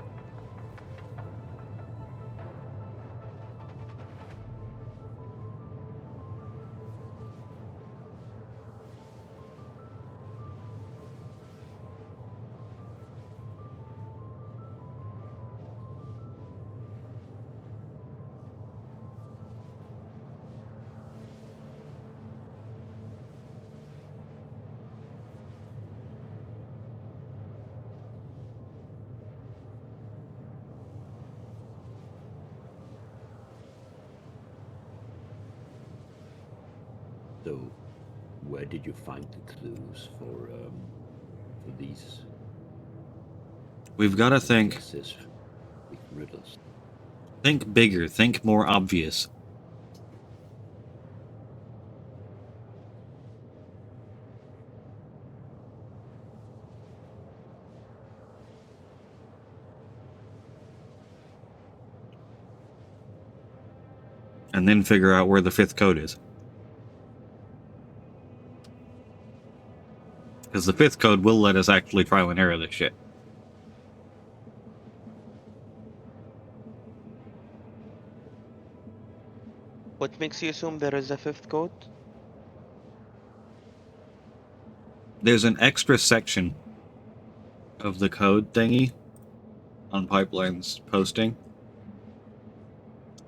So, where did you find the clues for these? We've got to think. This big riddles. Think bigger. Think more obvious. And then figure out where the fifth code is. Because the fifth code will let us actually trial and error this shit. What makes you assume there is a fifth code? There's an extra section of the code thingy on Pipeline's posting.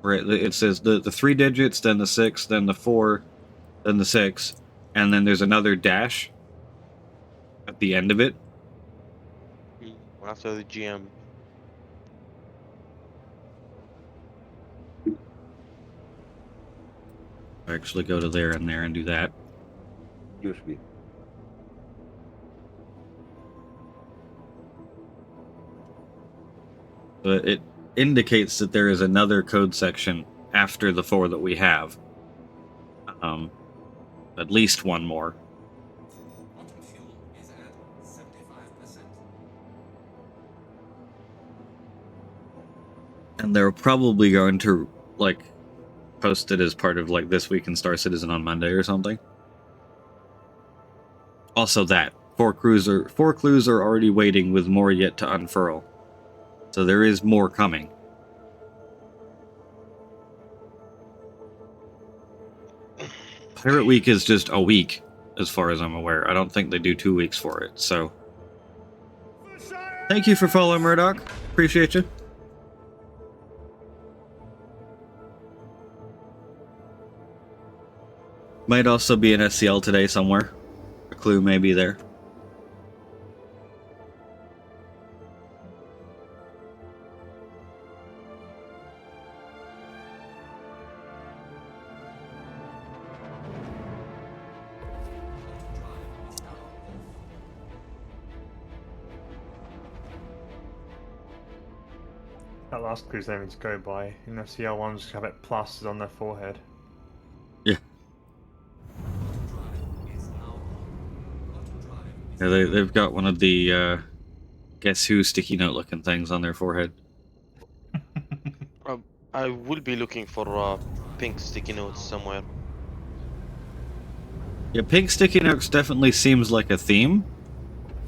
Where it says the 3 digits, then the 6, then the 4, then the 6, and then there's another dash at the end of it. After the GM. Actually go to there and do that. USB. But it indicates that there is another code section after the 4 that we have. At least one more. Quantum fuel is at 75%. And they're probably going to, like, post it as part of, like, This Week in Star Citizen on Monday or something. Also that. 4 clues are already waiting with more yet to unfurl. So there is more coming. Pirate Week is just a week, as far as I'm aware. I don't think they do 2 weeks for it, so... Thank you for following, Murdoch. Appreciate you. Might also be an SCL today somewhere. A clue may be there. That last clue's there to go by. And the CL ones have it plastered on their forehead. Yeah. Quantum drive is now on. Quantum drive is Yeah, they've got one of the guess who sticky note looking things on their forehead. I will be looking for pink sticky notes somewhere. Yeah, pink sticky notes definitely seems like a theme,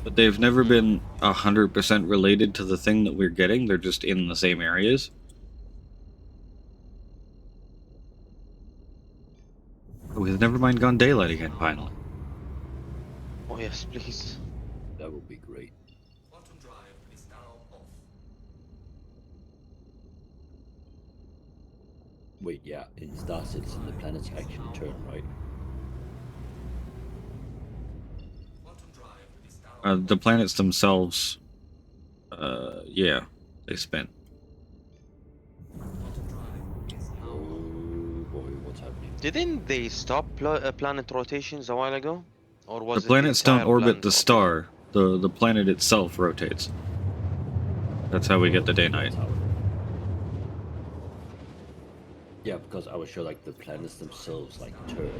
but they've never been 100% related to the thing that we're getting. They're just in the same areas. Oh, we've never mind gone daylight again, finally. Oh yes, please. That would be great. quantum drive is now off. Wait, yeah, in Star Citizen the planets actually turn, right? Quantum drive is now The planets themselves, yeah, they spin. quantum drive is now Oh boy, what's happening? Didn't they stop planet rotations a while ago? Or The was it planets don't entire orbit planet the star. The planet itself rotates. That's how we get the day-night. That's how it- Yeah, because I was sure like the planets themselves like turn.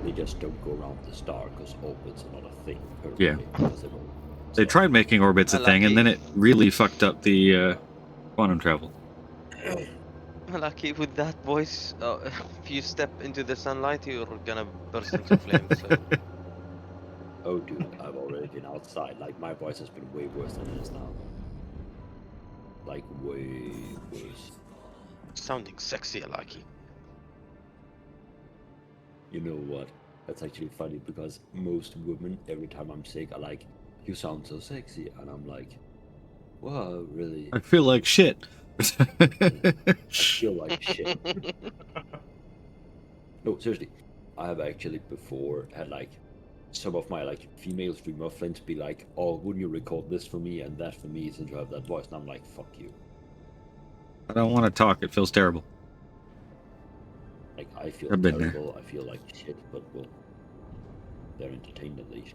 They just don't go around the star because orbits are not a thing. Yeah. Because they won't. They tried making orbits a thing, and then it really fucked up the quantum travel. Lucky with that voice, if you step into the sunlight, you're gonna burst into flames. So. Oh, dude, I've already been outside. Like, my voice has been way worse than it is now. Like, way worse. Sounding sexy, Lucky. You know what? That's actually funny because most women, every time I'm sick, are like, "You sound so sexy," and I'm like, "Wow, really?" I feel like shit. I feel like shit. No, seriously, I have actually before had like some of my like female streamer friends be like, "Oh, wouldn't you record this for me and that for me since you have that voice?" And I'm like, "Fuck you." I don't want to talk. It feels terrible. Like, I feel I've been there. terrible. I feel like shit, but well, they're entertained at least.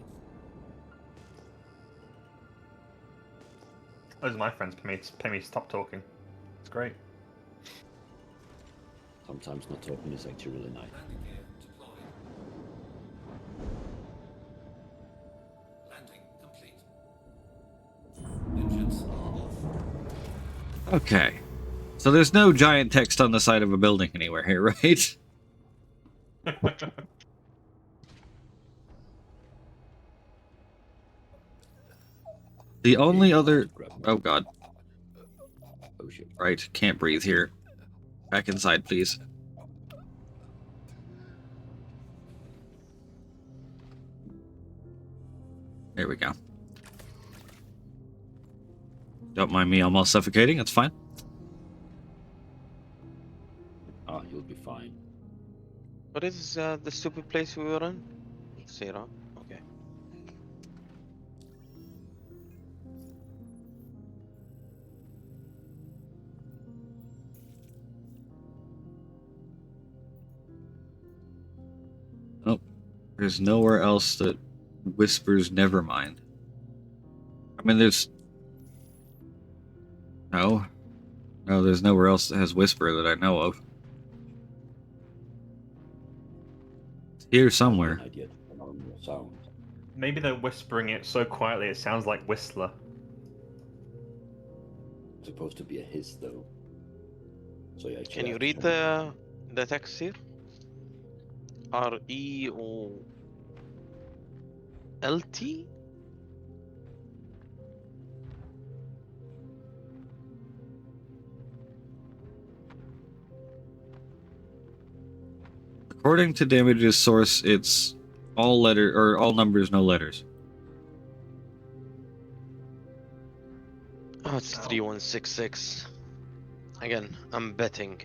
Those are my friends pay me to stop talking. It's great. Sometimes not talking is actually really nice. landing gear deployed. Landing complete. Engines off. Okay. So there's no giant text on the side of a building anywhere here, right? The only other... Oh, God. Oh shit. Right, can't breathe here. Back inside, please. There we go. Don't mind me almost suffocating, it's fine. Ah, you'll be fine. What is the stupid place we were in? Sierra. Okay. Oh, there's nowhere else that whispers Nevermind. I mean, there's... No. No, there's nowhere else that has Whisper that I know of. It's here somewhere. An idea to normal sound. Maybe they're whispering it so quietly it sounds like Whistler. It's supposed to be a hiss though. So yeah. Can you read the text here? REOLT? According to Damage's source, it's all letter or all numbers, no letters. Oh, it's 3166. Again, I'm betting.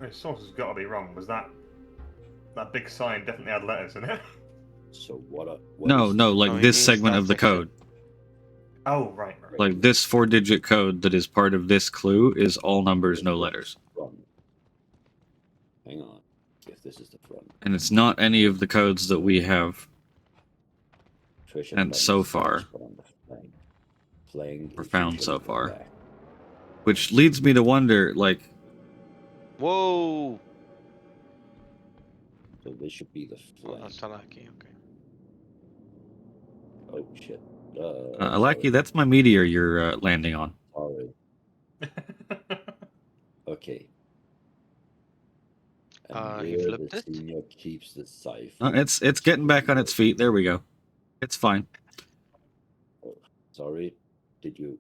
The source has got to be wrong. Was that big sign definitely had letters in it? So what No, is no, the- like No, he this means segment that of the section. code. Oh, right. Like this 4-digit code that is part of this clue is all numbers, no This letters. front. Hang on. If this is the front. And it's not any of the codes that we have Treasure And not so the stars, far. but on the flank. Flank Or is found usually so the far. back. Which leads me to wonder, like, Whoa! So this should be the Oh, flank. that's unlucky. Okay. Oh shit. Alaki, that's my meteor you're landing on. Sorry. Okay. And He where flipped the it? senior keeps the cipher. It's getting back on its feet. There we go. It's fine. Oh, sorry. Did you?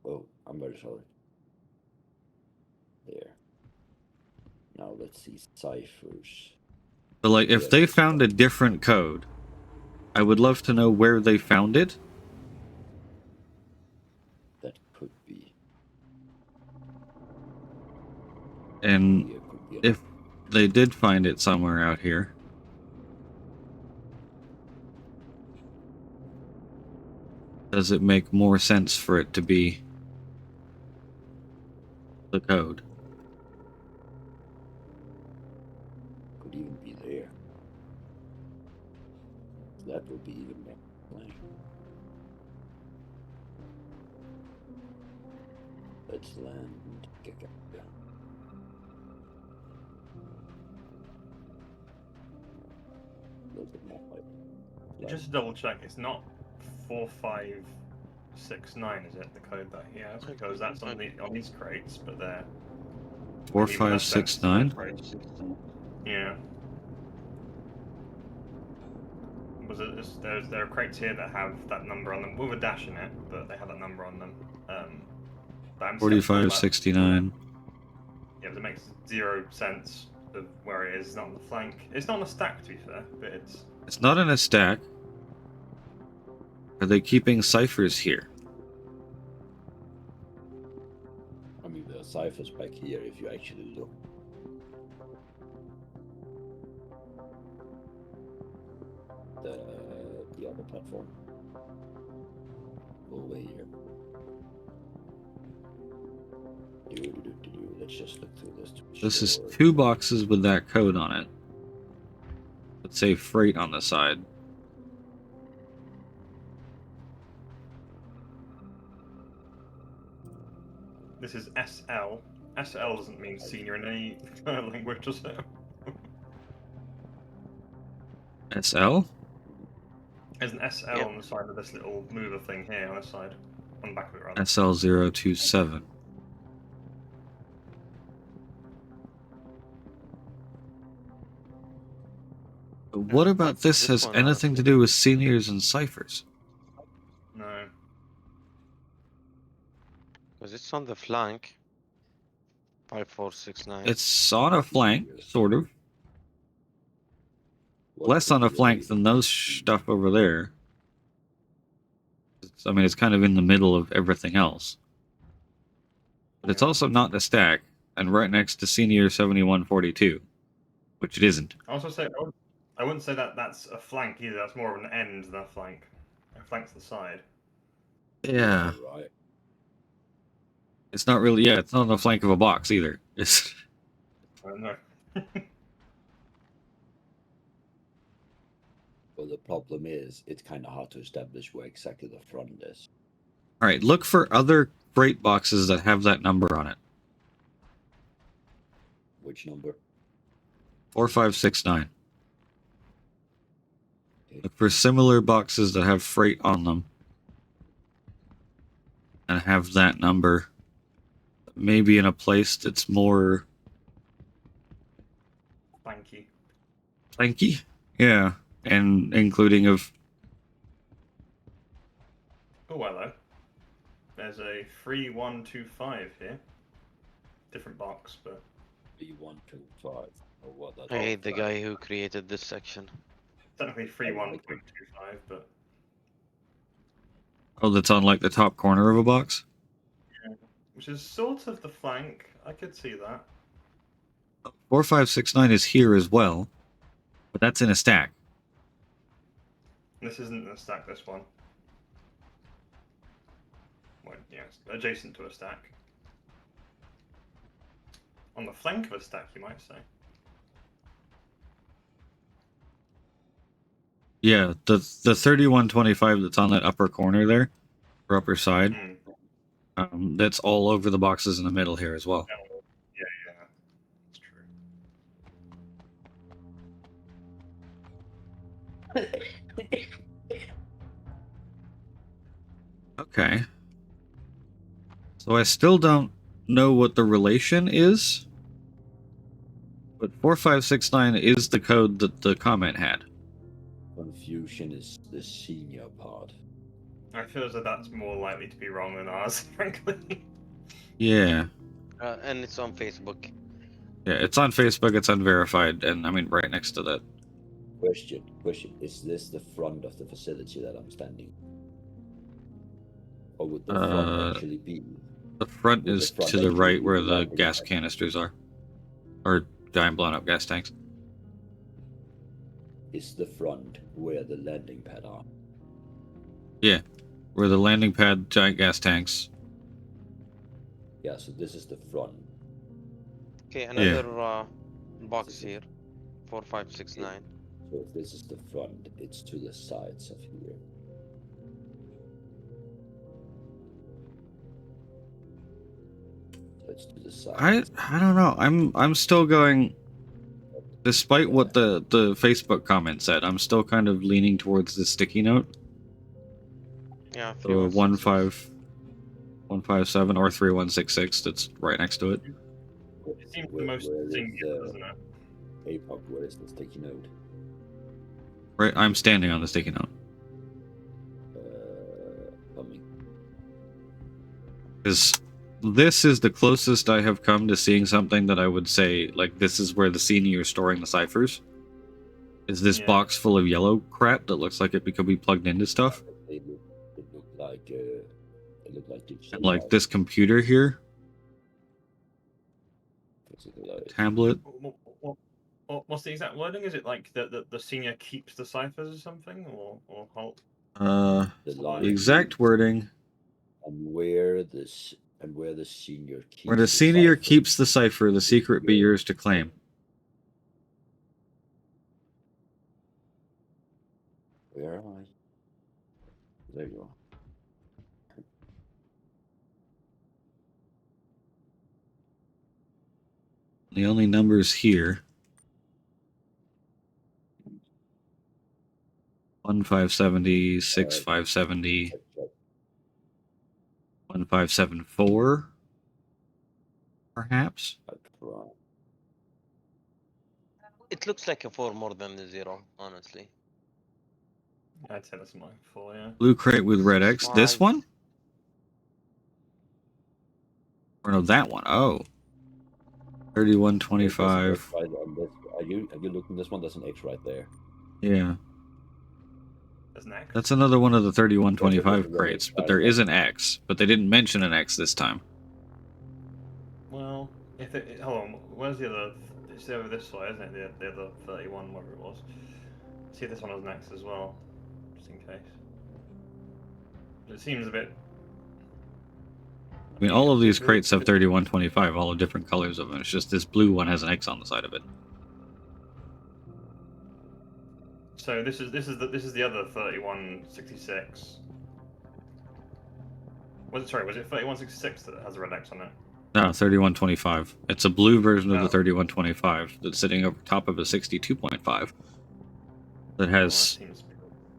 Oh, I'm very sorry. There. Now let's see ciphers. But like, if they found a different code, I would love to know where they found it. That could be. And Here could be if they did find it somewhere out here, does it make more sense for it to be the code? could even be there. That would be even more flank. Let's land. Get down. Little bit more like. Just to double check, it's not 4569, is it? The code that he has, because that's on these crates, but they're 4569. Yeah. There are crates here that have that number on them with a dash in it, but they have that number on them. But I'm skeptical about- 4569. Yeah, but it makes zero sense of where it is. It's not on the flank. It's not on the stack, to be fair, but it's. It's not in a stack. Are they keeping ciphers here? I mean, there are ciphers back here if you actually look. The other platform. Over here. Let's just look through this. This is 2 boxes with that code on it. Let's say freight on the side. This is SL. SL doesn't mean senior in any language, does it? SL? There's an SL Yep. on the side of this little mover thing here on the side. On the back of it, rather. SL027. What about What's this this has one, anything to do with seniors and ciphers? No. Because it's on the flank. 5469. It's on a flank, sort of. What Less on a could flank be- than those stuff over there. I mean, it's kind of in the middle of everything else. But it's also not in a stack, and right next to Senior 7142, which it isn't. I also say I wouldn't say that that's a flank either. That's more of an end than a flank. A flank's the side. Yeah. Right. It's not really, yeah, it's not on the flank of a box either. It's, I don't know. Well, the problem is, it's kind of hard to establish where exactly the front is. alright, look for other freight boxes that have that number on it. Which number? 4569. Okay. Look for similar boxes that have freight on them. And have that number. Maybe in a place that's more Flanky. flanky? Yeah. And including of Oh, hello. There's a 3125 here. Different box, but 3125. Or what? That's I hate the flank. guy who created this section. technically 31.25, but oh, that's on like the top corner of a box. which is sort of the flank. I could see that. 4569 is here as well, but that's in a stack. This isn't a stack, this one. Well, yeah, it's adjacent to a stack. On the flank of a stack, you might say. Yeah, the 3125 that's on that upper corner there, or upper side, that's all over the boxes in the middle here as well. Yeah, that's true. Okay. So I still don't know what the relation is, but 4569 is the code that the comment had. Confusion is the senior part. I feel as though that's more likely to be wrong than ours, frankly. Yeah. And it's on Facebook. Yeah, it's on Facebook, it's unverified, and I mean right next to that. Question. Is this the front of the facility that I'm standing? Or would the front actually be? The front is to the right where the gas canisters are. Or giant blown up gas tanks. Is the front where the landing pad are? Yeah. Where the landing pad, giant gas tanks. Yeah, so this is the front. Okay, another box here. 4569. So if this is the front, it's to the sides of here. So it's to the side. I don't know. I'm still going, despite what the Facebook comment said, I'm still kind of leaning towards the sticky note. Yeah, 157 or 3166 that's right next to it. It seems the most singular, doesn't it? APOC, where is the sticky note? Right, I'm standing on the sticky note. Coming. Because this is the closest I have come to seeing something that I would say, like, this is where the senior is storing the ciphers. Is this box full of yellow crap that looks like it could be plugged into stuff? It looked like and like this computer here. Tablet. What's the exact wording? Is it like the senior keeps the ciphers or something, or halt? The exact wording. And where the senior keeps where the senior keeps the cipher, the secret be yours to claim. Where am I? There you are. The only numbers here. 1570, 6570, 1574, perhaps. It looks like a 4 more than the 0, honestly. I'd say that's my 4, yeah. Blue crate with red X. This one? Or no, that one. Oh. 3125. Are you looking at this one? There's an X right there. Yeah. There's an X. That's another one of the 3125 crates, but there is an X. But they didn't mention an X this time. Well, if it hold on, where's the other? It's over this way, isn't it? The other 31, whatever it was. See if this one has an X as well, just in case. It seems a bit. I mean, all of these crates have 3125, all the different colors of them. It's just this blue one has an X on the side of it. So this is the other 3166. Was it 3166 that has a red X on it? No, 3125. It's a blue version of the 3125 that's sitting over top of a 62.5 that has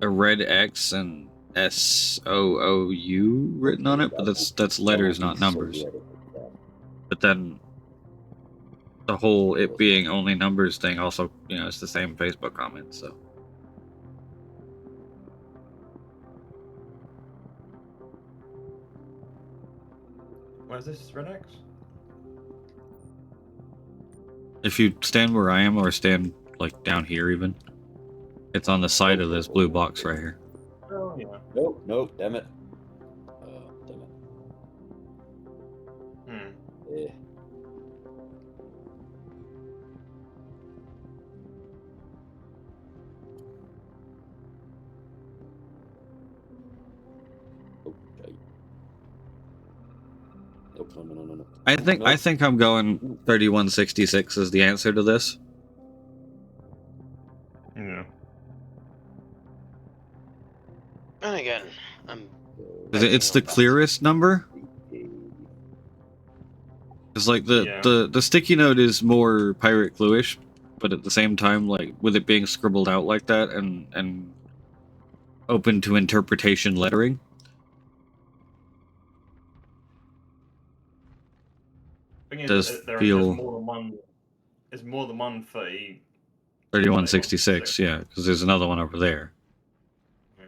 a red X and SOOU written on it, but that's letters, not numbers. But then the whole it being only numbers thing also, it's the same Facebook comment, so. Where's this red X? If you stand where I am or stand like down here even, it's on the side of this blue box right here. Oh yeah. No, damn it. Damn it. No. I think I'm going 3166 is the answer to this. Yeah. And again, I'm 'Cause betting it's the on that. clearest number. It's like the sticky note is more pirate cluish, but at the same time, like with it being scribbled out like that and open to interpretation lettering. Thing is, Does there's feel more than one. There's more than one 3166, yeah, because there's another one over there. Yeah.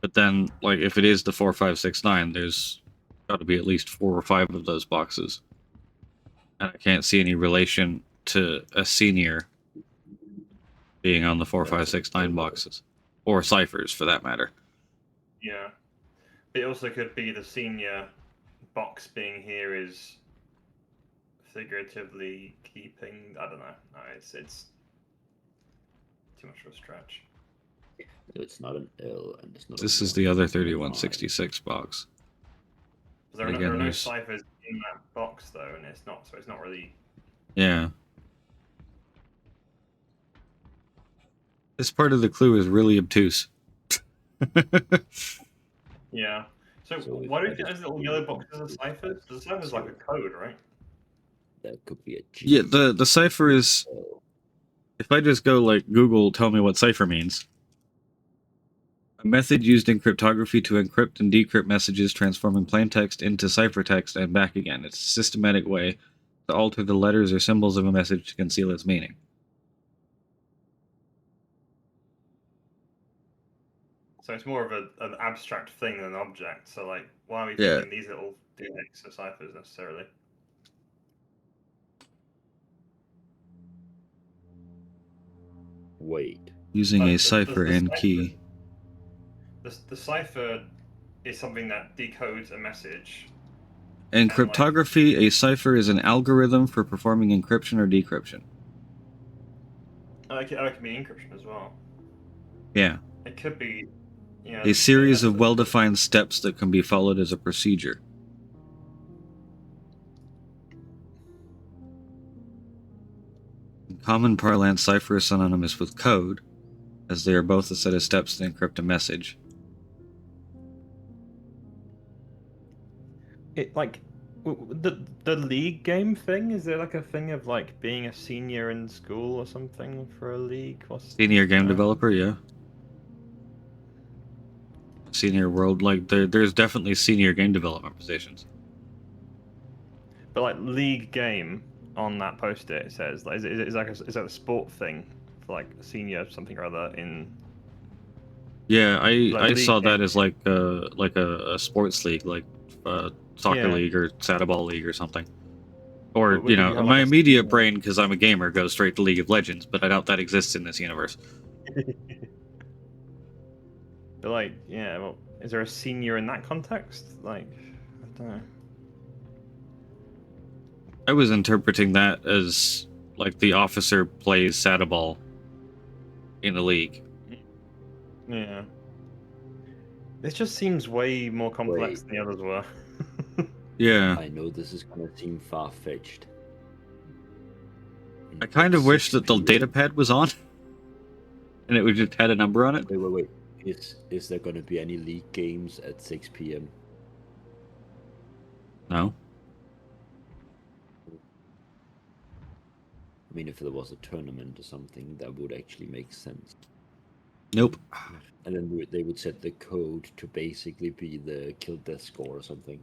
But then, like, if it is the 4569, there's got to be at least 4 or 5 of those boxes. And I can't see any relation to a senior being on the 4569 boxes. Or ciphers, for that matter. Yeah. It also could be the senior box being here is figuratively keeping. I don't know. No, it's too much of a stretch. No, it's not an L, and it's not. This is the other 3166 box. There are no ciphers in that box though, and it's not really. Yeah. This part of the clue is really obtuse. Yeah. So why do you think those little yellow boxes are ciphers? The cipher's like a code, right? That could be a G. Yeah, the cipher is. If I just go like Google, tell me what cipher means. A method used in cryptography to encrypt and decrypt messages, transforming plain text into ciphertext and back again. It's a systematic way to alter the letters or symbols of a message to conceal its meaning. So it's more of an abstract thing than an object. So like, why are we thinking these little DX are ciphers necessarily? Wait. Using a cipher and key. The cipher is something that decodes a message. In cryptography, a cipher is an algorithm for performing encryption or decryption. It can be encryption as well. Yeah. It could be. A series of well-defined steps that can be followed as a procedure. In common parlance, cipher is synonymous with code, as they are both a set of steps to encrypt a message. It like the league game thing. Is there like a thing of like being a senior in school or something for a league? Senior game developer, yeah. Senior world, like there's definitely senior game development positions. But like league game on that post-it, it says like, is that a sport thing for like senior something or other in? Yeah, I saw that as like a sports league, like soccer league or Saddleball league or something. Or you know, my immediate brain, because I'm a gamer, goes straight to League of Legends, but I doubt that exists in this universe. But like, yeah, well, is there a senior in that context? Like, I don't know. I was interpreting that as like the officer plays Saddleball in the league. Yeah. This just seems way more complex than the others were. Yeah. I know this is gonna seem far-fetched. I kind of wish that the data pad was on, and it would just had a number on it. Wait. Is there gonna be any league games at 6 p.m.? No. I mean, if there was a tournament or something, that would actually make sense. Nope. And then they would set the code to basically be the kill death score or something.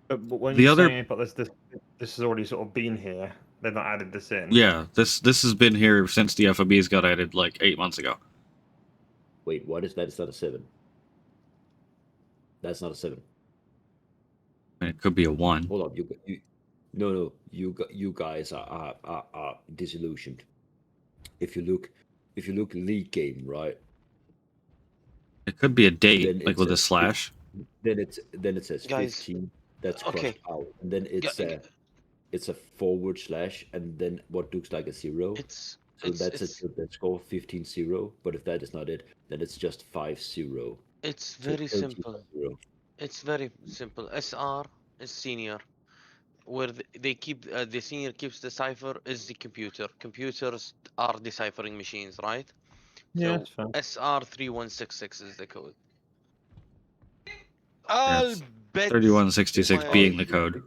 But when The you're other- saying, but this has already sort of been here. They've not added this in. Yeah, this has been here since the FOBs got added like 8 months ago. Wait, what is that? It's not a 7. That's not a 7. And it could be a 1. Hold on, no, you guys are disillusioned. If you look league game, right? It could be a date, Then like with a slash. Then it says Guys, 15. That's okay. crossed out, and then it's a forward slash, and then what looks like a 0. So that's a score 15-0. But if that is not it, then it's just 5-0. It's So very LT simple. 0. It's very simple. SR is senior. Where they keep the senior keeps the cipher is the computer. Computers are deciphering machines, right? Yeah, So it's fine. SR3166 is the code. Yeah, I'll it's bet 3166 my being the code.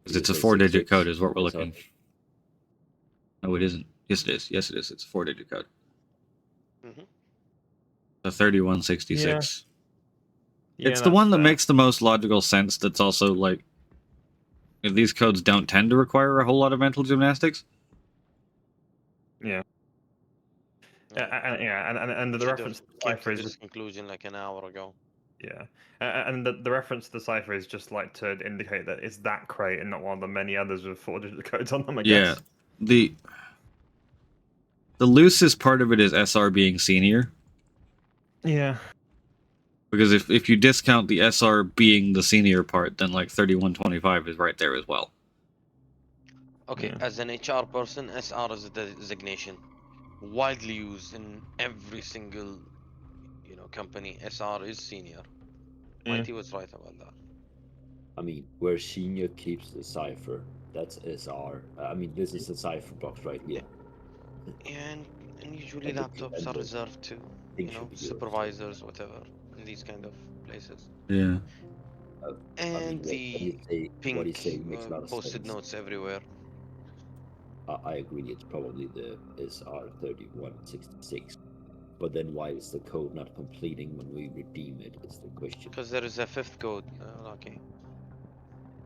Because it's a 4-digit code is what we're looking for. No, it isn't. Yes, it is. Yes, it is. It's a 4-digit code. Mhm. The 3166. Yeah, It's the that's one that fair. makes the most logical sense. That's also like these codes don't tend to require a whole lot of mental gymnastics. Yeah. And the Should have reference to the came cipher to is this conclusion like an hour ago. yeah, and the reference to the cipher is just like to indicate that it's that crate and not one of the many others with 4-digit codes on them. I Yeah, guess. the loosest part of it is SR being senior. Yeah. Because if you discount the SR being the senior part, then like 3125 is right there as well. Okay, as an HR person, SR is a designation widely used in every single company. SR is senior. Mighty was right about that. I mean, where senior keeps the cipher, that's SR. I mean, this is the cipher box right here. And usually And the, laptops and are the reserved to thing should be yours. supervisors, whatever, in these kind of places. Yeah. I mean, And what the what pink he's saying makes a lot of post-it sense. notes everywhere. I agree, it's probably the SR3166. But then why is the code not completing when we redeem it? Is the question. Because there is a fifth code, Lucky.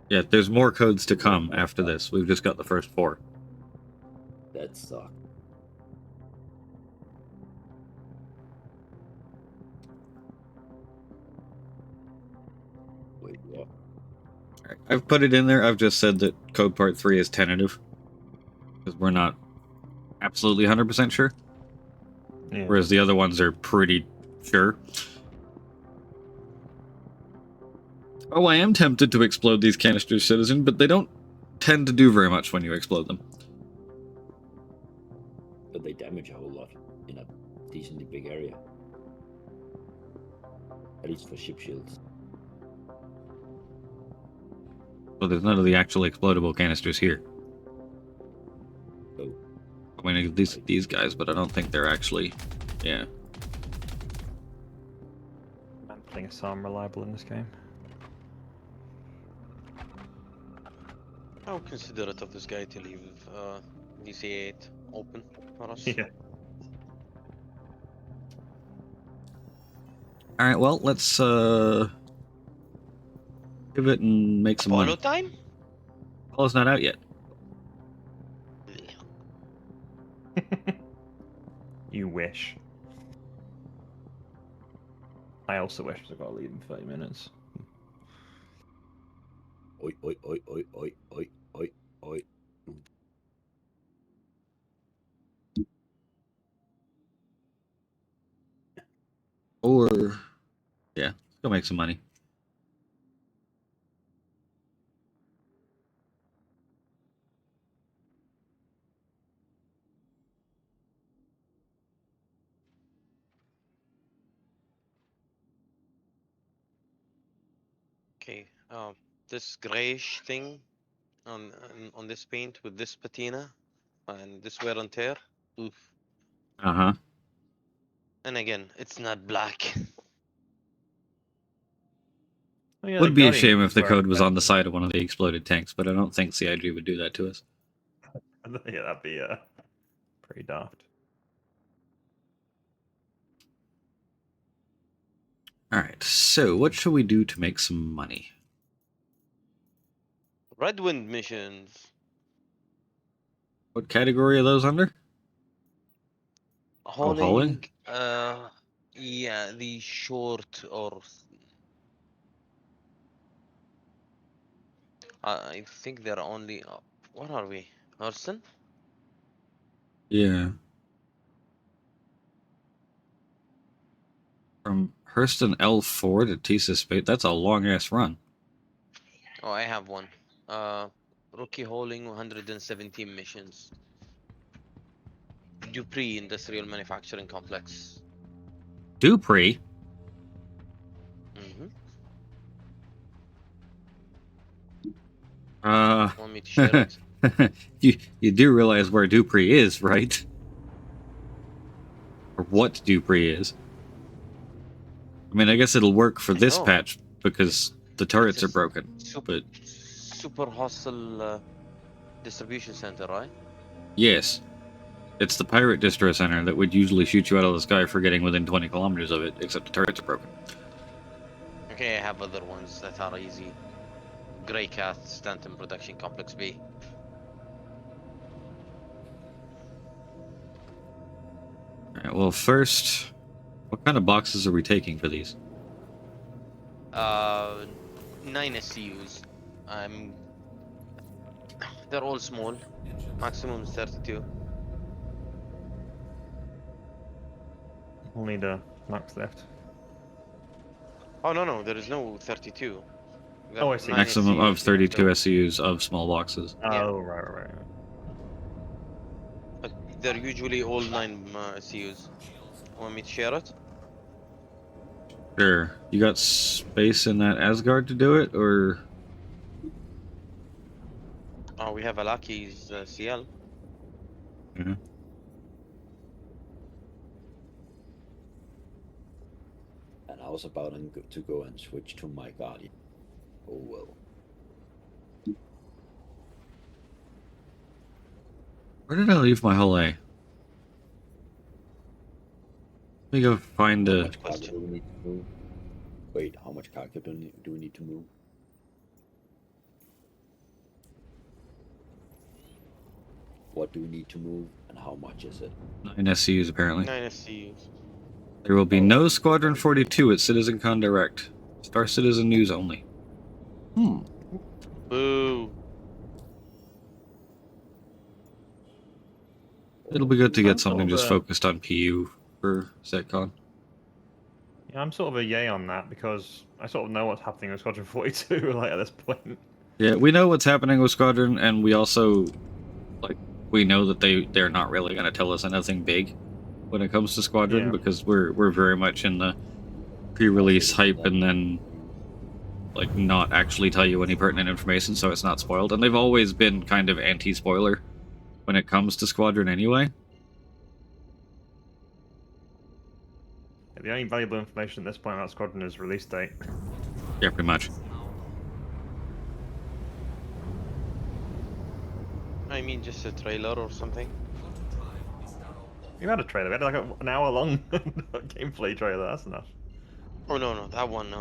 Yeah, there's more codes to come after this. We've just got the first 4. That sucks. Wait, what? Right, I've put it in there. I've just said that code part 3 is tentative. Because we're not absolutely 100% sure. Yeah. Whereas the other ones are pretty sure. Oh, I am tempted to explode these canisters, Citizen, but they don't tend to do very much when you explode them. But they damage a whole lot in a decently big area. At least for ship shields. So there's none of the actual explodable canisters here. Oh. I mean, these guys, but I don't think they're actually... Yeah. I'm playing so unreliable in this game. How considerate of this guy to leave DC8 open for us. Yeah. Alright, well, let's give it and make some Apollo money. time? Apollo's not out yet. You wish. I also wish I've got to leave in 30 minutes. Oi, oi, oi, oi, oi, oi, oi, oi. Or... Yeah, let's go make some money. Okay, this grayish thing on this paint with this patina and this wear and tear. Oof. Uh-huh. And again, it's not black. Oh, yeah, the Would be a Guardian shame if keeps the wearing code was that. on the side of one of the exploded tanks, but I don't think CIG would do that to us. Yeah, that'd be pretty daft. Alright, so what should we do to make some money? Red Wind missions. What category are those under? Hauling, yeah, the short or I think they're only what are we? Hurston? Yeah. From Hurston L4 to Tisa Space, that's a long-ass run. Oh, I have one. Rookie hauling 117 missions. Dupree Industrial Manufacturing Complex. Dupree? Mm-hmm. Want me to share it? you do realize where Dupree is, right? Or what Dupree is. I mean, I guess it'll work for I this know. patch because the turrets It's are a broken. super, But super hostile distribution center, right? yes, it's the pirate distro center that would usually shoot you out of the sky for getting within 20 kilometers of it, except the turrets are broken. Okay, I have other ones that are easy. Grey Cat, Stanton Production Complex B. Alright, well, first, what kind of boxes are we taking for these? 9 SCUs. I'm. They're all small. Maximum is 32. We'll need a max left. Oh no, there is no 32. We got Oh, I see. 9 Maximum of SCUs, yeah, 32 so, SCUs of small boxes. yeah. Oh, right. But they're usually all 9 SCUs. Want me to share it? Sure. You got space in that Asgard to do it, or... Oh, we have Alaki's CL. Yeah. And I was about to go and switch to my Guardian. Oh well. Where did I leave my whole A? Let me go find How a... much cargo do we need to move? Wait, how much cargo do we need to move? What do we need to move, and how much is it? 9 SCUs, apparently. 9 SCUs. There will be no Squadron 42 at CitizenCon Direct. Star Citizen News only. Boo. It'll be good to get I'm sort something of just a- focused on PU for SetCon. Yeah, I'm sort of a yay on that because I sort of know what's happening with Squadron 42 like at this point. Yeah, we know what's happening with Squadron, and we also, like, we know that they're not really going to tell us anything big when it comes to Squadron, Yeah. because we're very much in the pre-release hype and then, like, not actually tell you any pertinent information so it's not spoiled. And they've always been kind of anti-spoiler when it comes to Squadron anyway. The only valuable information at this point about Squadron is release date. Yeah, pretty much. I mean, just a trailer or something. We had a trailer. We had like an hour-long gameplay trailer. That's enough. Oh no, that one.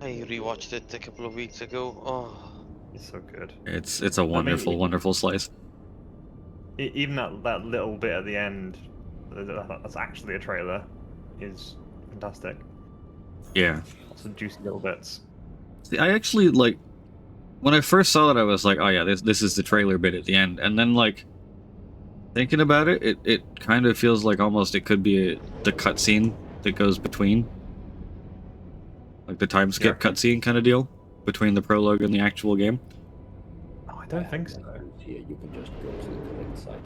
I rewatched it a couple of weeks ago. Oh, It's so good. It's a wonderful, wonderful slice. Even that little bit at the end, that's actually a trailer, is fantastic. Yeah. Lots of juicy little bits. See, I actually, like, when I first saw it, I was like, oh yeah, this is the trailer bit at the end. And then, like, thinking about it, it kind of feels like almost it could be the cutscene that goes between. Like the time skip cutscene kind of deal between the prologue and the actual game. Oh, I don't think so. Here, you can just go to the correct site.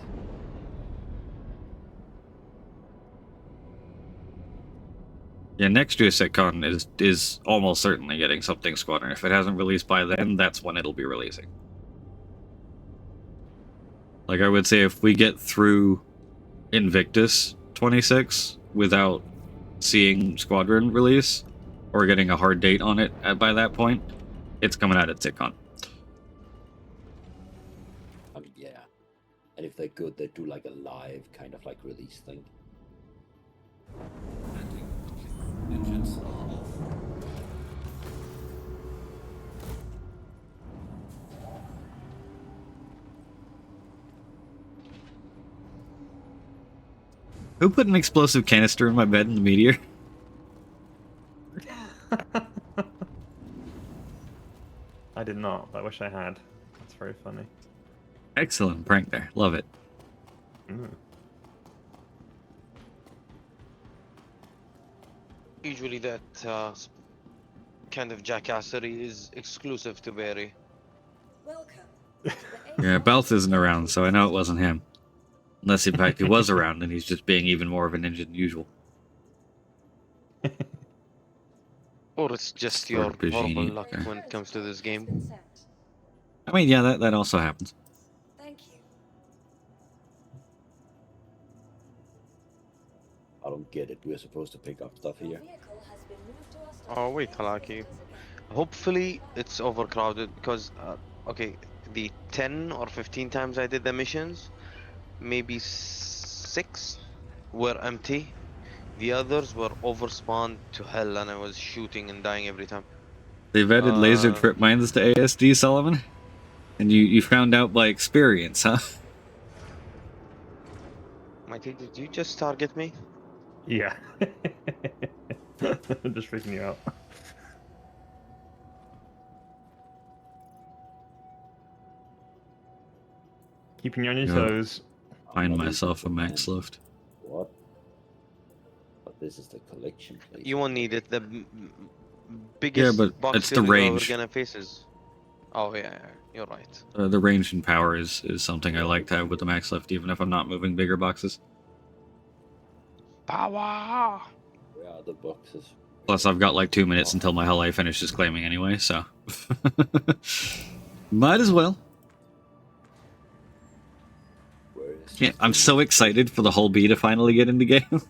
Yeah, next year's SetCon is almost certainly getting something Squadron. If it hasn't released by then, that's when it'll be releasing. Like, I would say if we get through Invictus 26 without seeing Squadron release, or getting a hard date on it by that point, it's coming out at SitCon. I mean, yeah. And if they're good, they do like a live kind of like release thing. Engines are off. Who put an explosive canister in my bed in the meteor? I did not, but I wish I had. That's very funny. Excellent prank there. Love it. usually that kind of jackassery is exclusive to Barry. Welcome. Yeah, Balth isn't around, so I know it wasn't him. Unless, in fact, he was around and he's just being even more of a ninja than usual. Or it's just your horrible luck when it comes to this game. I mean, yeah, that also happens. Thank you. I don't get it. We're supposed to pick up stuff Your here. vehicle has been moved to our Oh, station. wait, Please Halaki. visit us again. Hopefully it's overcrowded because, okay, the 10 or 15 times I did the missions, maybe 6 were empty. The others were overspawned to hell and I was shooting and dying every time. They've added laser trip mines to ASD, Sullivan? And you found out by experience, huh? Mighty, did you just target me? Yeah. Just freaking you out. Keeping you on your Yeah. toes. Find not myself a even max planned. lift. What? But this is the collection place. You won't need it. The Yeah, biggest but box it's the fill you're ever range. gonna face is. Oh yeah, you're right. The range and power is something I like to have with the max lift, even if I'm not moving bigger boxes. Power. Where are the boxes? Plus, I've got like 2 minutes until my Hellite finishes claiming anyway, so might as well. Where is Yeah, I'm so excited for the whole B to finally get in the game.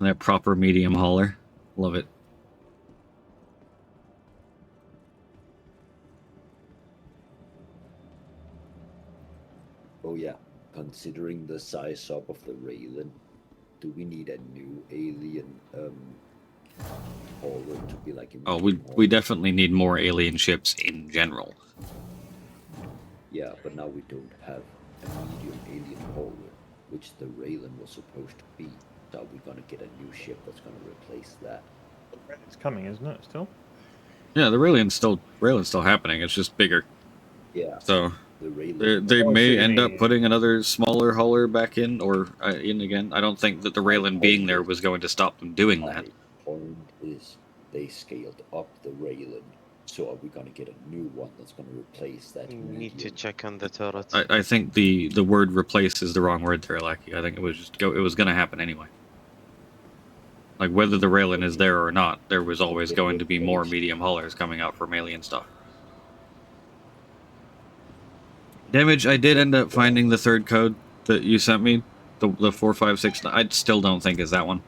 That proper medium hauler. Love it. Oh yeah, considering the size up of the Raylan, do we need a new alien hauler to be like a Oh, medium we hauler? definitely need more alien ships in general. Yeah, but now we don't have a medium alien hauler, which the Raylan was supposed to be. So are we gonna get a new ship that's gonna replace that? It's coming, isn't it? Still. Yeah, the Raylan's still happening. It's just bigger. Yeah. So The Raylan. they Oh, I see may what you end up mean. putting another smaller hauler back in or in again. I don't think that the Raylan being there was going to stop them doing that. My point is, they scaled up the Raylan. So are we gonna get a new one that's gonna replace that Need to medium? check on the turret. I think the word "replace" is the wrong word there, Lucky. I think it was going to happen anyway. Like whether the Raylan is there or not, there was always going to be more medium haulers coming out from alien stuff. Damage. I did end up finding the third code that you sent me, the 456. I still don't think is that one.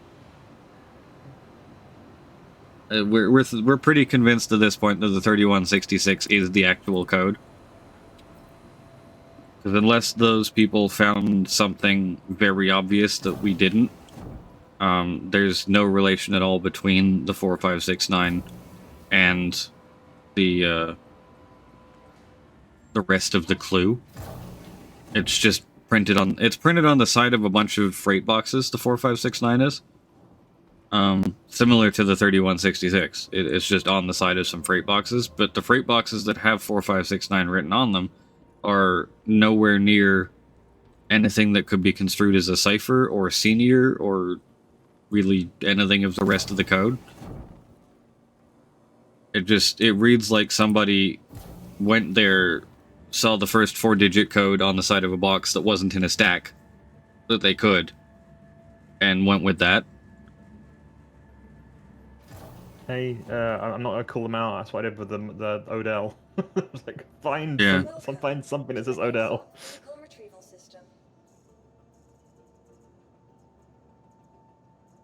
We're pretty convinced at this point that the 3166 is the actual code. Because unless those people found something very obvious that we didn't, there's no relation at all between the 4569 and the rest of the clue. It's just printed on the side of a bunch of freight boxes. The 4569 is similar to the 3166. It's just on the side of some freight boxes, but the freight boxes that have 4569 written on them are nowhere near anything that could be construed as a cipher or senior or really anything of the rest of the code. It reads like somebody went there, saw the first 4-digit code on the side of a box that wasn't in a stack that they could, and went with that. Hey, I'm not gonna call them out. That's what I did with the Odell. It's like find something that says Odell. Vehicle retrieval system.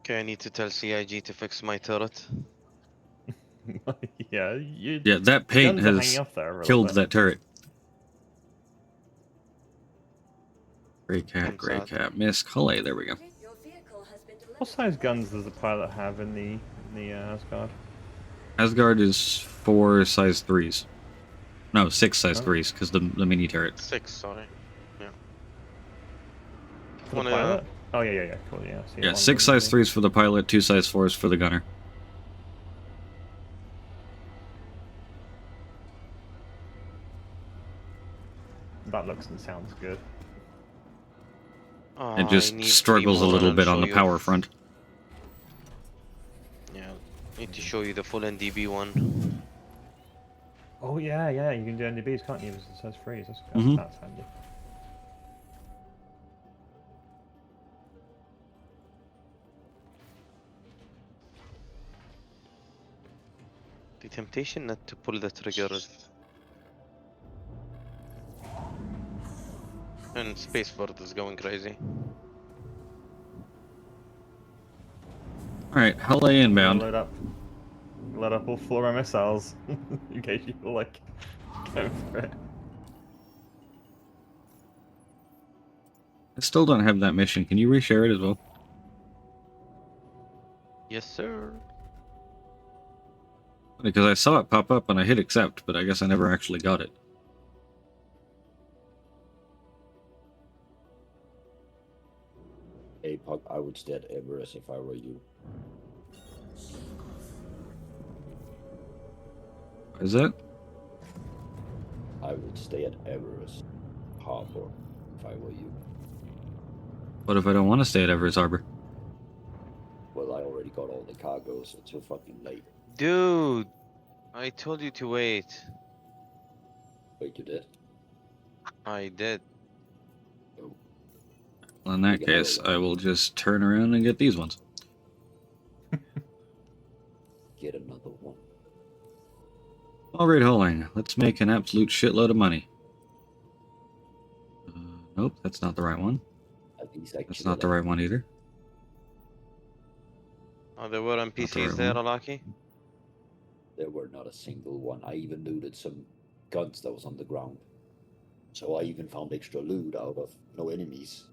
Okay, I need to tell CIG to fix my turret. Yeah, that paint guns are hanging has off there a little killed bit. that turret. Gray I'm cat, sad. Miss Cully, there we go. Your vehicle has been delivered. What size guns does the pilot have in the Asgard? Asgard is 4 size 3s. No, 6 size 3s, because the mini turret. 6, sorry. Yeah. For the pilot? Oh yeah, cool, yeah. I see Yeah, one 6 gun, size 3s for the pilot, 2 size 4s for the gunner. That looks and sounds good. Oh, It I just need struggles a 3 more little and bit I'll on the show power you. front. Yeah, need to show you the full NDB one. Oh yeah, you can do NDBs, can't you? It says freeze. Mhm. That's handy. The temptation not to pull the trigger is... And Spaceport is going crazy. Alright, Hull A inbound. Load up all 4 missiles in case you feel like going for it. I still don't have that mission. Can you reshare it as well? Yes, sir. Because I saw it pop up and I hit accept, but I guess I never actually got it. Hey, Puck, I would stay at Everest if I were you. Is it? I would stay at Everest Harbor if I were you. What if I don't want to stay at Everest Harbor? Well, I already got all the cargo, so it's too fucking late. Dude, I told you to wait. Wait, you did? I did. Oh, Well, in that Take another case, one. I will just turn around and get these ones. get another one. Alright, Hulling. Let's make an absolute shitload of money. Nope, that's not the right one. Are these That's actually not the like- right one either. Oh, there were the NPCs right there, one. Alaki? There were not a single one. I even looted some guns that was on the ground. So I even found extra loot out of no enemies.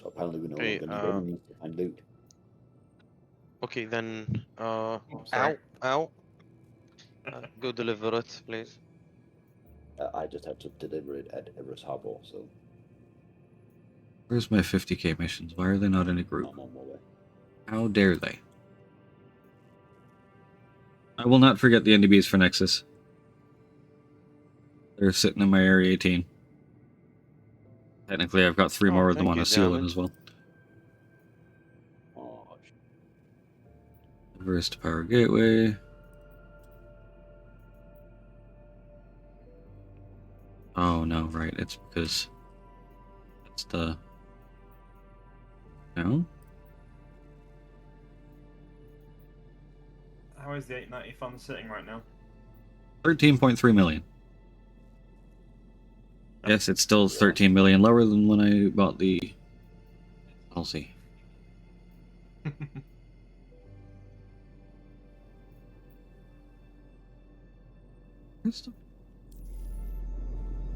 So apparently we no Okay, longer need enemies to find loot. Okay, then, sorry. ow. Go deliver it, please. I just had to deliver it at Everest Harbor, so Where's my 50k missions? Why are they not in a group? I'm on my way. How dare they? I will not forget the NDBs for Nexus. They're sitting in my Area 18. Technically, I've got 3 Oh, more of them thank on you, a ceiling David. as well. Oh, Everest Power Gateway. Oh no, right, it's because it's the... No? How is the 890 fund sitting right now? 13.3 million. Yes, it's still 13 million lower than when I bought the policy.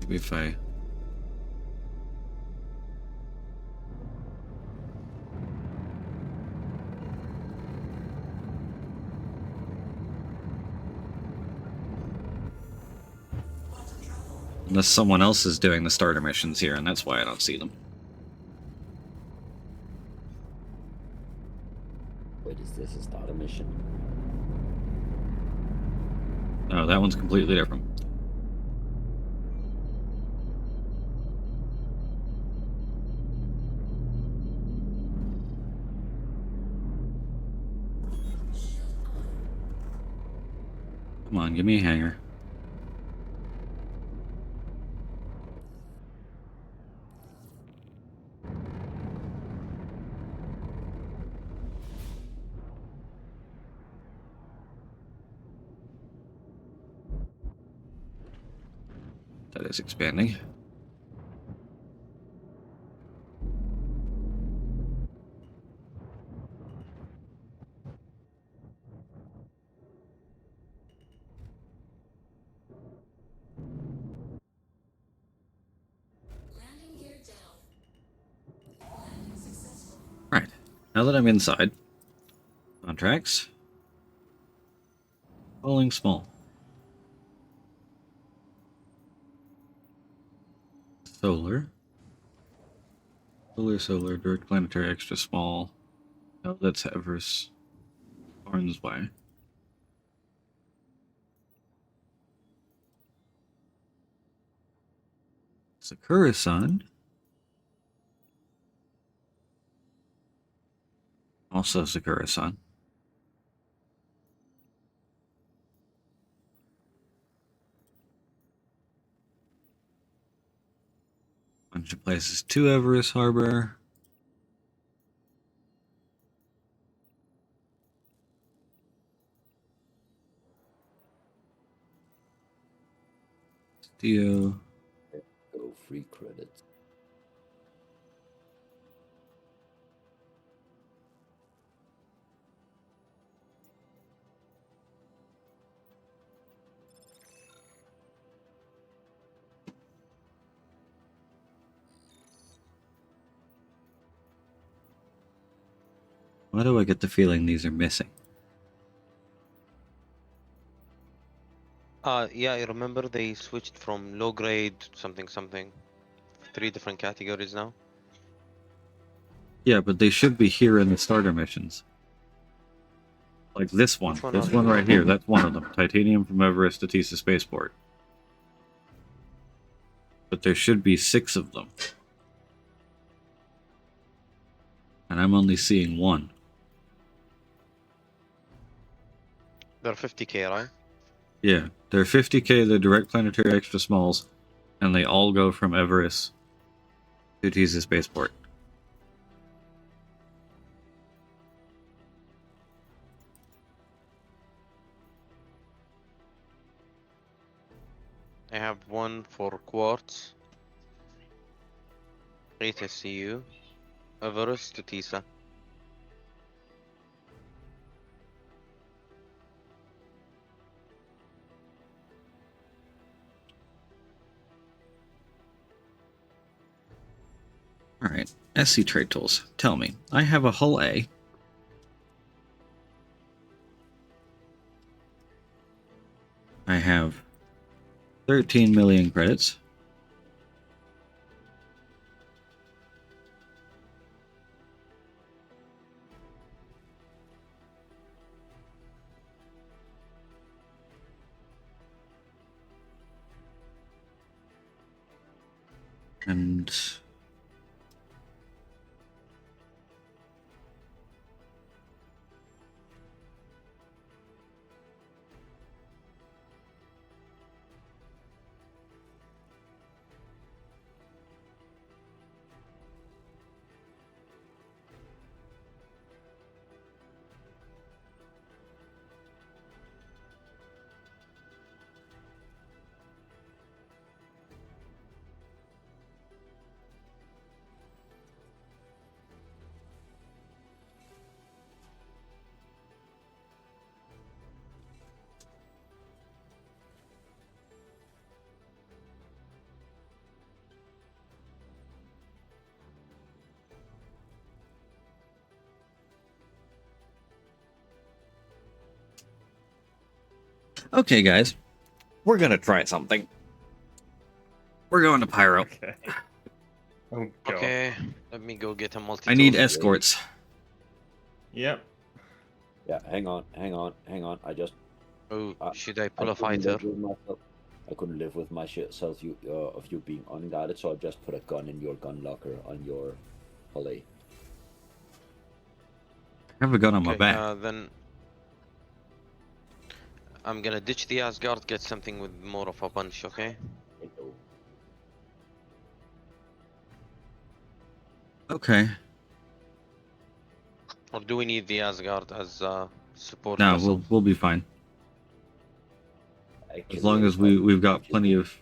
Maybe if I... Unless someone else is doing the starter missions here, and that's why I don't see them. wait, is this a starter mission? No, that one's completely different. Come on, give me a hanger. That is expanding. Right. Now that I'm inside, contracts, falling small, solar, direct planetary, extra small. Oh, that's Everest, Barnes Way. Sakura-san. Also Sakura-san. Bunch of places to Everest Harbor. Dio. Go free credits. Why do I get the feeling these are missing? Yeah, I remember they switched from low grade something something. 3 different categories now. Yeah, but they should be here in the starter missions. Like this one. Which one This are one they? right here. That's one of them. Titanium from Everest to Tisa Spaceport. But there should be 6 of them. And I'm only seeing 1. They're 50k, right? Yeah, they're 50k, they're direct planetary extra smalls, and they all go from Everest to Tisa Spaceport. I have one for Quartz, 8 SCU, Everest to Tisa. Alright, SC Trade Tools. Tell me, I have a hull A. I have 13 million credits. And okay, guys, we're gonna try something. We're going to Pyro. Okay. Oh god. Okay, let me go get a multi. I need escorts. Yep. Yeah, hang on. I just Oh, should I I pull a couldn't fighter? live with myself. I couldn't live with myself of you being unguarded, so I just put a gun in your gun locker on your hallway. I have a gun on my Okay, back. then I'm gonna ditch the Asgard, get something with more of a punch, okay? Okay. Or do we need the Asgard as a support No, vessel? we'll be fine. Actually, As long as we've got plenty of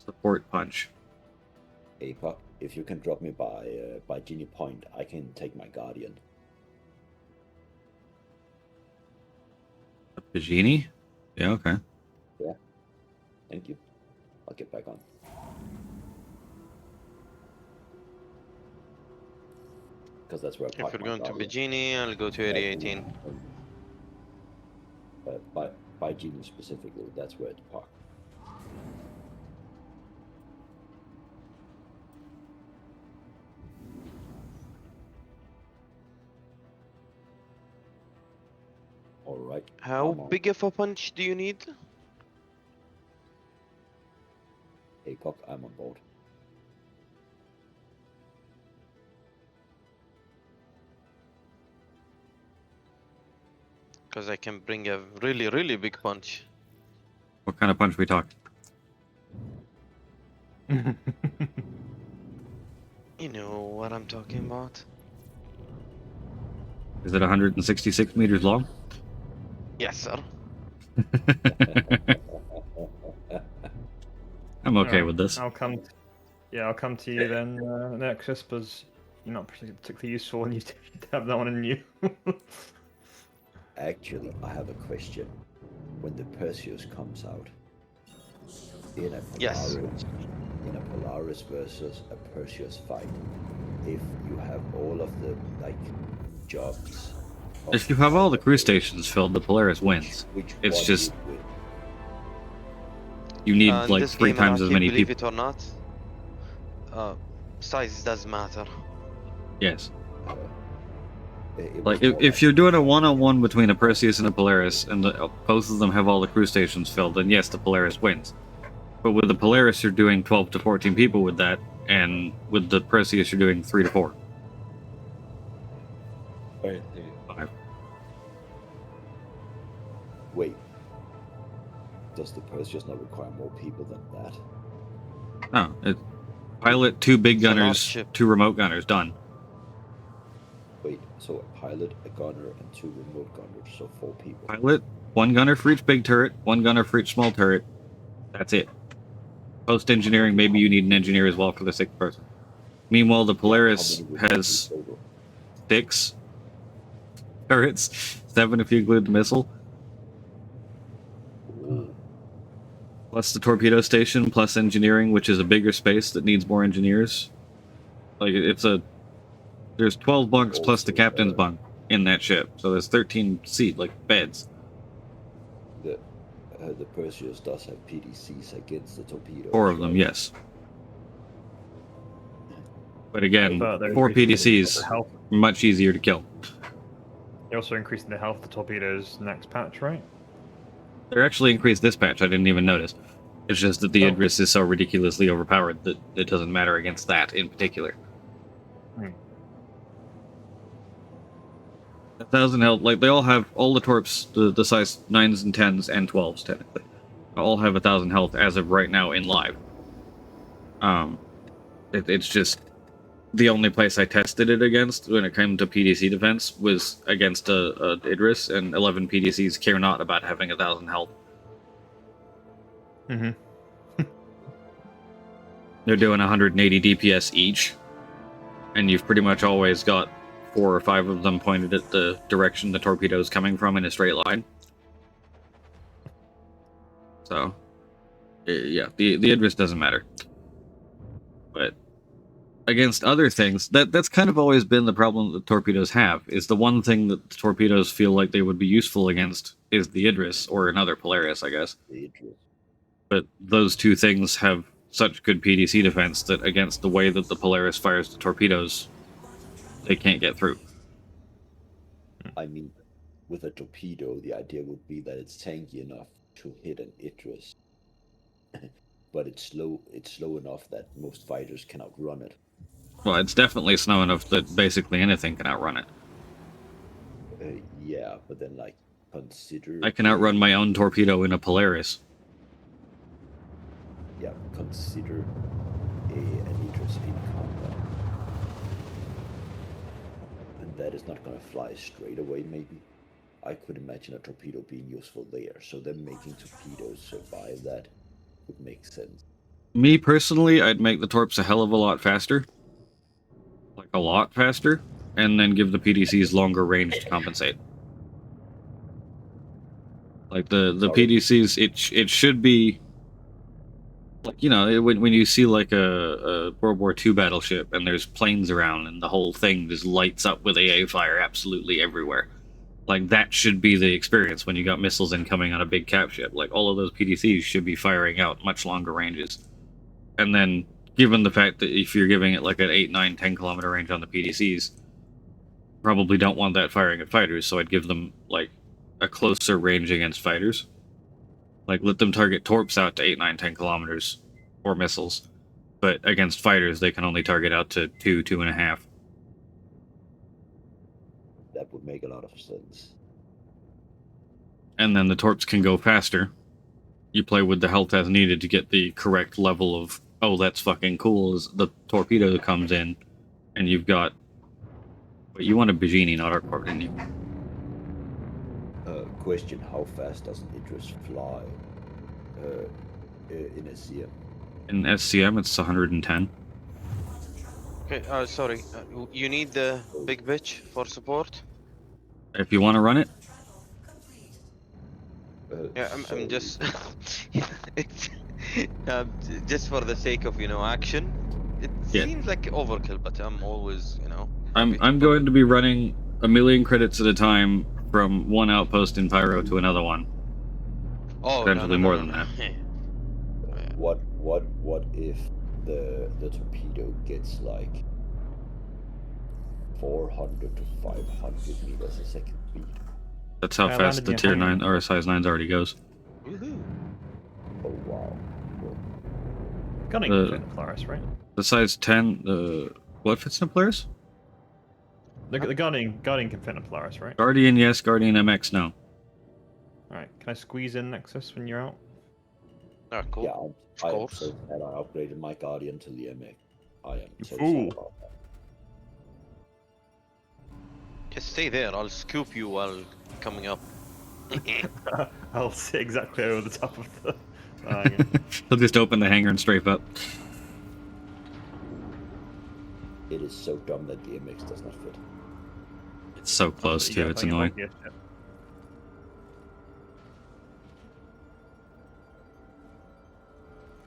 support punch. Hey, Puck, if you can drop me by Genie Point, I can take my Guardian. A genie? Yeah, okay. Yeah. Thank you. I'll get back on. Because that's where I If park you're my going to Guardian. Bikini, I'll go to Area 18. By Genie specifically, that's where to park. Alright. How I'm on. big of a punch do you need? Hey, Puck, I'm on board. Because I can bring a really, really big punch. What kind of punch we talking? You know what I'm talking about. Is it 166 meters long? Yes, sir. I'm okay Alright, with this. I'll come. Yeah, I'll come to you then, Nexus, because you're not particularly useful, and you have that one in you. Actually, I have a question. When the Perseus comes out, in a Yes. Polaris versus a Perseus fight, if you have all of the jobs. If you have all the crew stations filled, the Polaris wins. Which It's one just would win? you need In like this 3 game, and times as Akib, many believe people. it or not, size does matter. Yes. It Like was more if you're doing a one-on-one between a Perseus and a Polaris, and both of them have all the crew stations filled, then yes, the Polaris wins. But with the Polaris, you're doing 12 to 14 people with that, and with the Perseus, you're doing 3 to 4. Right. 5. Wait. Does the Perseus not require more people than that? No, pilot, 2 big It's a large gunners, ship. 2 remote gunners, done. Wait, so a pilot, a gunner, and 2 remote gunners, so 4 people. Pilot, 1 gunner for each big turret, 1 gunner for each small turret. That's it. Post engineering, maybe you need an engineer as well for the 6th person. Meanwhile, the Polaris How many would you has do total? 6 turrets, 7 if you include the missile, Ooh. plus the torpedo station, plus engineering, which is a bigger space that needs more engineers. Like there's 12 bunks plus the Also, captain's bunk in that ship, so there's 13 beds. The Perseus does have PDCs against the torpedoes. 4 of them, right? yes. But again, But they're 4 increasing the PDCs, health. much easier to kill. They're also increasing the health of the torpedoes next patch, right? They're actually increased this patch, I didn't even notice. It's just that the Oh. Idris is so ridiculously overpowered that it doesn't matter against that in particular. 1,000 health, like they all have, all the torps, the size 9s and 10s and 12s technically, all have 1,000 health as of right now in live. It's just the only place I tested it against when it came to PDC defense was against a Idris, and 11 PDCs care not about having 1,000 health. Mm-hmm. They're doing 180 DPS each, and you've pretty much always got 4 or 5 of them pointed at the direction the torpedo is coming from in a straight line. So, yeah, the Idris doesn't matter. But against other things, that's kind of always been the problem that torpedoes have, is the one thing that the torpedoes feel like they would be useful against is the Idris, or another Polaris, I guess. The Idris. But those 2 things have such good PDC defense that against the way that the Polaris fires the torpedoes, they can't get through. I mean, with a torpedo, the idea would be that it's tanky enough to hit an Idris. But it's slow enough that most fighters can outrun it. Well, it's definitely slow enough that basically anything can outrun it. Yeah, but then consider... I can outrun my own torpedo in a Polaris. Yeah, consider an Idris in combat. And that is not going to fly straight away, maybe. I could imagine a torpedo being useful there, so them making torpedoes survive that would make sense. Me personally, I'd make the torps a hell of a lot faster. Like a lot faster. And then give the PDCs longer range to compensate. Like the PDCs, it should be... Like, you know, when you see like a World War II battleship and there's planes around and the whole thing just lights up with AA fire absolutely everywhere. Like, that should be the experience when you got missiles incoming on a big cap ship. Like, all of those PDCs should be firing out much longer ranges. And then, given the fact that if you're giving it like an 8, 9, 10 kilometer range on the PDCs, probably don't want that firing at fighters, so I'd give them, like, a closer range against fighters. Like, let them target torps out to 8, 9, 10 kilometers, or missiles. But against fighters, they can only target out to 2, 2.5. That would make a lot of sense. And then the torps can go faster. You play with the health as needed to get the correct level of, oh, that's fucking cool, as the torpedo comes in, and you've got... But you want a Bajini, not Arcport, didn't you? Question, how fast does an Idris fly in a CM? In SCM, it's 110. Okay, sorry. You need the big bitch for support? If you want to run it, Yeah, I'm So, just... it's, just for the sake of, action. It Yeah. seems like overkill, but I'm always, I'm happy to put going it. to be running 1,000,000 credits at a time from one outpost in Pyro to another one. Oh, Potentially more than that. what if the torpedo gets like 400 to 500 meters a second speed? That's how I fast landed the near tier Hangar. 9 or size 9s already goes. Woohoo. Oh wow. Cool. Gunning can fit in the Polaris, right? The size 10, what fits in a Polaris? The Guardian can fit in a Polaris, right? Guardian, yes. Guardian MX, no. Alright, can I squeeze in Nexus when you're out? Oh, cool. Yeah, I am course. so sad I upgraded my Guardian to the MX. I am You so fool. sad about that. Just stay there. I'll scoop you while coming up. I'll sit exactly over the top of the hangar. He'll just open the hangar and strafe up. It is so dumb that the MX does not fit. It's so close You to get it, it's plenty of annoying. obvious shit.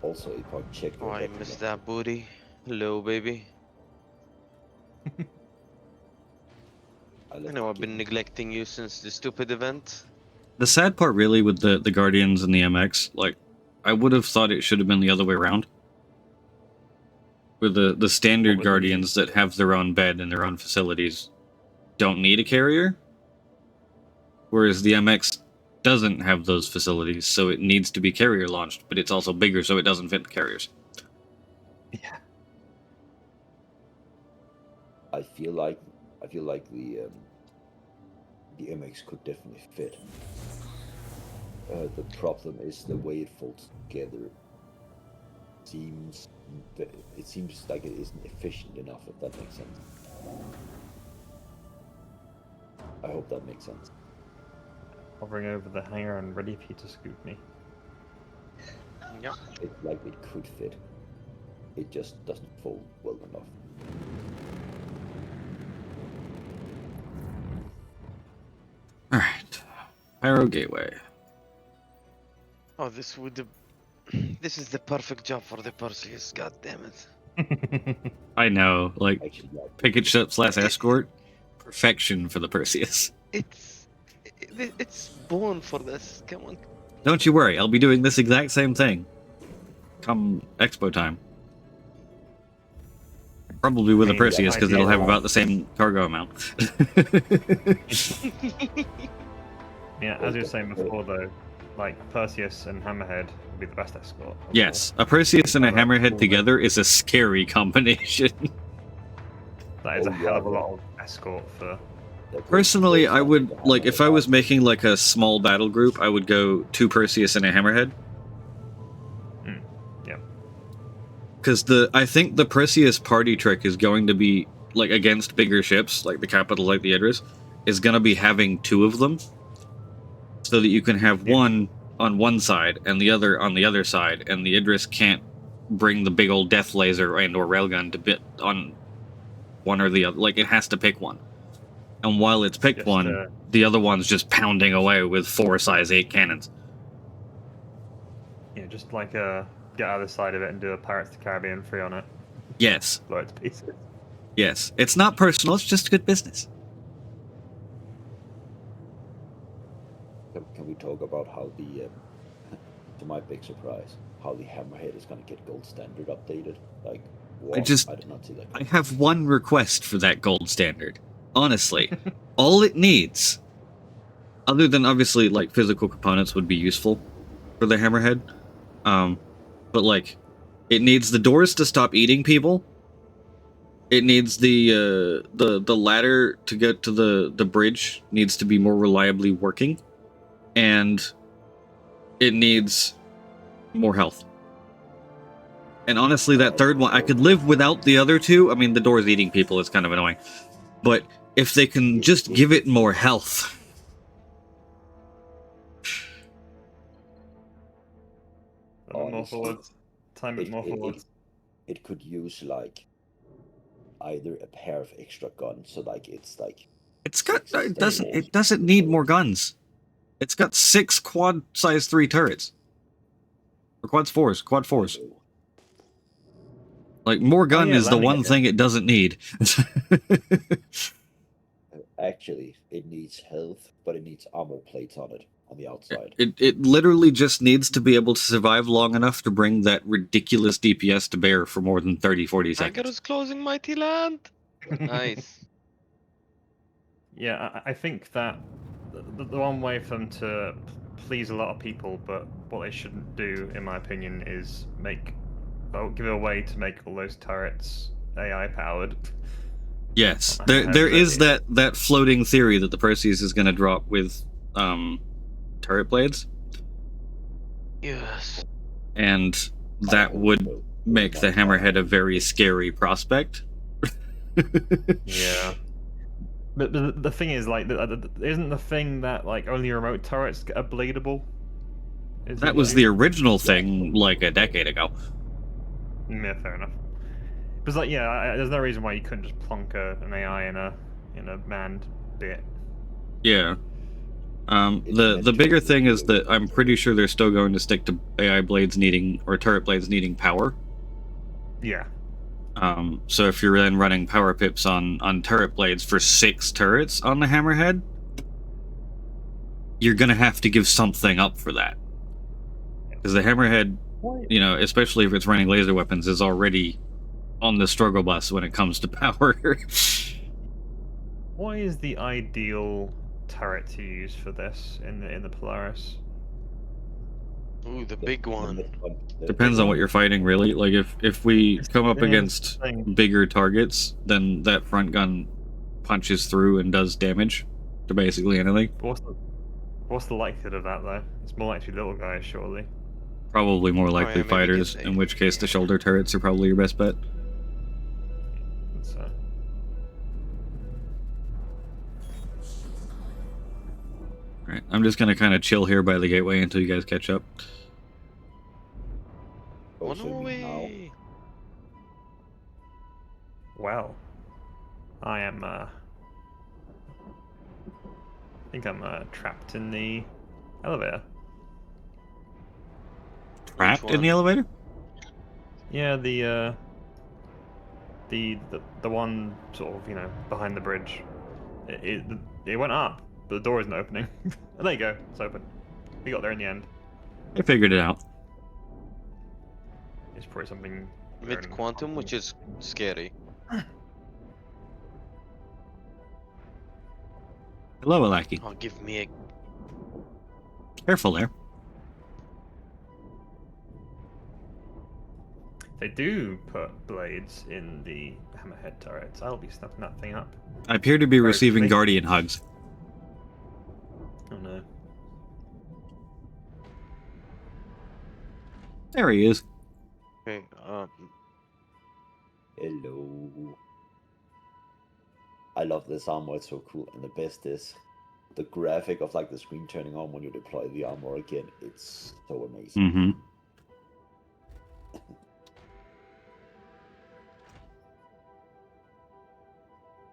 Also, if I check Oh, I missed that booty. Hello, baby. I know I've been neglecting you since the stupid event. The sad part really with the Guardians and the MX, like, I would have thought it should have been the other way around. Where the standard Guardians that have their own bed and their own facilities don't need a carrier. Whereas the MX doesn't have those facilities, so it needs to be carrier launched, but it's also bigger, so it doesn't fit the carriers. Yeah. I feel like the MX could definitely fit. The problem is the way it folds together. It seems like it isn't efficient enough, if that makes sense. I hope that makes sense. Hovering over the hangar and ready for you to scoop me. Yeah. It's like it could fit. It just doesn't fold well enough. Alright. Pyro Gateway. Oh, this is the perfect job for the Perseus. God damn it. I know, like, Actually, yeah, picket ship / escort, perfection for the Perseus. It's born for this. Come on. Don't you worry, I'll be doing this exact same thing come Expo time. Probably with a I mean, Perseus, because it'll have ideally- about the same cargo amount. Yeah, as you were saying before, though, like Perseus and Hammerhead would be the best escort. of Yes, a Perseus and a Hammerhead together is a scary combination. all. That is Oh, a hell of a yeah. lot of escort for. Personally, I would, like, if I was making, like, a small battle group, I would go 2 Perseus and a Hammerhead. Yeah. Because I think the Perseus party trick is going to be, like, against bigger ships, like the capital, like the Idris, is going to be having 2 of them. So that you can have one on one side and the other on the other side, and the Idris can't bring the big old death laser and or railgun to bit on one or the other. Like, it has to pick one. And while it's picked Just, one, the other one's just pounding away with 4 size 8 cannons. Yeah, just like get out of the side of it and do a Pirates of the Caribbean 3 on it. Yes. Blow it to pieces. Yes. It's not personal, it's just good business. Can we talk about how the, to my big surprise, how the Hammerhead is going to get gold standard updated? Like, what? I did not see that. I have one request for that gold standard. Honestly. All it needs, other than obviously, like, physical components would be useful for the Hammerhead. But, like, it needs the doors to stop eating people. It needs the ladder to get to the bridge needs to be more reliably working. And it needs more health. And honestly, that third one, I could live without the other 2. I mean, the doors eating people is kind of annoying. But if they can just give it more health. No more forwards. time it more forwards. It could use like either a pair of extra guns, so like it's like It's got six it doesn't need more guns. It's got 6 quad size 3 turrets. Or quad fours. Like more gun yeah, is the landing one gear. thing it doesn't need. Actually, it needs health, but it needs armor plates on it on the outside. It literally just needs to be able to survive long enough to bring that ridiculous DPS to bear for more than 30-40 Tiger seconds. is closing mighty land. Nice. Yeah, I think that the one way for them to please a lot of people, but what they shouldn't do, in my opinion, is give a way to make all those turrets AI powered. Yes, there is that floating theory that the Perseus is going to drop with turret blades. Yes. And that would make the Hammerhead a very scary prospect. Yeah. But the thing is, like, isn't the thing that like only remote turrets are bladable? That was the original thing, like a decade ago. Yeah, fair enough. Because like, yeah, there's no reason why you couldn't just plonk an AI in a manned bit. Yeah. The bigger thing is that I'm pretty sure they're still going to stick to AI blades needing, or turret blades needing power. Yeah. So if you're then running power pips on turret blades for 6 turrets on the Hammerhead, you're gonna have to give something up for that. Because the Hammerhead, you know, especially if it's running laser weapons, is already on the struggle bus when it comes to power. What is the ideal turret to use for this in the Polaris? Ooh, the big one. Depends on what you're fighting, really. Like if we come up against bigger targets, then that front gun punches through and does damage to basically anything. What's the likelihood of that though? It's more likely little guys, surely. Probably more yeah, likely maybe fighters, get in which case the shoulder turrets are probably your best bet. So. Alright, I'm just gonna kind of chill here by the gateway until you guys catch up. On our way. Well, I am. I think I'm trapped in the elevator. Trapped in the elevator? Yeah, the one sort of, you know, behind the bridge. It went up, but the door isn't opening. Oh, there you go, it's open. We got there in the end. I figured it out. It's probably something Mid quantum, which is scary. Hello, Alaki. Oh, give me a. Careful there. They do put blades in the hammerhead turrets. I'll be snapping that thing up. I appear to be Very receiving quickly. Guardian hugs. Oh no. There he is. Okay, Hello. I love this armor, it's so cool. And the best is the graphic of like the screen turning on when you deploy the armor again. It's so amazing. Mm-hmm.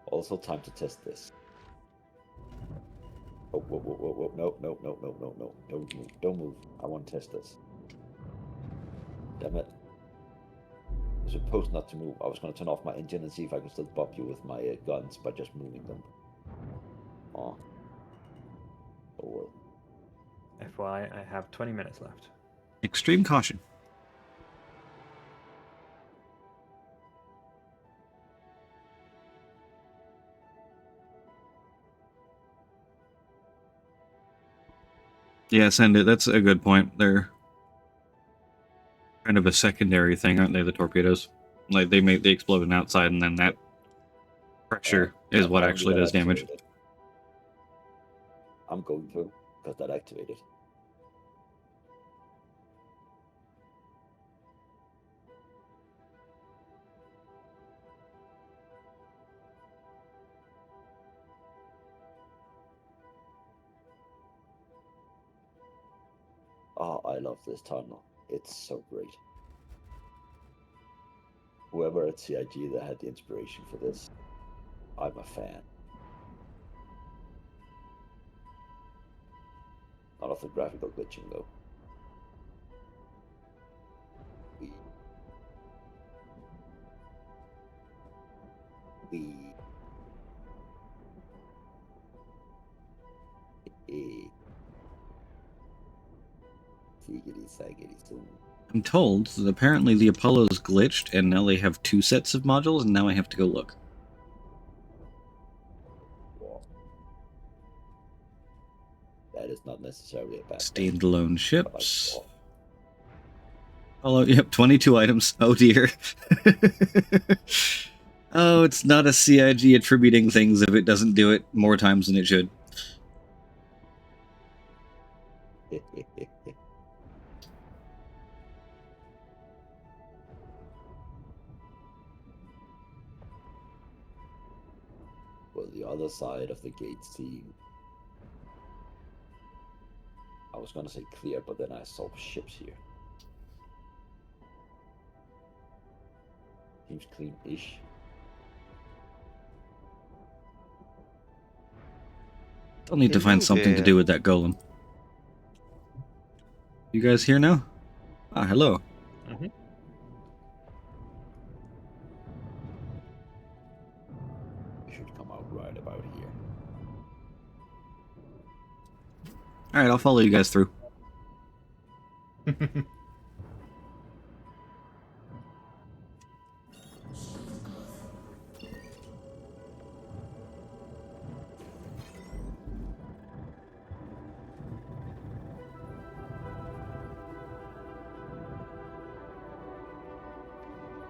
Also, time to test this. Oh, whoa, whoa, whoa, whoa. No, no, no, no, no, no. Don't move. Don't move. I want to test this. Damn it. You're supposed not to move. I was going to turn off my engine and see if I could still bop you with my guns by just moving them. Oh. Oh well. FYI, I have 20 minutes left. Extreme caution. Yeah, send it. That's a good point. They're kind of a secondary thing, aren't they? The torpedoes, like they explode on the outside, and then that pressure is what actually does damage. I'm going to, because that activated. Oh, I love this tunnel. It's so great. Whoever at CIG that had the inspiration for this, I'm a fan. Not of the graphical glitching though. We I'm told that apparently the Apollo's glitched, and now they have 2 sets of modules, and now I have to go look. That is not necessarily a bad thing. Standalone ships. Apollo, yep, 22 items. Oh dear. Oh, it's not a CIG attributing things if it doesn't do it more times than it should. Well, the other side of the gate seemed, I was gonna say clear, but then I saw ships here. Seems clean-ish. I'll need to find something to do with that golem. You guys here now? Ah, hello. Mm-hmm. You should come out right about here. Alright, I'll follow you guys through.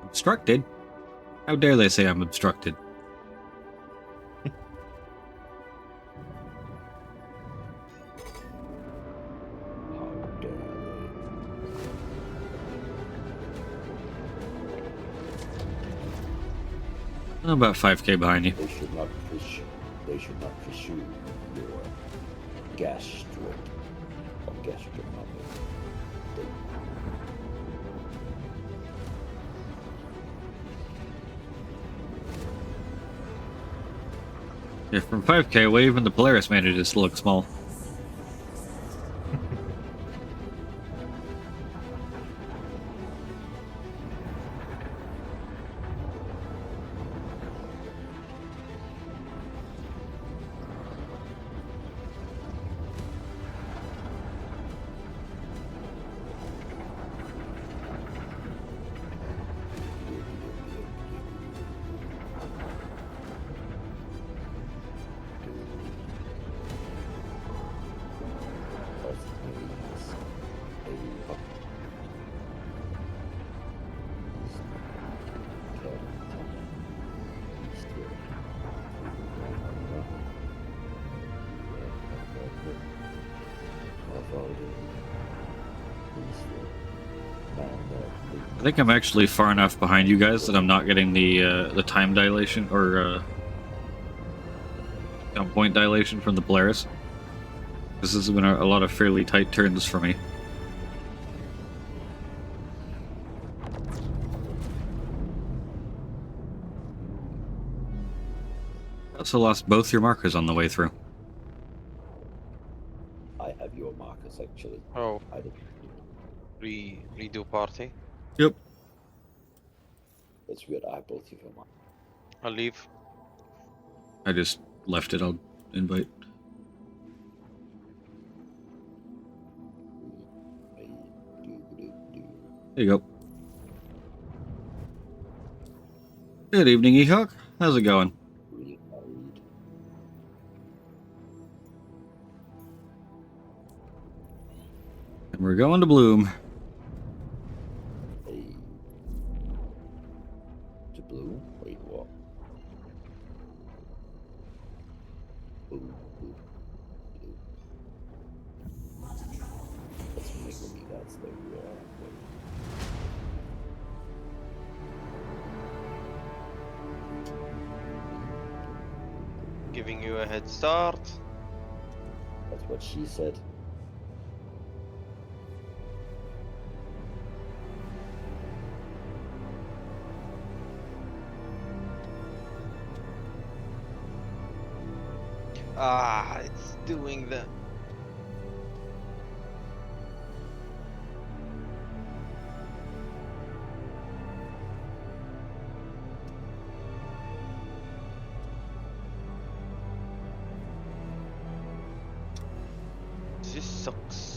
Obstructed? How dare they say I'm obstructed? I'm about 5k behind you. They should not pursue your gastric or gastronomic thing. Yeah, from 5k away, even the Polaris manages to look small. I think I'm actually far enough behind you guys that I'm not getting the time dilation or point dilation from the Polaris. This has been a lot of fairly tight turns for me. I also lost both your markers on the way through. I have your markers actually. Oh. I did. Redo party. Yep. That's weird. I have both of your markers. I'll leave. I just left it. I'll invite. There you go. Good evening, Ehawk. How's it going? And we're going to Bloom. Hey. To Bloom? Wait, what? Bloom. Let's make me that's the Giving you a head start. That's what she said. Ah, it's doing the. This sucks.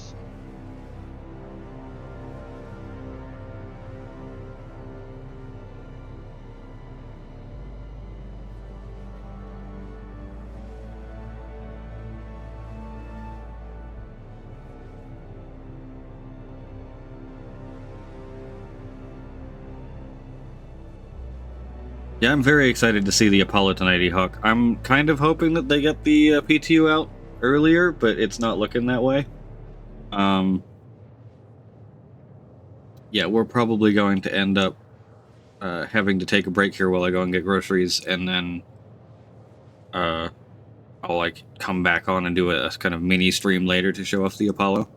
Yeah, I'm very excited to see the Apollo tonight, E-Hawk. I'm kind of hoping that they get the PTU out earlier, but it's not looking that way. Yeah, we're probably going to end up having to take a break here while I go and get groceries, and then I'll like come back on and do a kind of mini stream later to show off the Apollo.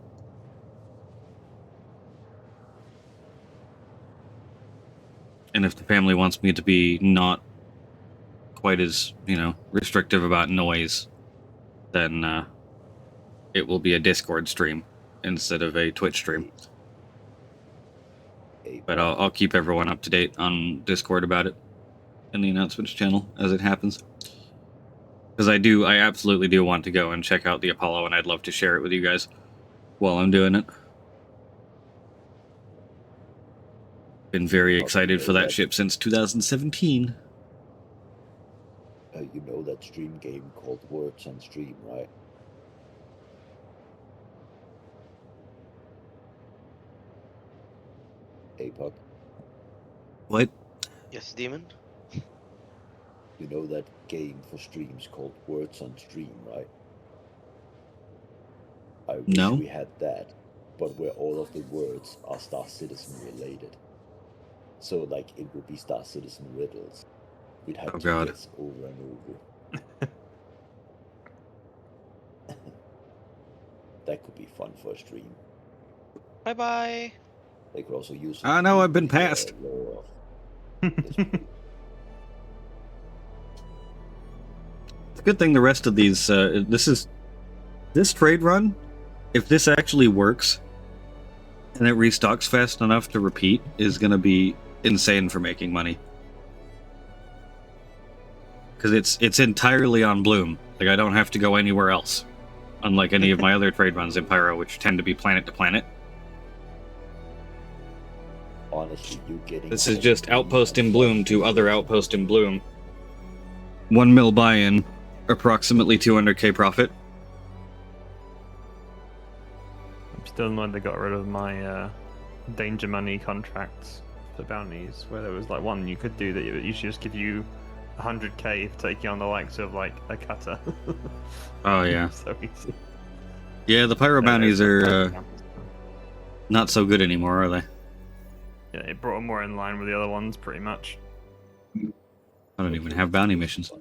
And if the family wants me to be not quite as, restrictive about noise, then it will be a Discord stream instead of a Twitch stream. But I'll keep everyone up to date on Discord about it in the announcements channel as it happens. Because I absolutely do want to go and check out the Apollo, and I'd love to share it with you guys while I'm doing it. Been very excited for that ship since 2017. You know that stream game called Words on Stream, right? Puck. What? Yes, Demon? You know that game for streams called Words on Stream, right? I wish we had that, but where all of the words are Star Citizen related. So, like, it would be Star Citizen riddles. We'd have to guess over and over. That could be fun for a stream. Bye-bye. They could also use it. I know, I've been passed. It's a good thing the rest of these, this trade run, if this actually works, and it restocks fast enough to repeat, is going to be insane for making money. Because it's entirely on Bloom. Like, I don't have to go anywhere else. Unlike any of my other trade runs in Pyro, which tend to be planet to planet. Honestly, you getting... This is just outpost in Bloom to other outpost in Bloom. 1 mil buy-in, approximately 200k profit. I'm still annoyed they got rid of my danger money contracts for bounties, where there was like one you could do that you should just give you 100k for taking on the likes of like a cutter. Oh yeah. So easy. Yeah, the Pyro bounties are not so good anymore, are they? Yeah, it brought them more in line with the other ones, pretty much. I don't even have bounty missions.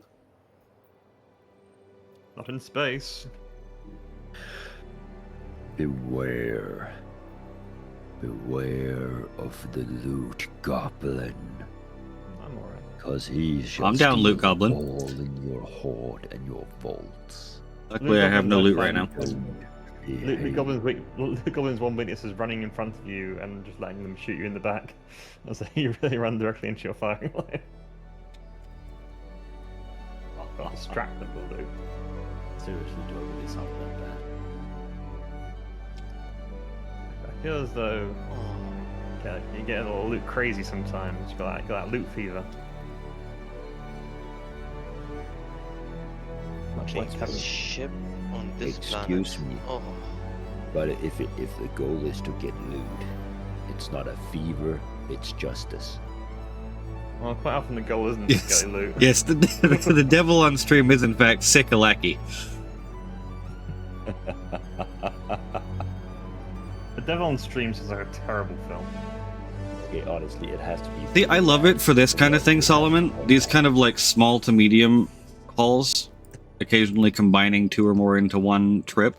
Not in space. Beware. Beware of the loot goblin. I'm alright. Because he's just I'm down, loot goblin. all in your hoard and your vaults. Luckily, I have no loot right now. The goblin's one weakness is running in front of you and just letting them shoot you in the back. So you really run directly into your firing line. Distract them will do. Seriously, do I really sound that bad? I feel as though you get a little loot crazy sometimes. You got that loot fever. Much like having ship on this Excuse planet. me. Oh. But if the goal is to get loot, it's not a fever, it's justice. Well, quite often the goal isn't to get loot. Yes, the devil on stream is in fact Sikalaki. The Devil on Stream is like a terrible film. Okay, honestly, it has to be. See, I love it for this kind of thing, Solomon. These kind of like small to medium hauls, occasionally combining 2 or more into one trip.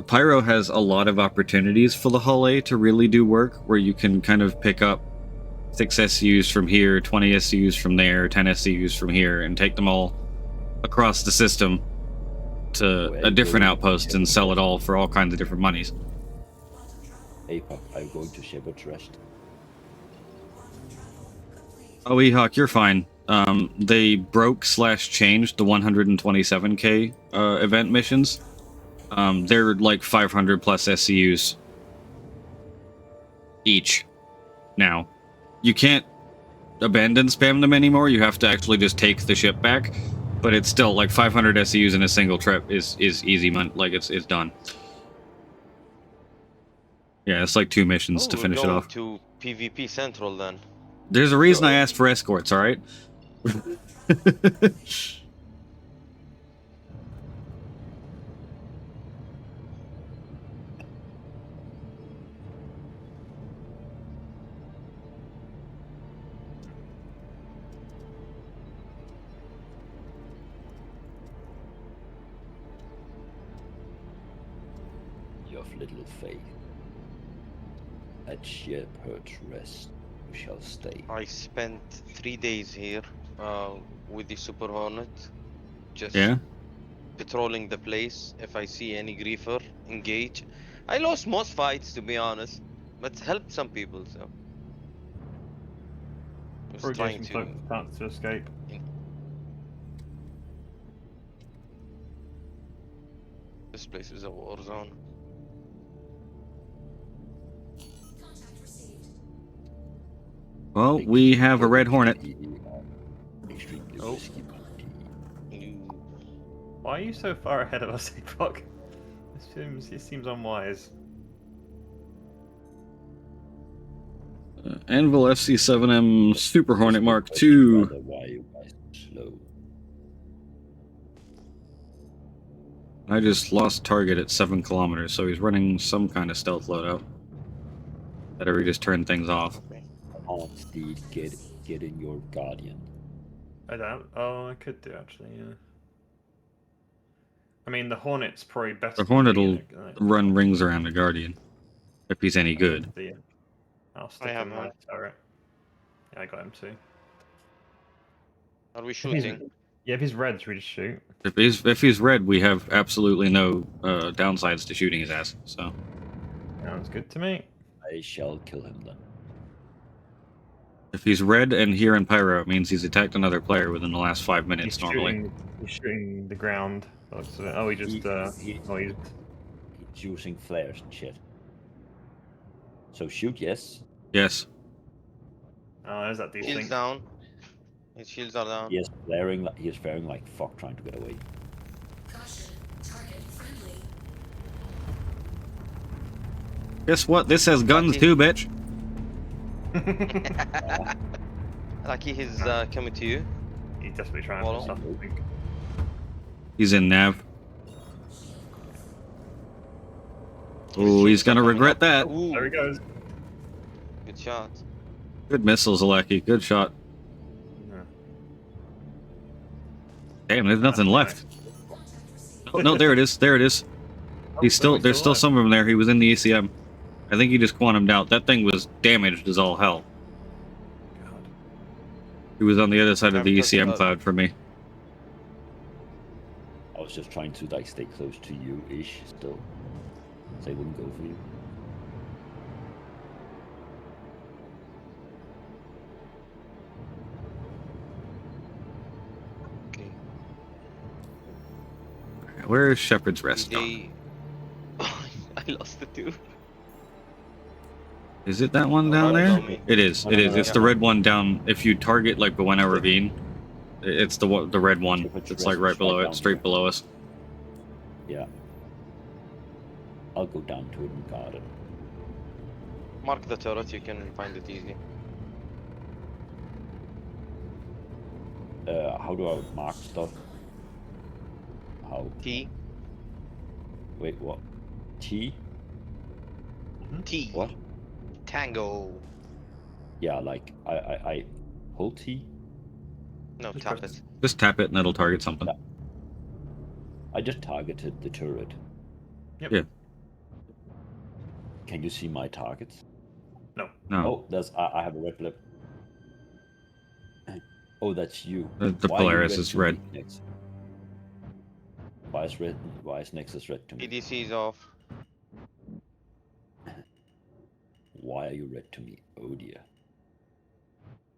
Pyro has a lot of opportunities for the Hull A to really do work, where you can kind of pick up 6 SCUs from here, 20 SCUs from there, 10 SCUs from here, and take them all across the system to a different outpost and sell it all for all kinds of different monies. APOC, I'm going to Shepherd's Rest. Oh, Ehawk, you're fine. They broke/changed the 127k event missions. They're like 500 plus SCUs each now. You can't abandon spam them anymore. You have to actually just take the ship back. But it's still like 500 SCUs in a single trip is easy money. Like it's done. Yeah, it's like 2 missions to finish it off. To PvP Central then. There's a reason I asked for escorts, alright? Of little faith. At Shepherd's Rest you shall stay. I spent 3 days here with the Super Hornet. Just patrolling the place. If I see any griefer, engage. I lost most fights, to be honest, but helped some people, so. I was trying to escape. This place is a war zone. Well, we have a Red Hornet. Oh. Why are you so far ahead of us, Epoch? It seems unwise. Anvil FC7M Super Hornet Mark II. I just lost target at 7 kilometers, so he's running some kind of stealth loadout. Better we just turn things off. Steed, get in your Guardian. I don't. Oh, I could do actually. Yeah. I mean, the Hornet's probably better. The Hornet will run rings around the Guardian if he's any good. I'll stick him on the turret. Yeah, I got him too. Are we shooting? Yeah, if he's red, should we just shoot? If he's red, we have absolutely no downsides to shooting his ass. So. Sounds good to me. I shall kill him then. If he's red and here in Pyro, it means he's attacked another player within the last 5 minutes normally. He's shooting the ground. Oh, he just he's using flares and shit. So shoot, yes. Yes. Oh, there's that decent. Shields down. His shields are down. He is flaring like fuck, trying to get away. Caution, target friendly. Guess what? This has guns too, bitch. Lucky he's coming to you. He's definitely trying to stuff, I think. He's in nav. Oh, he's gonna regret that. Ooh. There he goes. Good shot. Good missiles, Aleki. Good shot. Yeah. Damn, there's nothing left. Oh, no, there it is. There it is. There's still some of him there. He was in the ECM. I think he just quantumed out. That thing was damaged as all hell. God. He was on the other side of the ECM cloud for me. I was just trying to like stay close to you-ish still. So I wouldn't go for you. Okay. Where is Shepherd's Rest? I lost it too. Is it that one down there? It is. It is. It's the red one down. If you target like Buena Ravine, it's the red one. It's like right below it, straight below us. Yeah. I'll go down to it and guard it. Mark the turret. You can find it easy. How do I mark stuff? How? T. Wait, what? T? T. What? Tango. Yeah, like I hold T. No, tap it. Just tap it and it'll target something. Yeah. I just targeted the turret. Yep. Yeah. Can you see my targets? No. No. Oh, I have a red blip. Oh, that's you. The Why are you Polaris is to red. me, Nex? Why is red? Why is Nexus red to me? EDC is off. Why are you red to me? Oh dear.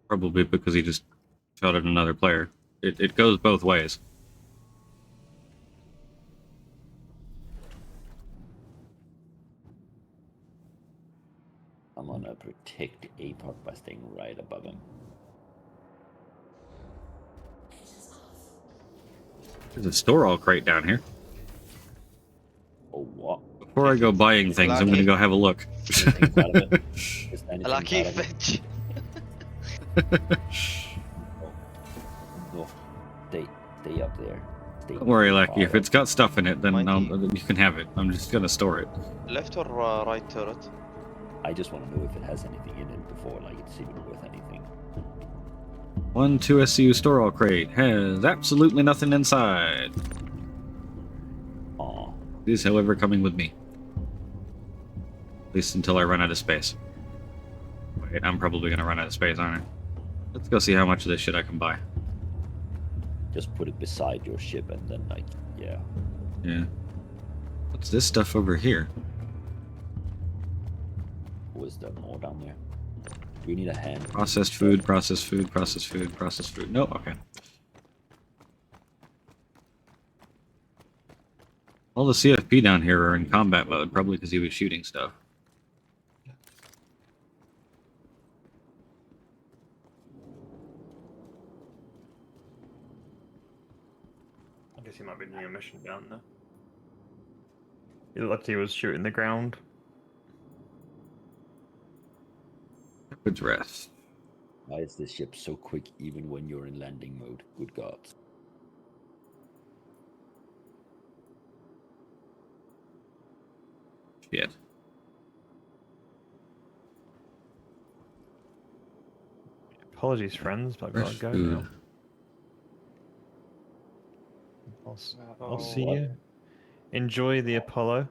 Probably because he just shot at another player. It goes both ways. I'm gonna protect Apoc by staying right above him. There's a store all crate down here. Oh, what? Before I go buying things, I'm gonna go have a look. Anything out of it? Is anything Lucky out of it? fetch. No. Stay up there. Stay Don't worry, Lucky. far If it's got stuff in it, then Mighty. you can have it. I'm just gonna store it. Left or right turret? up. I just want to know if it has anything in it before, like, it's even worth anything. 1-2 SCU store all crate has absolutely nothing inside. Aw. Is, however, coming with me. At least until I run out of space. Wait, I'm probably gonna run out of space, aren't I? Let's go see how much of this shit I can buy. Just put it beside your ship and then, like, yeah. Yeah. What's this stuff over here? Was there more down there? We need a hand. Processed food, processed food, processed food, processed food. No, okay. All the CFP down here are in combat mode, probably because he was shooting stuff. I guess he might be doing a mission down there. He looked like he was shooting the ground. Good rest. Why is this ship so quick even when you're in landing mode? Good God. Shit. Apologies, friends, but I've got to Fresh go food. now. I'll see you. Enjoy the Apollo.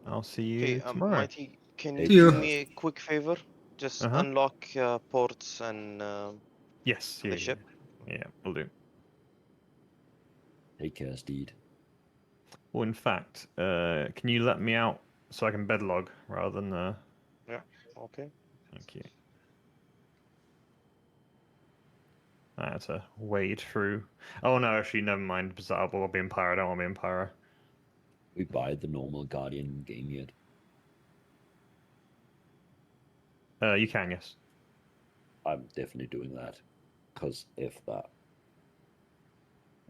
I'll see you Okay, tomorrow. Mighty, can you See do you. me a quick favor? Just Uh-huh. unlock ports and Yes, yeah, the ship. yeah, we'll do. Take care, Steed. Well, in fact, can you let me out so I can bedlog rather than Yeah. Okay. Thank you. I had to wade through. Oh no, actually, never mind. Bizarre, I'll be in Pyro. I don't want to be in Pyro. We buy the normal Guardian game yet? You can, yes. I'm definitely doing that. Because if that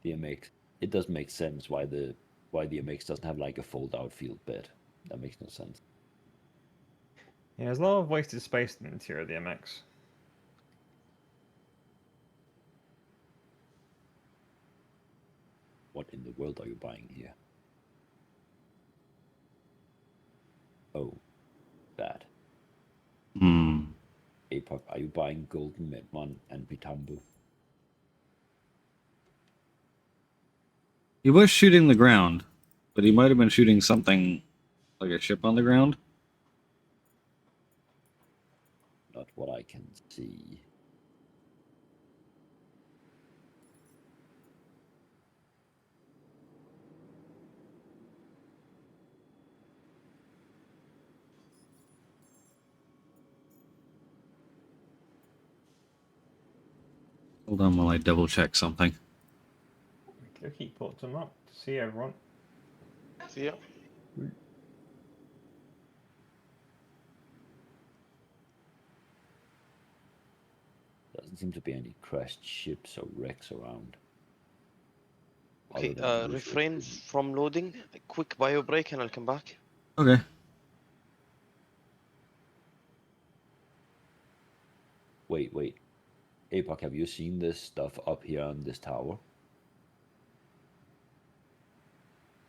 the MX, it does make sense why the MX doesn't have like a fold out field bed. That makes no sense. Yeah, there's a lot of wasted space in the interior of the MX. What in the world are you buying here? Oh, that. Hmm. Apoc, are you buying Golden Medmon and Pitambu? He was shooting the ground, but he might have been shooting something like a ship on the ground. Not what I can see. Hold on while I double check something. Okay, put them up. See you, everyone. See ya. Doesn't seem to be any crashed ships or wrecks around. Okay, Other than those refrain wrecks. from loading. A quick bio break and I'll come back. Okay. Wait. Apoc, have you seen this stuff up here on this tower?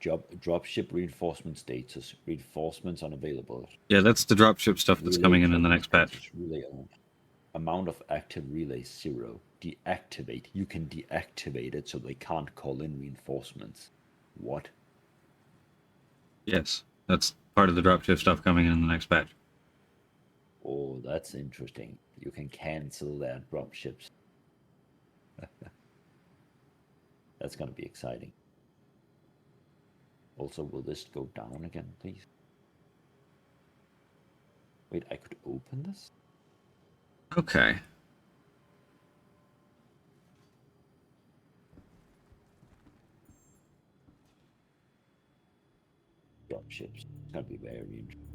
Dropship reinforcement status. Reinforcements unavailable. Yeah, that's the dropship stuff that's coming in the next patch. Relay on. Amount of active relays 0. Deactivate. You can deactivate it so they can't call in reinforcements. What? Yes, that's part of the dropship stuff coming in the next patch. Oh, that's interesting. You can cancel their dropships. That's gonna be exciting. Also, will this go down again, please? Wait, I could open this? Okay. Dropships. It's gonna be very interesting.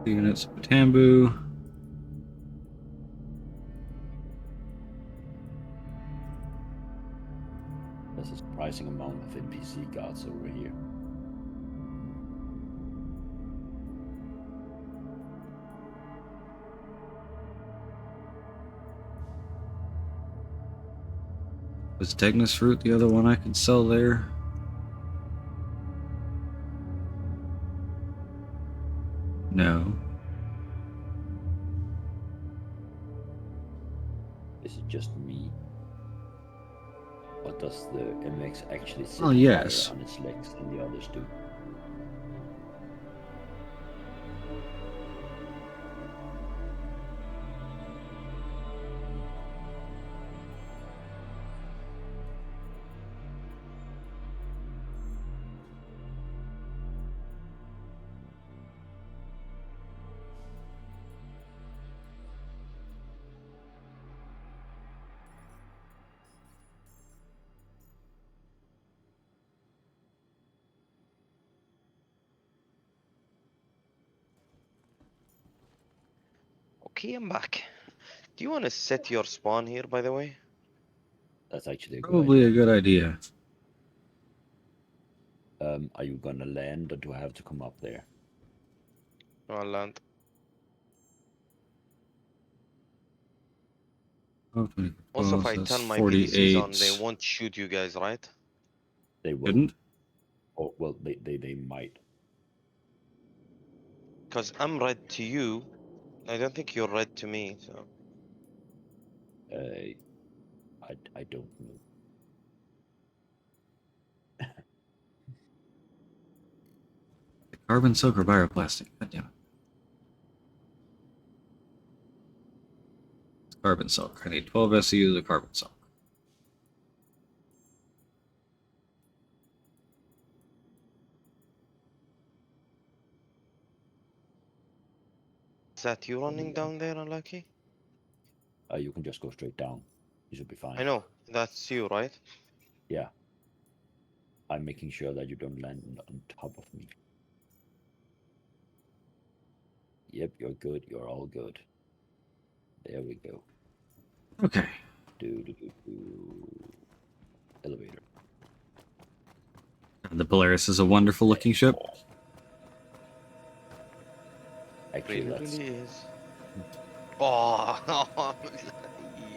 Units of Batambu. There's a surprising amount of NPC guards over here. Was Degnus Fruit the other one I could sell there? No. Is it just me? Or does the MX actually sit Oh, yes. higher on its legs than the others do? Okay, I'm back. Do you want to set your spawn here, by the way? That's actually a good Probably idea. a good idea. Are you gonna land or do I have to come up there? I'll land. Also, if I That's turn my VDCs on, they 48. won't shoot you guys, right? They will. Didn't? Oh, well, they might. Because I'm red to you. I don't think you're red to me, so... I don't know. Carbon silk or bioplastic? God damn it. It's carbon silk. I need 12 SEUs of carbon silk. Is that you running down there, Unlucky? You can just go straight down. You should be fine. I know. That's you, right? Yeah. I'm making sure that you don't land on top of me. Yep, you're good. You're all good. There we go. Okay. Elevator. The Polaris is a wonderful looking ship. Actually, Really, let's... really is. Oh,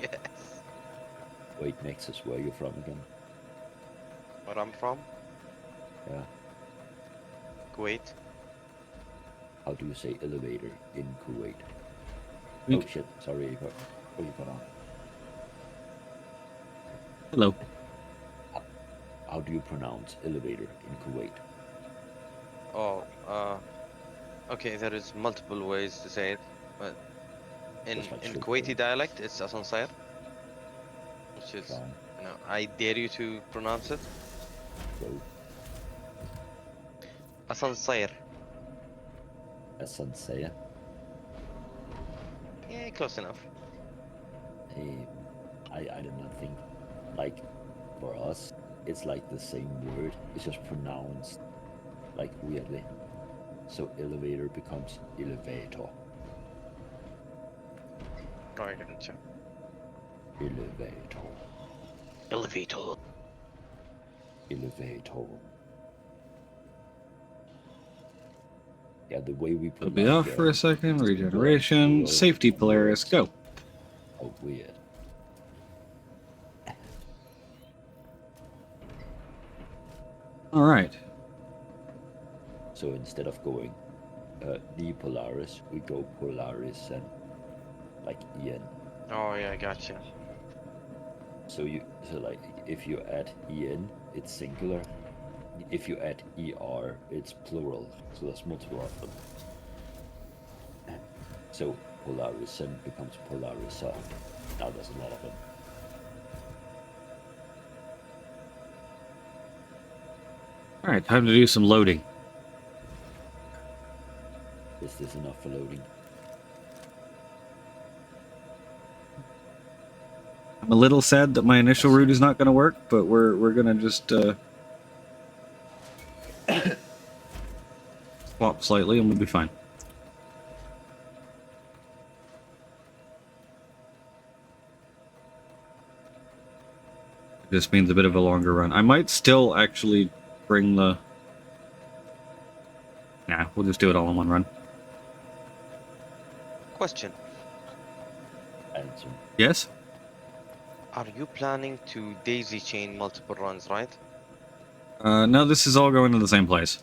yes. Wait, Nexus, where are you from again? Where I'm from? Yeah. Kuwait. How do you say elevator in Kuwait? Wink. Oh shit, sorry, you got on. Hello. How do you pronounce elevator in Kuwait? Oh, okay, there is multiple ways to say it, but in Just like Kuwaiti straightforward. dialect, it's Asansayr, which is, Fine. you know, I dare you to pronounce it. Go. Asansayr. Asansaya. Yeah, close enough. I do not think, like, for us, it's like the same word. It's just pronounced, like, weirdly. So elevator becomes elevator. Oh, I gotcha. Elevator. Elevator. Elevator. Yeah, the way we It'll put be like, off for a second. Regeneration. Safety Polaris. Go. Oh, weird. All right. So instead of going the Polaris, we go Polaris and like Ian. Oh, yeah, I gotcha. So like if you add en, it's singular. If you add er, it's plural. So there's multiple of them. So Polarisen becomes Polarisa. Now there's a lot of them. All right, time to do some loading. Is this enough for loading? I'm a little sad that my initial route is not going to work, but we're going to just swap slightly and we'll be fine. It just means a bit of a longer run. I might still actually bring the... Nah, we'll just do it all in one run. Question. Answer. Yes? Are you planning to daisy chain multiple runs, right? No, this is all going to the same place.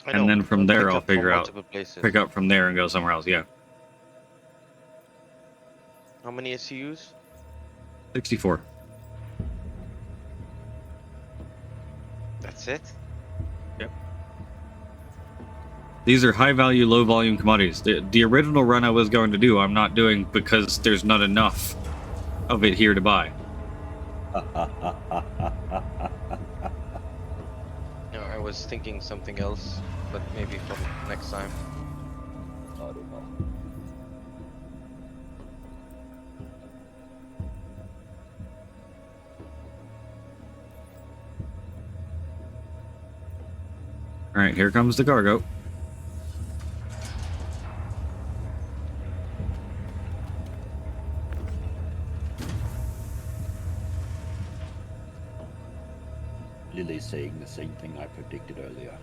I And know, then from but there pick I'll up from figure out... multiple places. Pick up from there and go somewhere else, yeah. How many SCUs? 64. That's it? Yep. These are high-value, low-volume commodities. The original run I was going to do, I'm not doing because there's not enough of it here to buy. No, I was thinking something else, but maybe for next time. I don't know. Alright, here comes the cargo. Lily's saying the same thing I predicted earlier.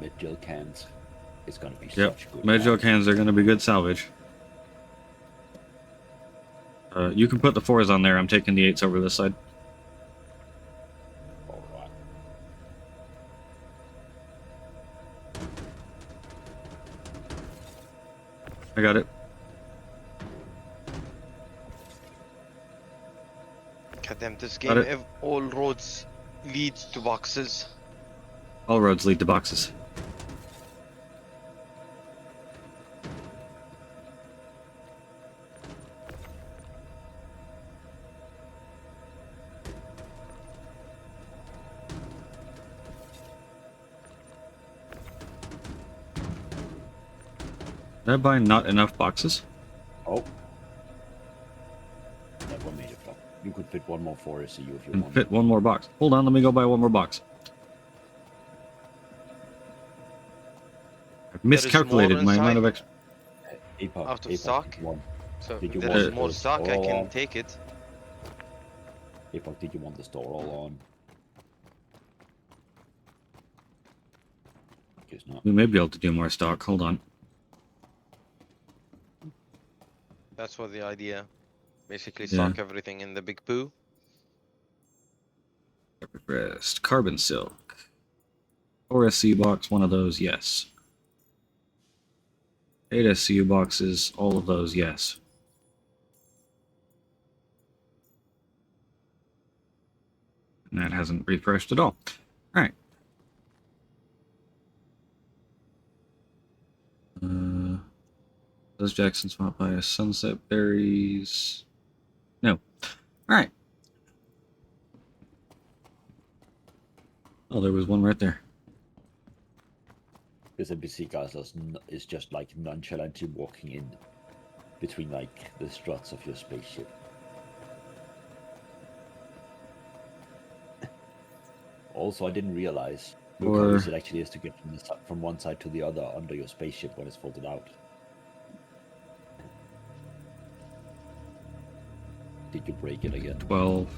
Mid-gel cans is going to be such good. Mid-gel cans are going to be good salvage. You can put the 4s on there. I'm taking the 8s over this side. Alright. I got it. Goddamn, this Got game, it. all roads lead to boxes. All roads lead to boxes. Did I buy not enough boxes? Oh. Never made it up. You could fit one more 4 SCU if you And want. fit one more box. Hold on, let me go buy one more box. I've miscalculated my amount of inside? Out of stock? So Did you if want there's more the stock, I store can on? take it. Apoc, did you want the store all on? Guess not. We may be able to do more stock. Hold on. That's what the idea. Basically Yeah. stock everything in the big poo. Rest. Carbon silk. 4 SCU box, one of those, yes. 8 SCU boxes, all of those, yes. And that hasn't refreshed at all. Alright. Does Jackson swap by a sunset berries? No. Alright. Oh, there was one right there. This NPC guy is just like nonchalantly walking in between like the struts of your spaceship. Also, I didn't realize look how easy it actually is to get from one side to the other under your spaceship when it's folded out. Did you break it again? 12.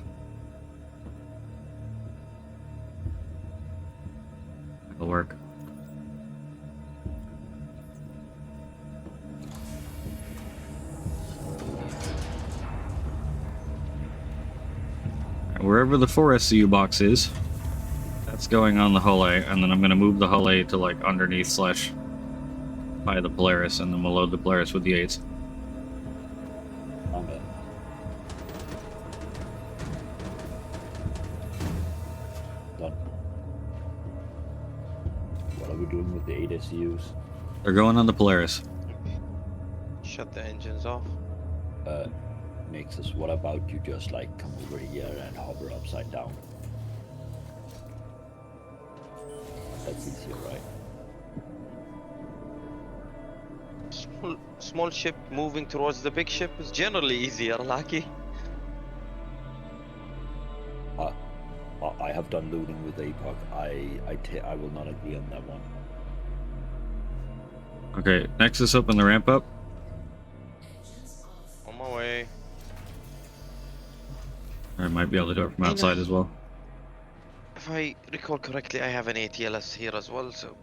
That'll work. Wherever the 4 SCU box is, that's going on the hull A, and then I'm going to move the hull A to like underneath / by the Polaris, and then we'll load the Polaris with the 8s. Amen. with the 8 SCUs. They're going on the Polaris. Shut the engines off. Nexus, what about you just like come over here and hover upside down? That's easier, right? Small ship moving towards the big ship is generally easier, Lucky. I have done looting with APOC. I will not agree on that one. Okay, Nexus open the ramp up. On my way. I might be able to do it from outside as well. If I recall correctly, I have an ATLS here as well, so.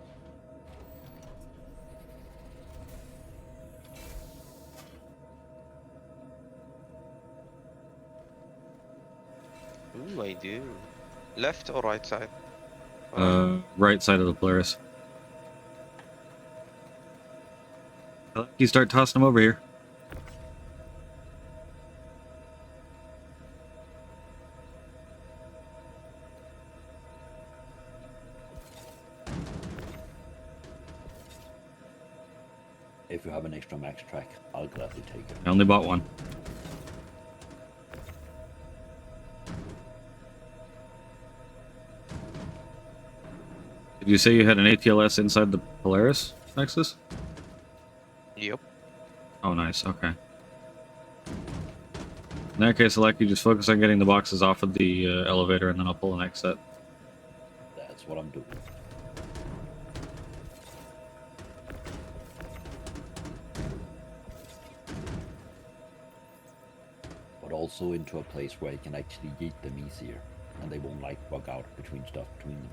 Ooh, I do. Left or right side? Right side of the Polaris. You start tossing them over here. If you have an extra max track, I'll gladly take it. I only bought one. Did you say you had an ATLS inside the Polaris, Nexus? Yep. Oh, nice. Okay. In that case, I'd like you just focus on getting the boxes off of the elevator, and then I'll pull the next set. That's what I'm doing. But also into a place where you can actually yeet them easier, and they won't like bug out between stuff between them.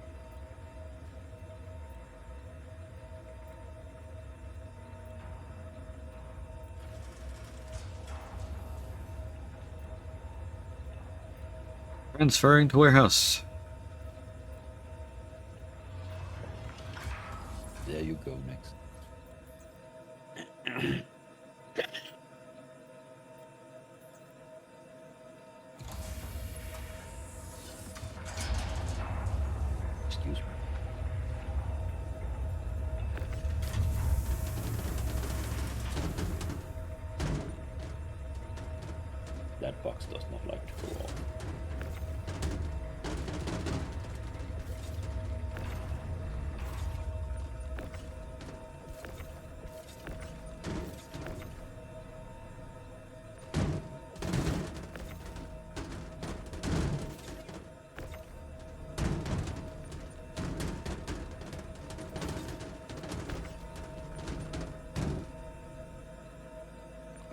Transferring to warehouse. There you go, next. Excuse me. That box does not like to go off.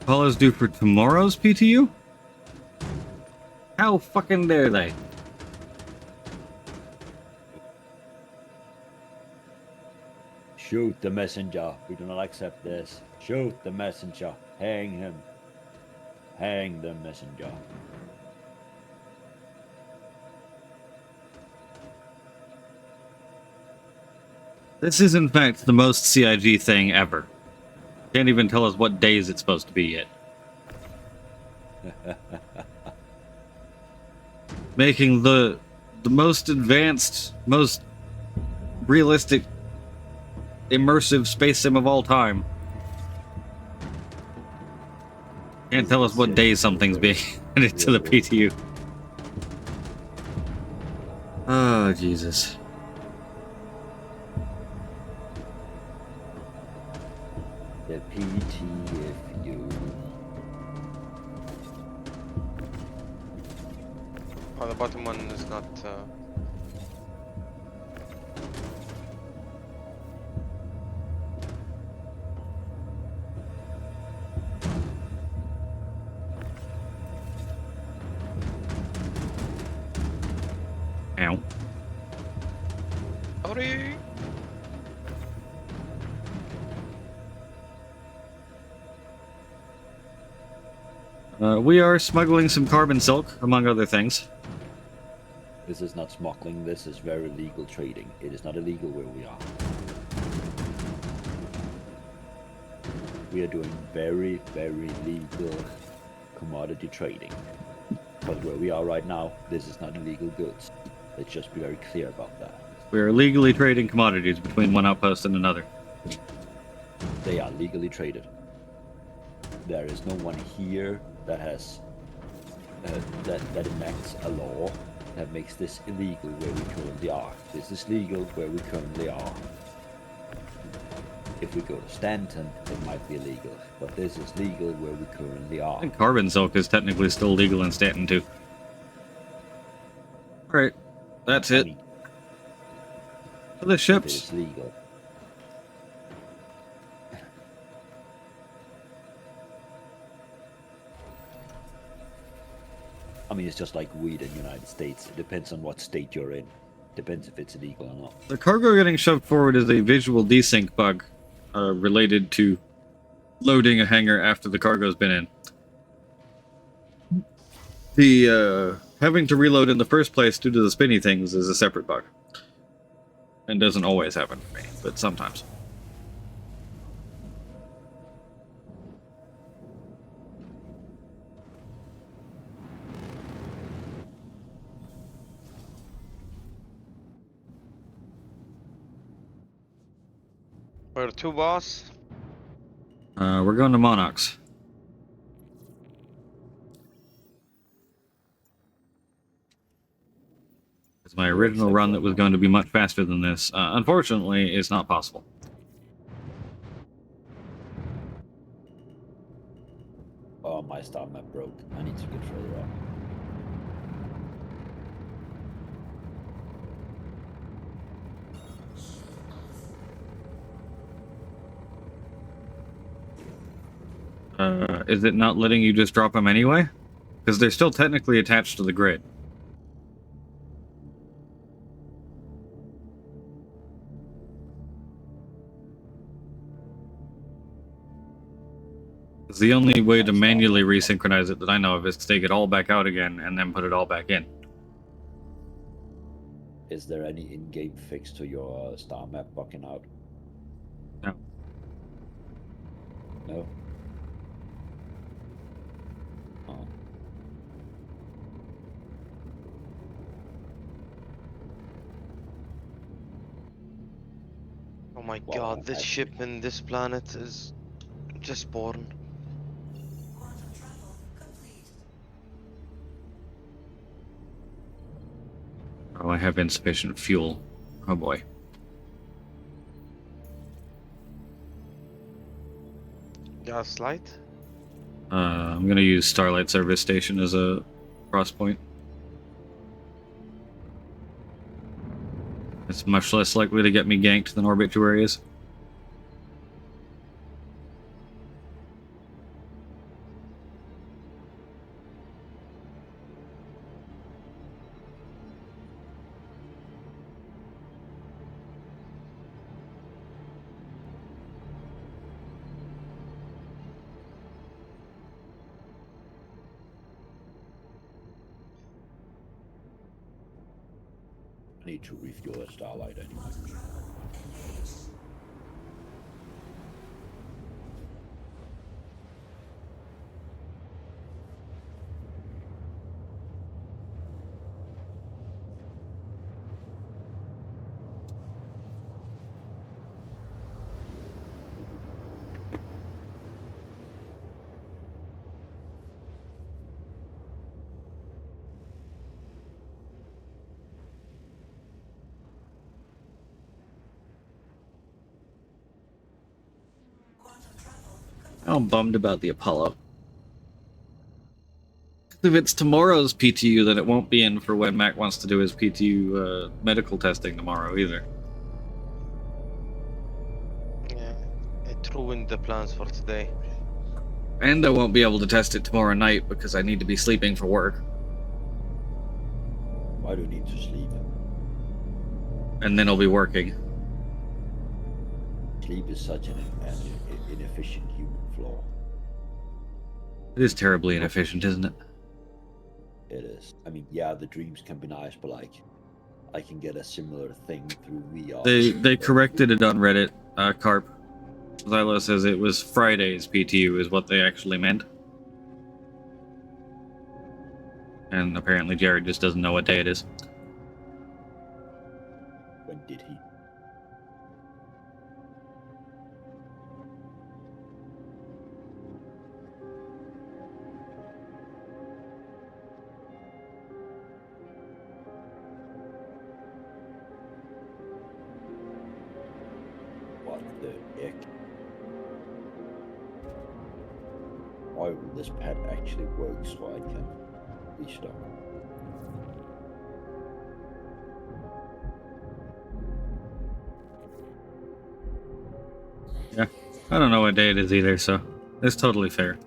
Apollo's due for tomorrow's PTU? How fucking dare they? Shoot the messenger. We do not accept this. Shoot the messenger. Hang him. Hang the messenger. This is in fact the most CIG thing ever. Can't even tell us what days it's supposed to be yet. Making the most advanced, most realistic, immersive space sim of all time. Can't tell us what day something's being added to the PTU. Oh, Jesus. The PTFU. Oh, the bottom one is not. Ow. Sorry. We are smuggling some carbon silk, among other things. This is not smuggling, this is very legal trading. It is not illegal where we are. We are doing very, very legal commodity trading. But where we are right now, this is not illegal goods. Let's just be very clear about that. We are legally trading commodities between one outpost and another. They are legally traded. There is no one here that has that enacts a law that makes this illegal where we currently are. This is legal where we currently are. If we go to Stanton, it might be illegal, but this is legal where we currently are. I think carbon silk is technically still legal in Stanton too. Alright, that's it. For the If it ships. is legal. I mean, it's just like weed in the United States. It depends on what state you're in. Depends if it's illegal or not. The cargo getting shoved forward is a visual desync bug related to loading a hangar after the cargo's been in. The having to reload in the first place due to the spinny things is a separate bug. And doesn't always happen for me, but sometimes. Where to, boss? We're going to Monarchs. It's my original run that was going to be much faster than this. Unfortunately, it's not possible. Oh, my star map broke. I need to get further up. Is it not letting you just drop them anyway? Because they're still technically attached to the grid. The only way to manually resynchronize it that I know of is to take it all back out again and then put it all back in. Is there any in-game fix to your star map bugging out? No. No? Oh. Oh my Well, god, this ship in this planet is just born. Oh, I have insufficient fuel. Oh boy. Gaslight? I'm gonna use Starlight Service Station as a cross point. It's much less likely to get me ganked than Orbit 2 areas. I need to refuel a Starlight anyway. I'm bummed about the Apollo. If it's tomorrow's PTU, then it won't be in for when Mac wants to do his PTU medical testing tomorrow either. Yeah, it ruined the plans for today. And I won't be able to test it tomorrow night because I need to be sleeping for work. Why do you need to sleep? And then I'll be working. Sleep is such an inefficient human flaw. It is terribly inefficient, isn't it? It is. I mean, yeah, the dreams can be nice, but like, I can get a similar thing through VR. They corrected it on Reddit, Carp. Zylo says it was Friday's PTU is what they actually meant. And apparently Jared just doesn't know what day it is. When However, this pad actually works, so I can restock. Yeah, I don't know what day it is either, so it's totally fair.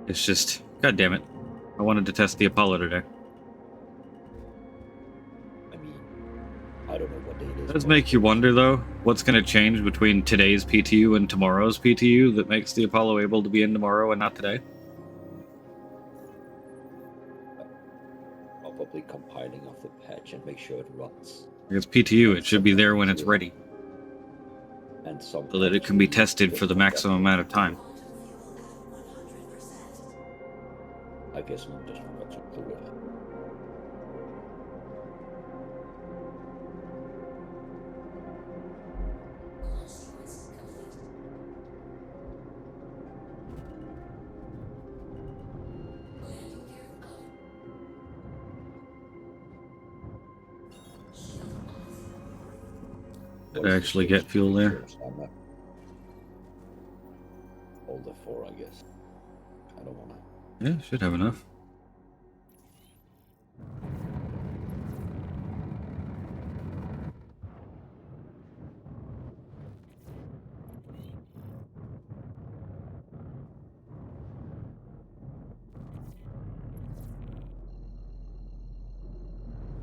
It's just, god damn it, I wanted to test the Apollo today. I mean, I don't know what day it is. It does make you wonder, though, what's going to change between today's PTU and tomorrow's PTU that makes the Apollo able to be in tomorrow and not today? Probably compiling of the patch and make sure it runs. Because PTU, it should be there when it's ready, And some so that it can be tested for the maximum amount of time. I guess I'm just forgot to do it. Did I actually get fuel there? All the 4, I guess. I don't wanna. Yeah, should have enough.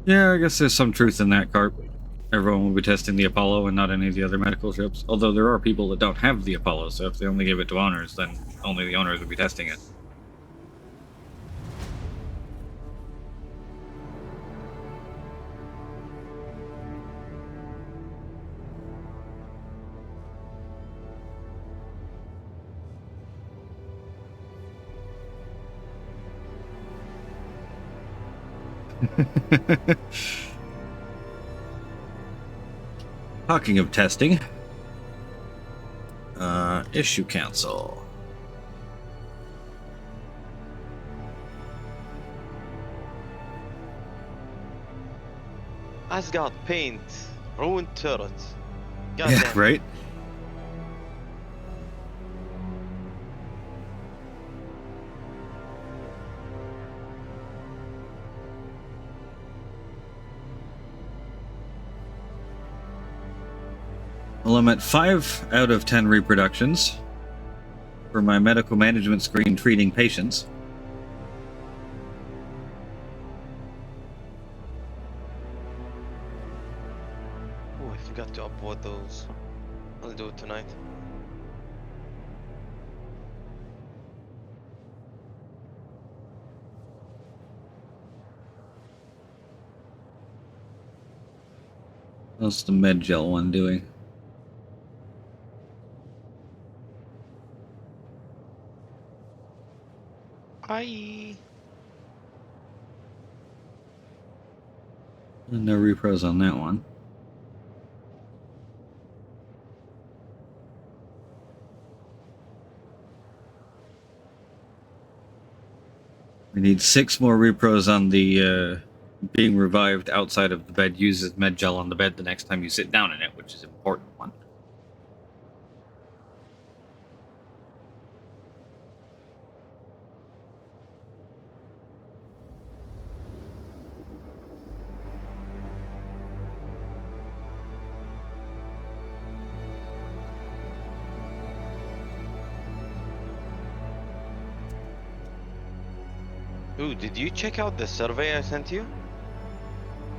Yeah, I guess there's some truth in that, Carp. Everyone will be testing the Apollo and not any of the other medical ships. Although there are people that don't have the Apollo, so if they only give it to owners, then only the owners will be testing it. Talking of testing, issue cancel. Asgard paint, ruined turret. God Yeah, damn. right? Well, I'm at 5 out of 10 reproductions for my medical management screen treating patients. Oh, I forgot to upload those. I'll do it tonight. How's the med gel one doing? Hi. No repros on that one. We need 6 more repros on the being revived outside of the bed uses med gel on the bed the next time you sit down in it, which is an important one. Ooh, did you check out the survey I sent you?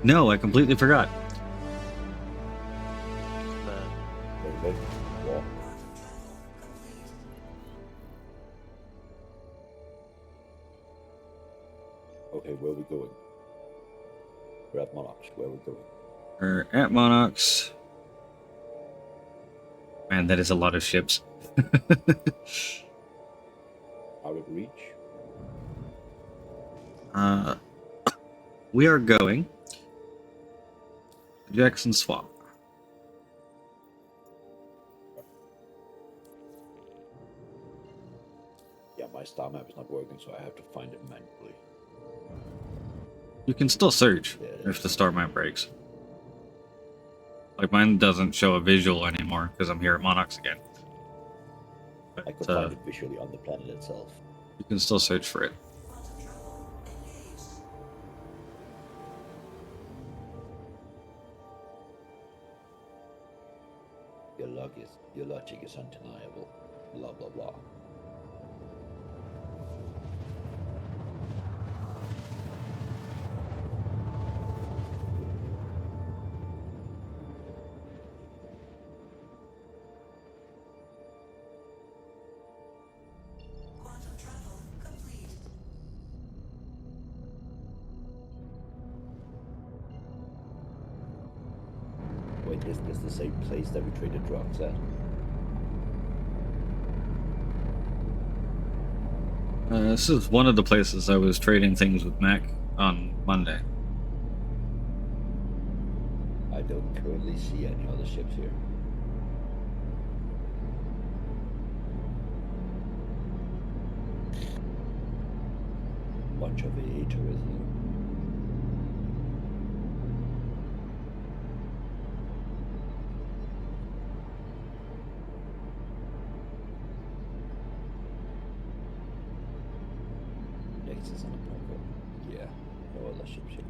No, I completely forgot. Wait. What? Okay, where are we going? We're at Monarch. Where are we going? We're at Monarchs. Man, that is a lot of ships. Out of reach? We are going to Jackson Swamp. Yeah, my star map is not working, so I have to find it manually. You can still search Yeah, if the star map breaks. Like mine doesn't show a visual anymore because I'm here at Monarchs again. I could But, find it visually on the planet itself. You can still search for it. Your logic is undeniable. Blah blah blah. Wait, isn't this the same place that we traded drugs at? This is one of the places I was trading things with Mac on Monday. I don't currently see any other ships here. Bunch of AA tourism. Nexus and a Parker. Yeah, no other ships here.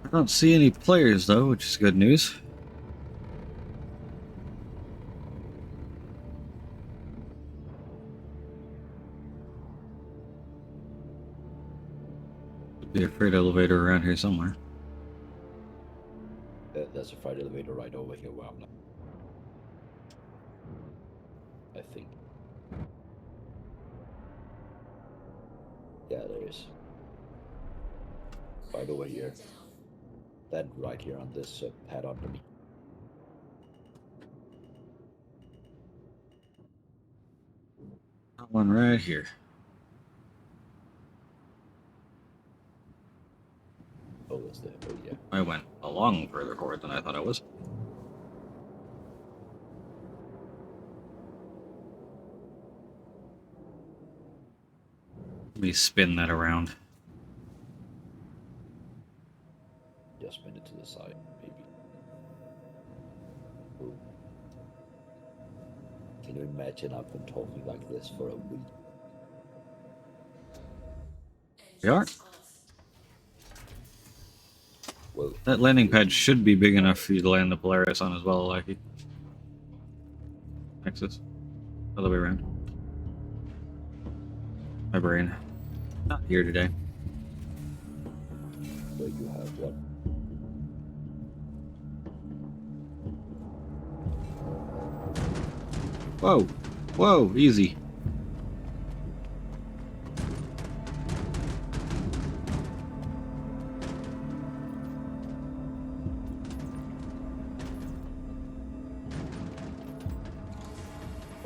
I don't see any players though, which is good news. Could be a freight elevator around here somewhere. There's a freight elevator right over here where I'm not. I think. Yeah, there is. Right over here. Then right here on this pad under me. One right here. Oh, that's the. Oh, yeah. I went a long further forward than I thought I was. Let me spin that around. Just spin it to the side, maybe. Ooh. Can you imagine I've been talking like this for a week? We are. Well, That landing pad should be big enough for you to land the Polaris on as well, Lucky. Nexus. Other way around. My brain. Not here today. where you have one. Whoa. Whoa, easy.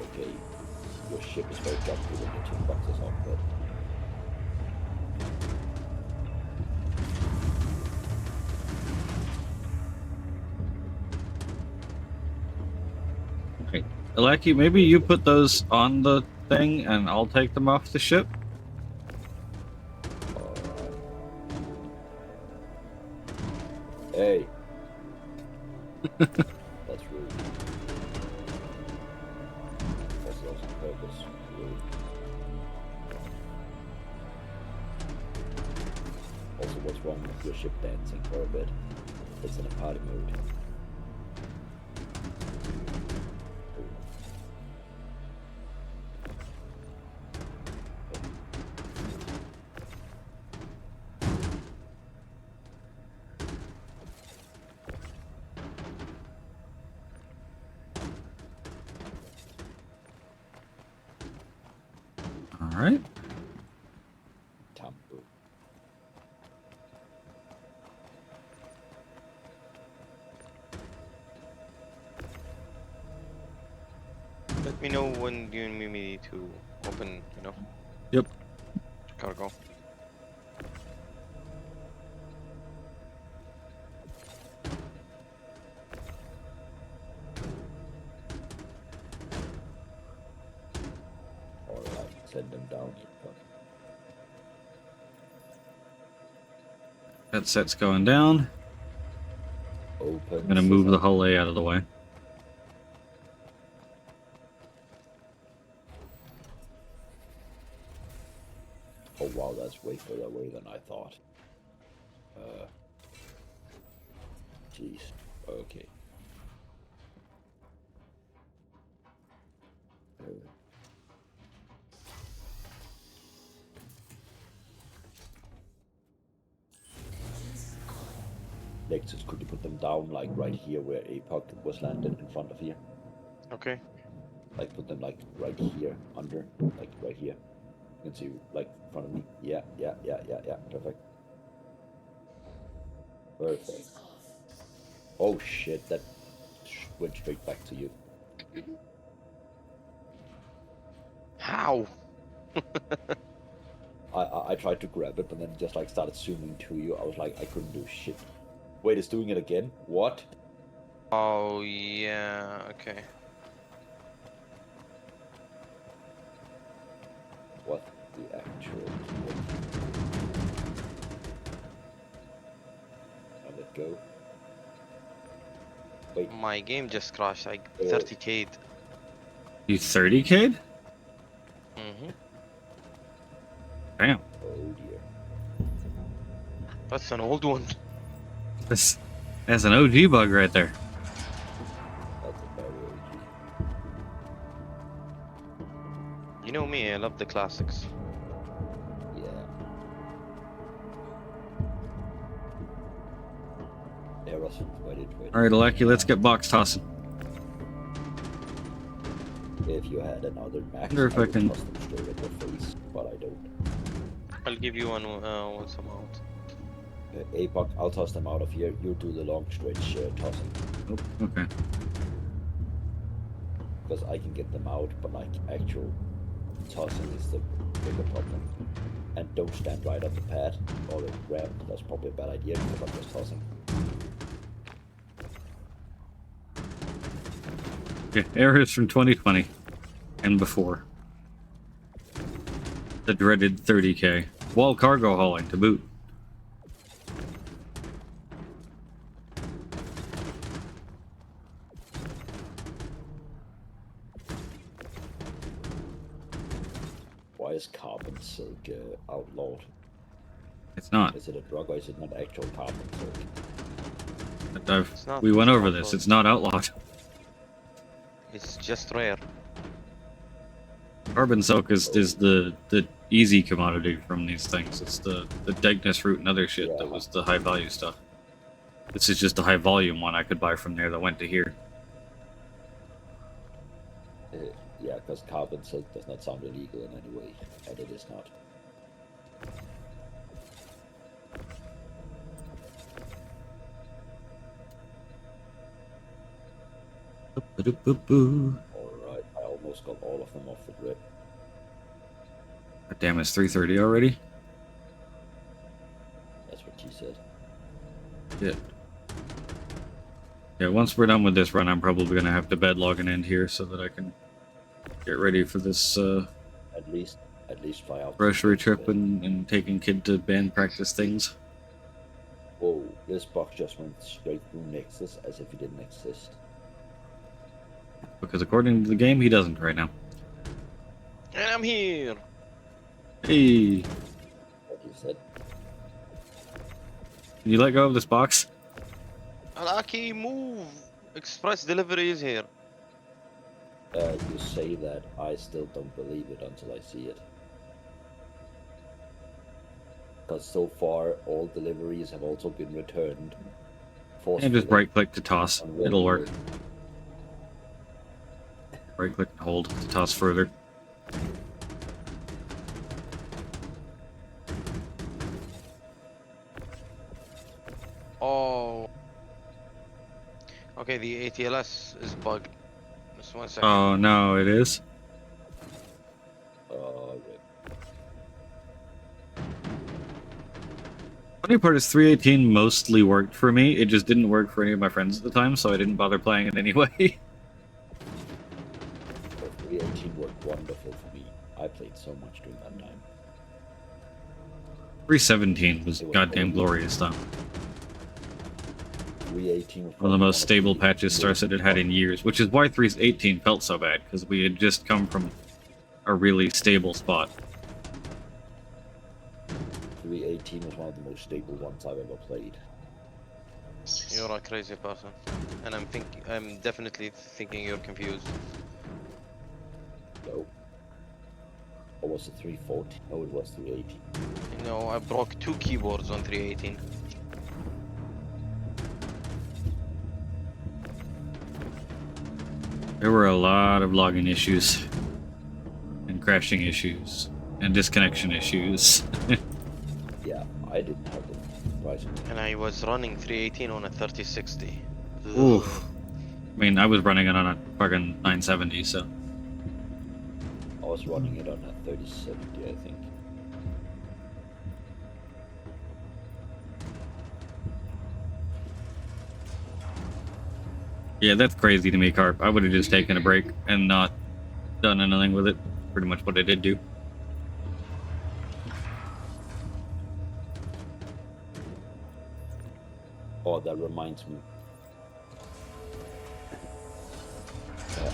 Okay, your ship is very jumpy when the two boxes on, but Hey, Lucky, maybe you put those on the thing and I'll take them off the ship? hey, that's rude. That's on purpose. Rude. Also, what's wrong with your ship dancing for a bit? It's in a party mode. Alright. Tambu. Let me know when you need me to open, Yep. cargo. Alright, send them down. That set's going down. Open. I'm gonna move the hull A out of the way. Oh wow, that's way further away than I thought. Jeez. Okay. Lexus, could you put them down like right here where APOC was landed in front of here? Okay. Like put them like right here under, like right here. You can see like in front of me. Yeah. Perfect. Perfect. Oh shit, that went straight back to you. How? I tried to grab it, but then it just like started zooming to you. I was like, I couldn't do shit. Wait, it's doing it again? What? Oh yeah. Okay. What the actual? Now let go. Wait. My game just crashed. I Oh. 30k'd. You 30k'd? Mm-hmm. Damn. Oh dear. That's an old one. That's an OG bug right there. That's a very OG. You know me, I love the classics. Yeah. Aerosmith, why did wait? Alright, Aleki, let's get box tossing. If you had another max, Wonder if I would can- toss them straight at your face, but I don't. I'll give you one once I'm out. APOC, I'll toss them out of here. You do the long stretch tossing. Oh, okay. Because I can get them out, but like actual tossing is the bigger problem. And don't stand right on the pad or the ramp. That's probably a bad idea because I'm just tossing. Okay, errors from 2020 and before. The dreaded 30k. While cargo hauling to boot. Why is carbon silk outlawed? It's not. Is it a drug or is it not actual carbon silk? It's not- We went it's over not this. outlawed. It's not outlawed. It's just rare. Carbon silk is the easy commodity from these things. It's the Degnus root and other shit that was the high value stuff. This is just the high volume one I could buy from there that went to here. Yeah, because carbon silk does not sound illegal in any way, and it is not. Alright, I almost got all of them off the grid. God damn, it's 3:30 already? That's what she said. Yeah. Yeah, once we're done with this run, I'm probably gonna have to bed log an end here so that I can get ready for this At least fly out. grocery trip and taking kid to band practice things. Whoa, this box just went straight through Nexus as if it didn't exist. Because according to the game, he doesn't right now. And I'm here. Hey, What you said? can you let go of this box? Alaki, move. Express delivery is here. You say that, I still don't believe it until I see it. Because so far, all deliveries have also been returned. And just right click to toss. Unwillingly. It'll work. Right click and hold to toss further. Oh. Okay, the ATLS is bugged. Just 1 second. Oh no, it is. Rip. Funny part is 318 mostly worked for me. It just didn't work for any of my friends at the time, so I didn't bother playing it anyway. But 318 worked wonderful for me. I played so much during that time. 317 was goddamn glorious though. 318 was One of the probably most stable the patches Starset had had in years, which is why 318 felt so bad, because we had just come from a really stable spot. 318 was one of the most stable ones I've ever played. You're a crazy person, and I'm definitely thinking you're confused. No. Or was it 340? No, it was 380. No, I broke 2 keyboards on 318. There were a lot of logging issues, and crashing issues, and disconnection issues. Yeah, I didn't have them. Surprisingly. And I was running 318 on a 3060. Oof. I mean, I was running it on a fucking 970, so. I was running it on a 3070, I think. Yeah, that's crazy to me, Carp. I would have just taken a break and not done anything with it. Pretty much what I did do. Oh, that reminds me.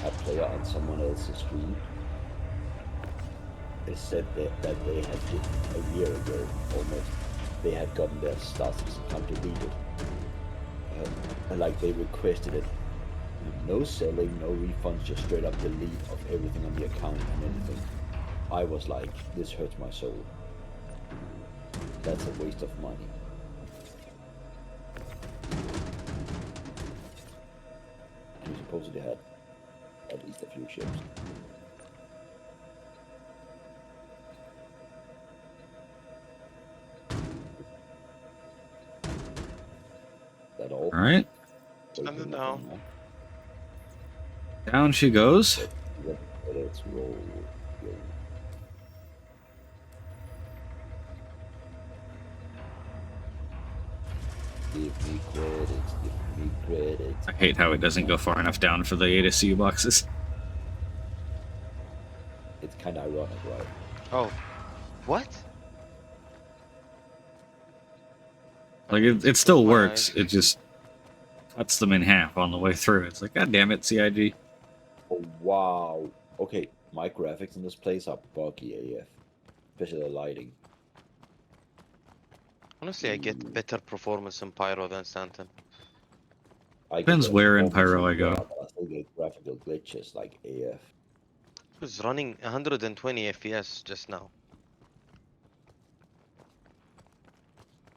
A player on someone else's stream. They said that they had it a year ago, almost. They had gotten their status account deleted. And like they requested it. No selling, no refunds, just straight up delete of everything on the account and anything. I was like, this hurts my soul. That's a waste of money. And he supposedly had at least a few ships. That all? Alright. And now. Down she goes. Let's roll. Give me credits, give me credits. I hate how it doesn't go far enough down for the ASCU boxes. It's kind of ironic, right? Oh. What? Like, it still My works, eyes. it just cuts them in half on the way through. It's like, god damn it, CIG. Oh, wow. Okay, my graphics in this place are buggy AF. Especially the lighting. Honestly, I get better performance in Pyro than Stanton. I Depends get where in performance Pyro I go. yeah, but I still get graphical glitches like AF. It was running 120 FPS just now.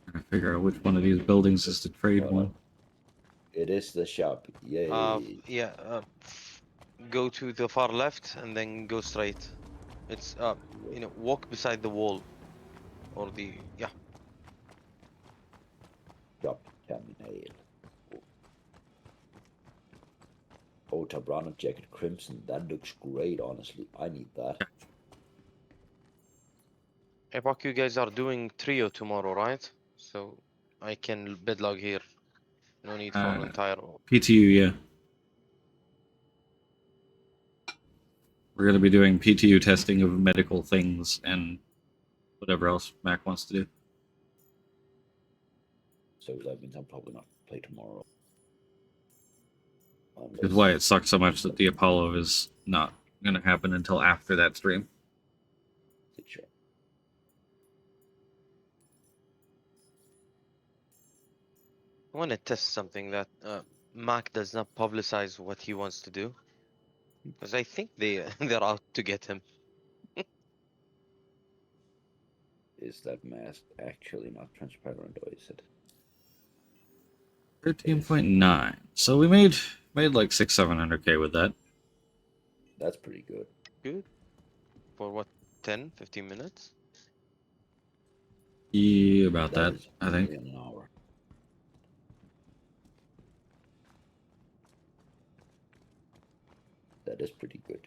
Trying to figure out which one of these buildings is the trade one. It is the shop. Yay. Yeah, go to the far left and then go straight. It's walk beside the wall. Or yeah. Shop terminal. Oh, Tabrano jacket crimson. That looks great, honestly. I need that. Epoch, you guys are doing trio tomorrow, right? So I can bedlog here. No need for an entire. PTU, yeah. We're going to be doing PTU testing of medical things and whatever else Mac wants to do. So that means I'm probably not play tomorrow. Which is why it sucks so much that the Apollo is not going to happen until after that stream. Sure. I want to test something that Mac does not publicize what he wants to do, because I think they're out to get him. Is that mask actually not transparent, or is it? 13.9. So we made like 700K with that. That's pretty good. Good. For what, 10, 15 minutes? Yeah, about that, is I think. an hour. That is pretty good.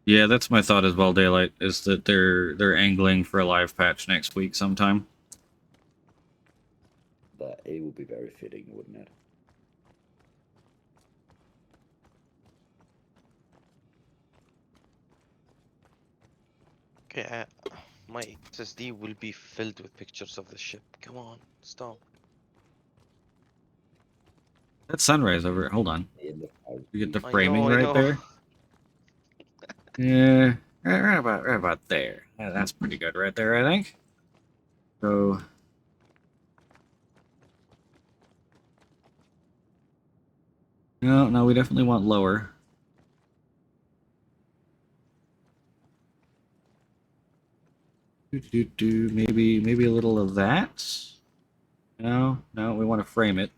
Yeah, that's my thought as well, Daylight, is that they're angling for a live patch next week sometime. The A would be very fitting, wouldn't it? Okay, my SSD will be filled with pictures of the ship. Come on, stop. That sunrise over. Hold on. In the house. You get the I framing know, I right know. there. Yeah, right about there. Yeah, that's pretty good right there, I think. So. No, we definitely want lower. Maybe a little of that. No, we want to frame it.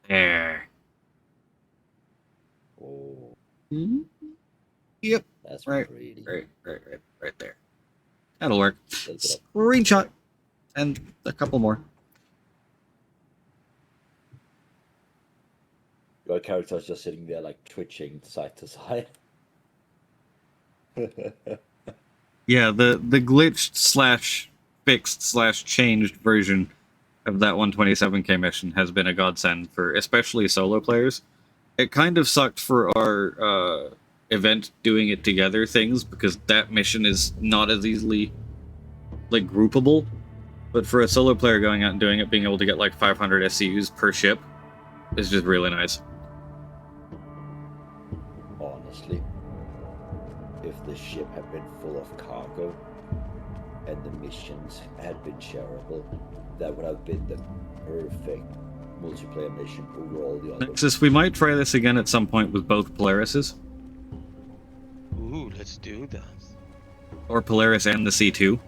There. Oh, Yep. that's Right pretty. right there. That'll work. Take it up. Screenshot and a couple more. Your character's just sitting there like twitching side to side. Yeah, the glitched slash fixed slash changed version of that 127k mission has been a godsend for especially solo players. It kind of sucked for our event doing it together things because that mission is not as easily like groupable. But for a solo player going out and doing it, being able to get like 500 SCUs per ship is just really nice. Honestly, if the ship had been full of cargo and the missions had been shareable, that would have been the perfect multiplayer mission over all the other. Nexus, we might try this again at some point with both Polarises. Ooh, let's do that. Or Polaris and the C2.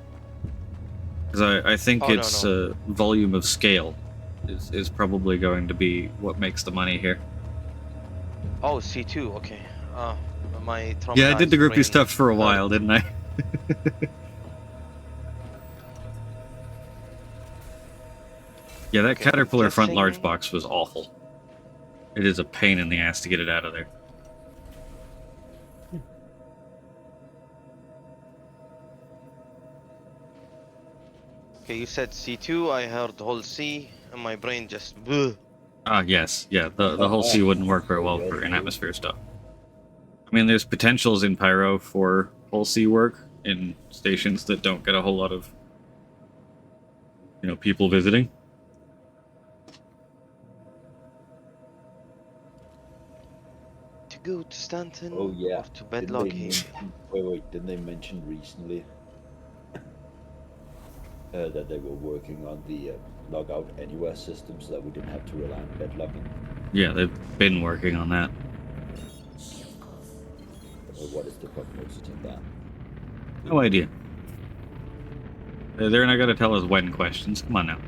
Because I think its volume of scale is probably going to be what makes the money here. Oh, C2, okay. My yeah, I did the groupie brain stuff for a while, didn't I? Yeah, that Caterpillar front large box was awful. It is a pain in the ass to get it out of there. Okay, you said C2, I heard whole C, and my brain just... Bleh. Ah, yes. Yeah, the whole C wouldn't work very well for in-atmosphere stuff. I mean, there's potentials in Pyro for whole C work in stations that don't get a whole lot of, people visiting. To go to Stanton or to Bedlock Haven. Wait, didn't they mention recently that they were working on the logout anywhere system so that we didn't have to rely on bedlocking? Yeah, they've been working on that. What is the prognosis of that? No idea. They're not gonna tell us when questions. Come on now.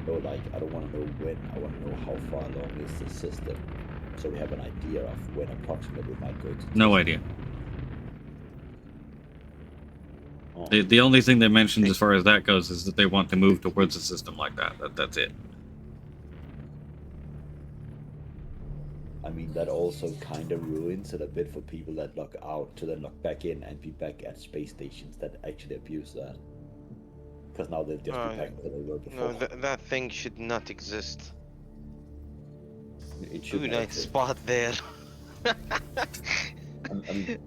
No, like, I don't want to know when, I want to know how far along is the system, so we have an idea of when approximately we might go to. No idea. Oh. The only thing they mentioned as far as that goes is that they want to move towards a system like that. That's it. I mean, that also kind of ruins it a bit for people that log out to then log back in and be back at space stations that actually abuse that. Because now they'll just be back where they were before. No, that thing should not exist. It should. Ooh, nice spot there. I mean,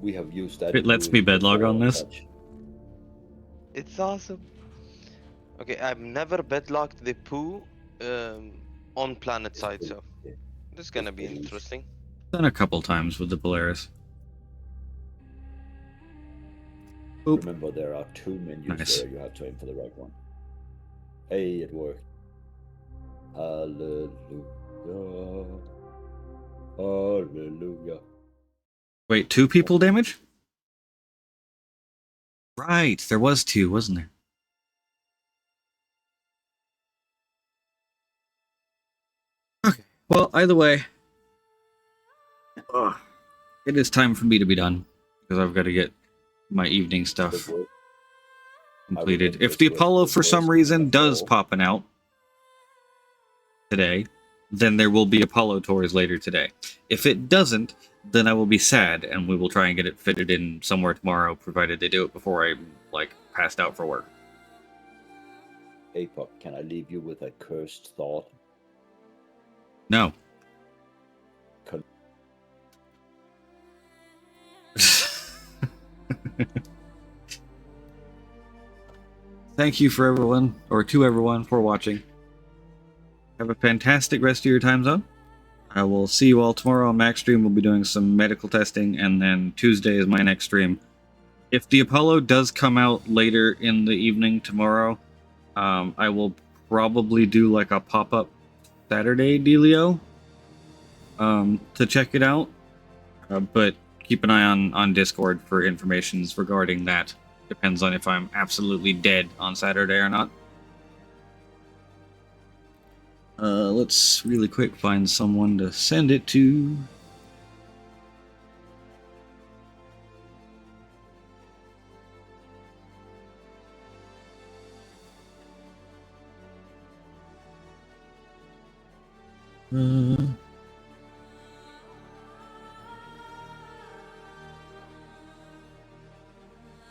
we have used that. It lets me bedlog on this. It's awesome. Okay, I've never bedlocked the poo on planet side, so this is gonna be interesting. Done a couple times with the Polaris. Oop. Remember, there are two menus Nice. where you have to aim for the right one. Hey, it worked. Hallelujah. Hallelujah. Wait, 2 people damage? Right, there was 2, wasn't there? Okay, well, either way, it is time for me to be done, because I've got to get my evening stuff completed. If the Apollo for some reason does pop an out today, then there will be Apollo tours later today. If it doesn't, then I will be sad, and we will try and get it fitted in somewhere tomorrow, provided they do it before I'm, passed out for work. Hey, Pop, can I leave you with a cursed thought? No. Thank you for everyone, or to everyone, for watching. Have a fantastic rest of your time zone. I will see you all tomorrow on Max Stream. We'll be doing some medical testing, and then Tuesday is my next stream. If the Apollo does come out later in the evening tomorrow, I will probably do like a pop-up Saturday dealio to check it out. But keep an eye on Discord for informations regarding that. Depends on if I'm absolutely dead on Saturday or not. Let's really quick find someone to send it to.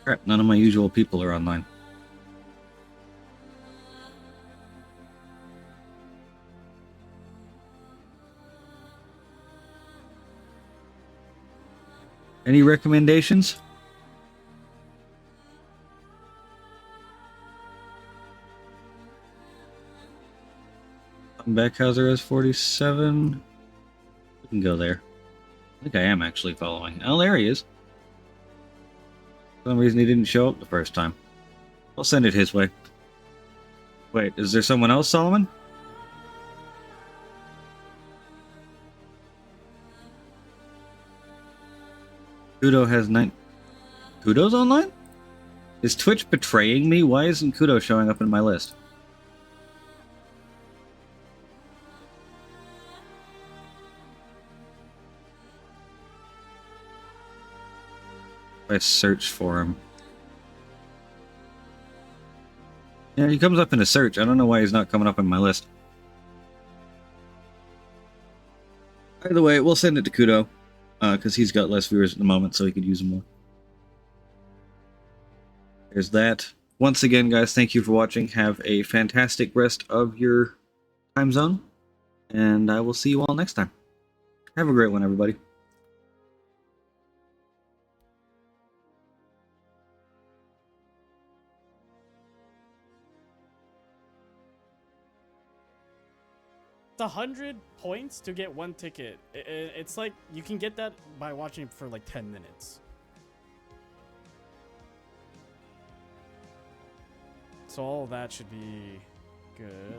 Crap, none of my usual people are online. Any recommendations? Backhauser has 47. We can go there. I think I am actually following. Oh, there he is. For some reason he didn't show up the first time. I'll send it his way. Wait, is there someone else, Solomon? Kudo has 9. Kudo's online? Is Twitch betraying me? Why isn't Kudo showing up in my list? I search for him. Yeah, he comes up in a search. I don't know why he's not coming up in my list. Either way, we'll send it to Kudo. Because he's got less viewers at the moment, so he could use them more. There's that. Once again, guys, thank you for watching. Have a fantastic rest of your time zone. And I will see you all next time. Have a great one, everybody. It's 100 points to get one ticket. It's like you can get that by watching it for like 10 minutes. So all of that should be good.